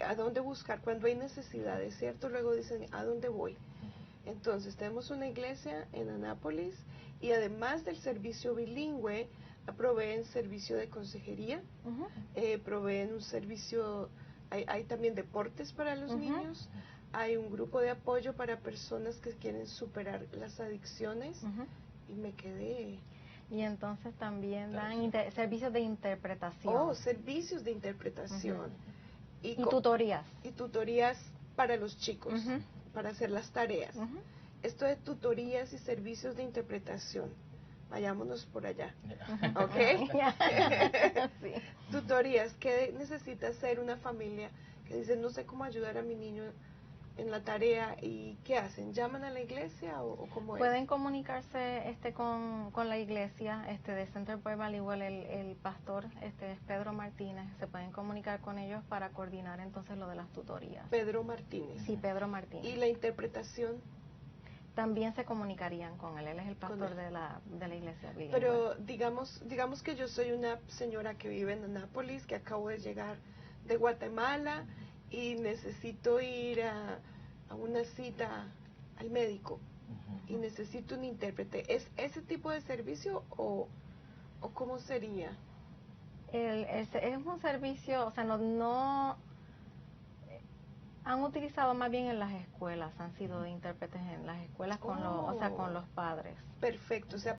a dónde buscar cuando hay necesidades, ¿cierto? Luego dicen, ¿a dónde voy? Entonces tenemos una iglesia en Anápolis y además del servicio bilingüe proveen servicio de consejería, proveen un servicio, hay también deportes para los niños, hay un grupo de apoyo para personas que quieren superar las adicciones y me quedé. Y entonces también dan servicios de interpretación. Servicios de interpretación. Y tutorías. Y tutorías para los chicos, para hacer las tareas. Esto de tutorías y servicios de interpretación. Vayámonos por allá. Sí. Tutorías. ¿Qué necesita hacer una familia que dice, no sé cómo ayudar a mi niño en la tarea? ¿Y qué hacen? ¿Llaman a la iglesia o cómo es? Pueden comunicarse con la iglesia de Center Point Bilingual, el pastor es Pedro Martínez. Se pueden comunicar con ellos para coordinar entonces lo de las tutorías. Pedro Martínez. Sí, Pedro Martínez. ¿Y la interpretación? también se comunicarían con él. Él es el pastor de la iglesia bilingüe. Pero digamos que yo soy una señora que vive en Anápolis, que acabo de llegar de Guatemala y necesito ir a una cita al médico y necesito un intérprete. ¿Es ese tipo de servicio o cómo sería? Es un servicio, o sea, no han utilizado más bien en las escuelas, han sido intérpretes en las escuelas con los padres. Perfecto, o sea,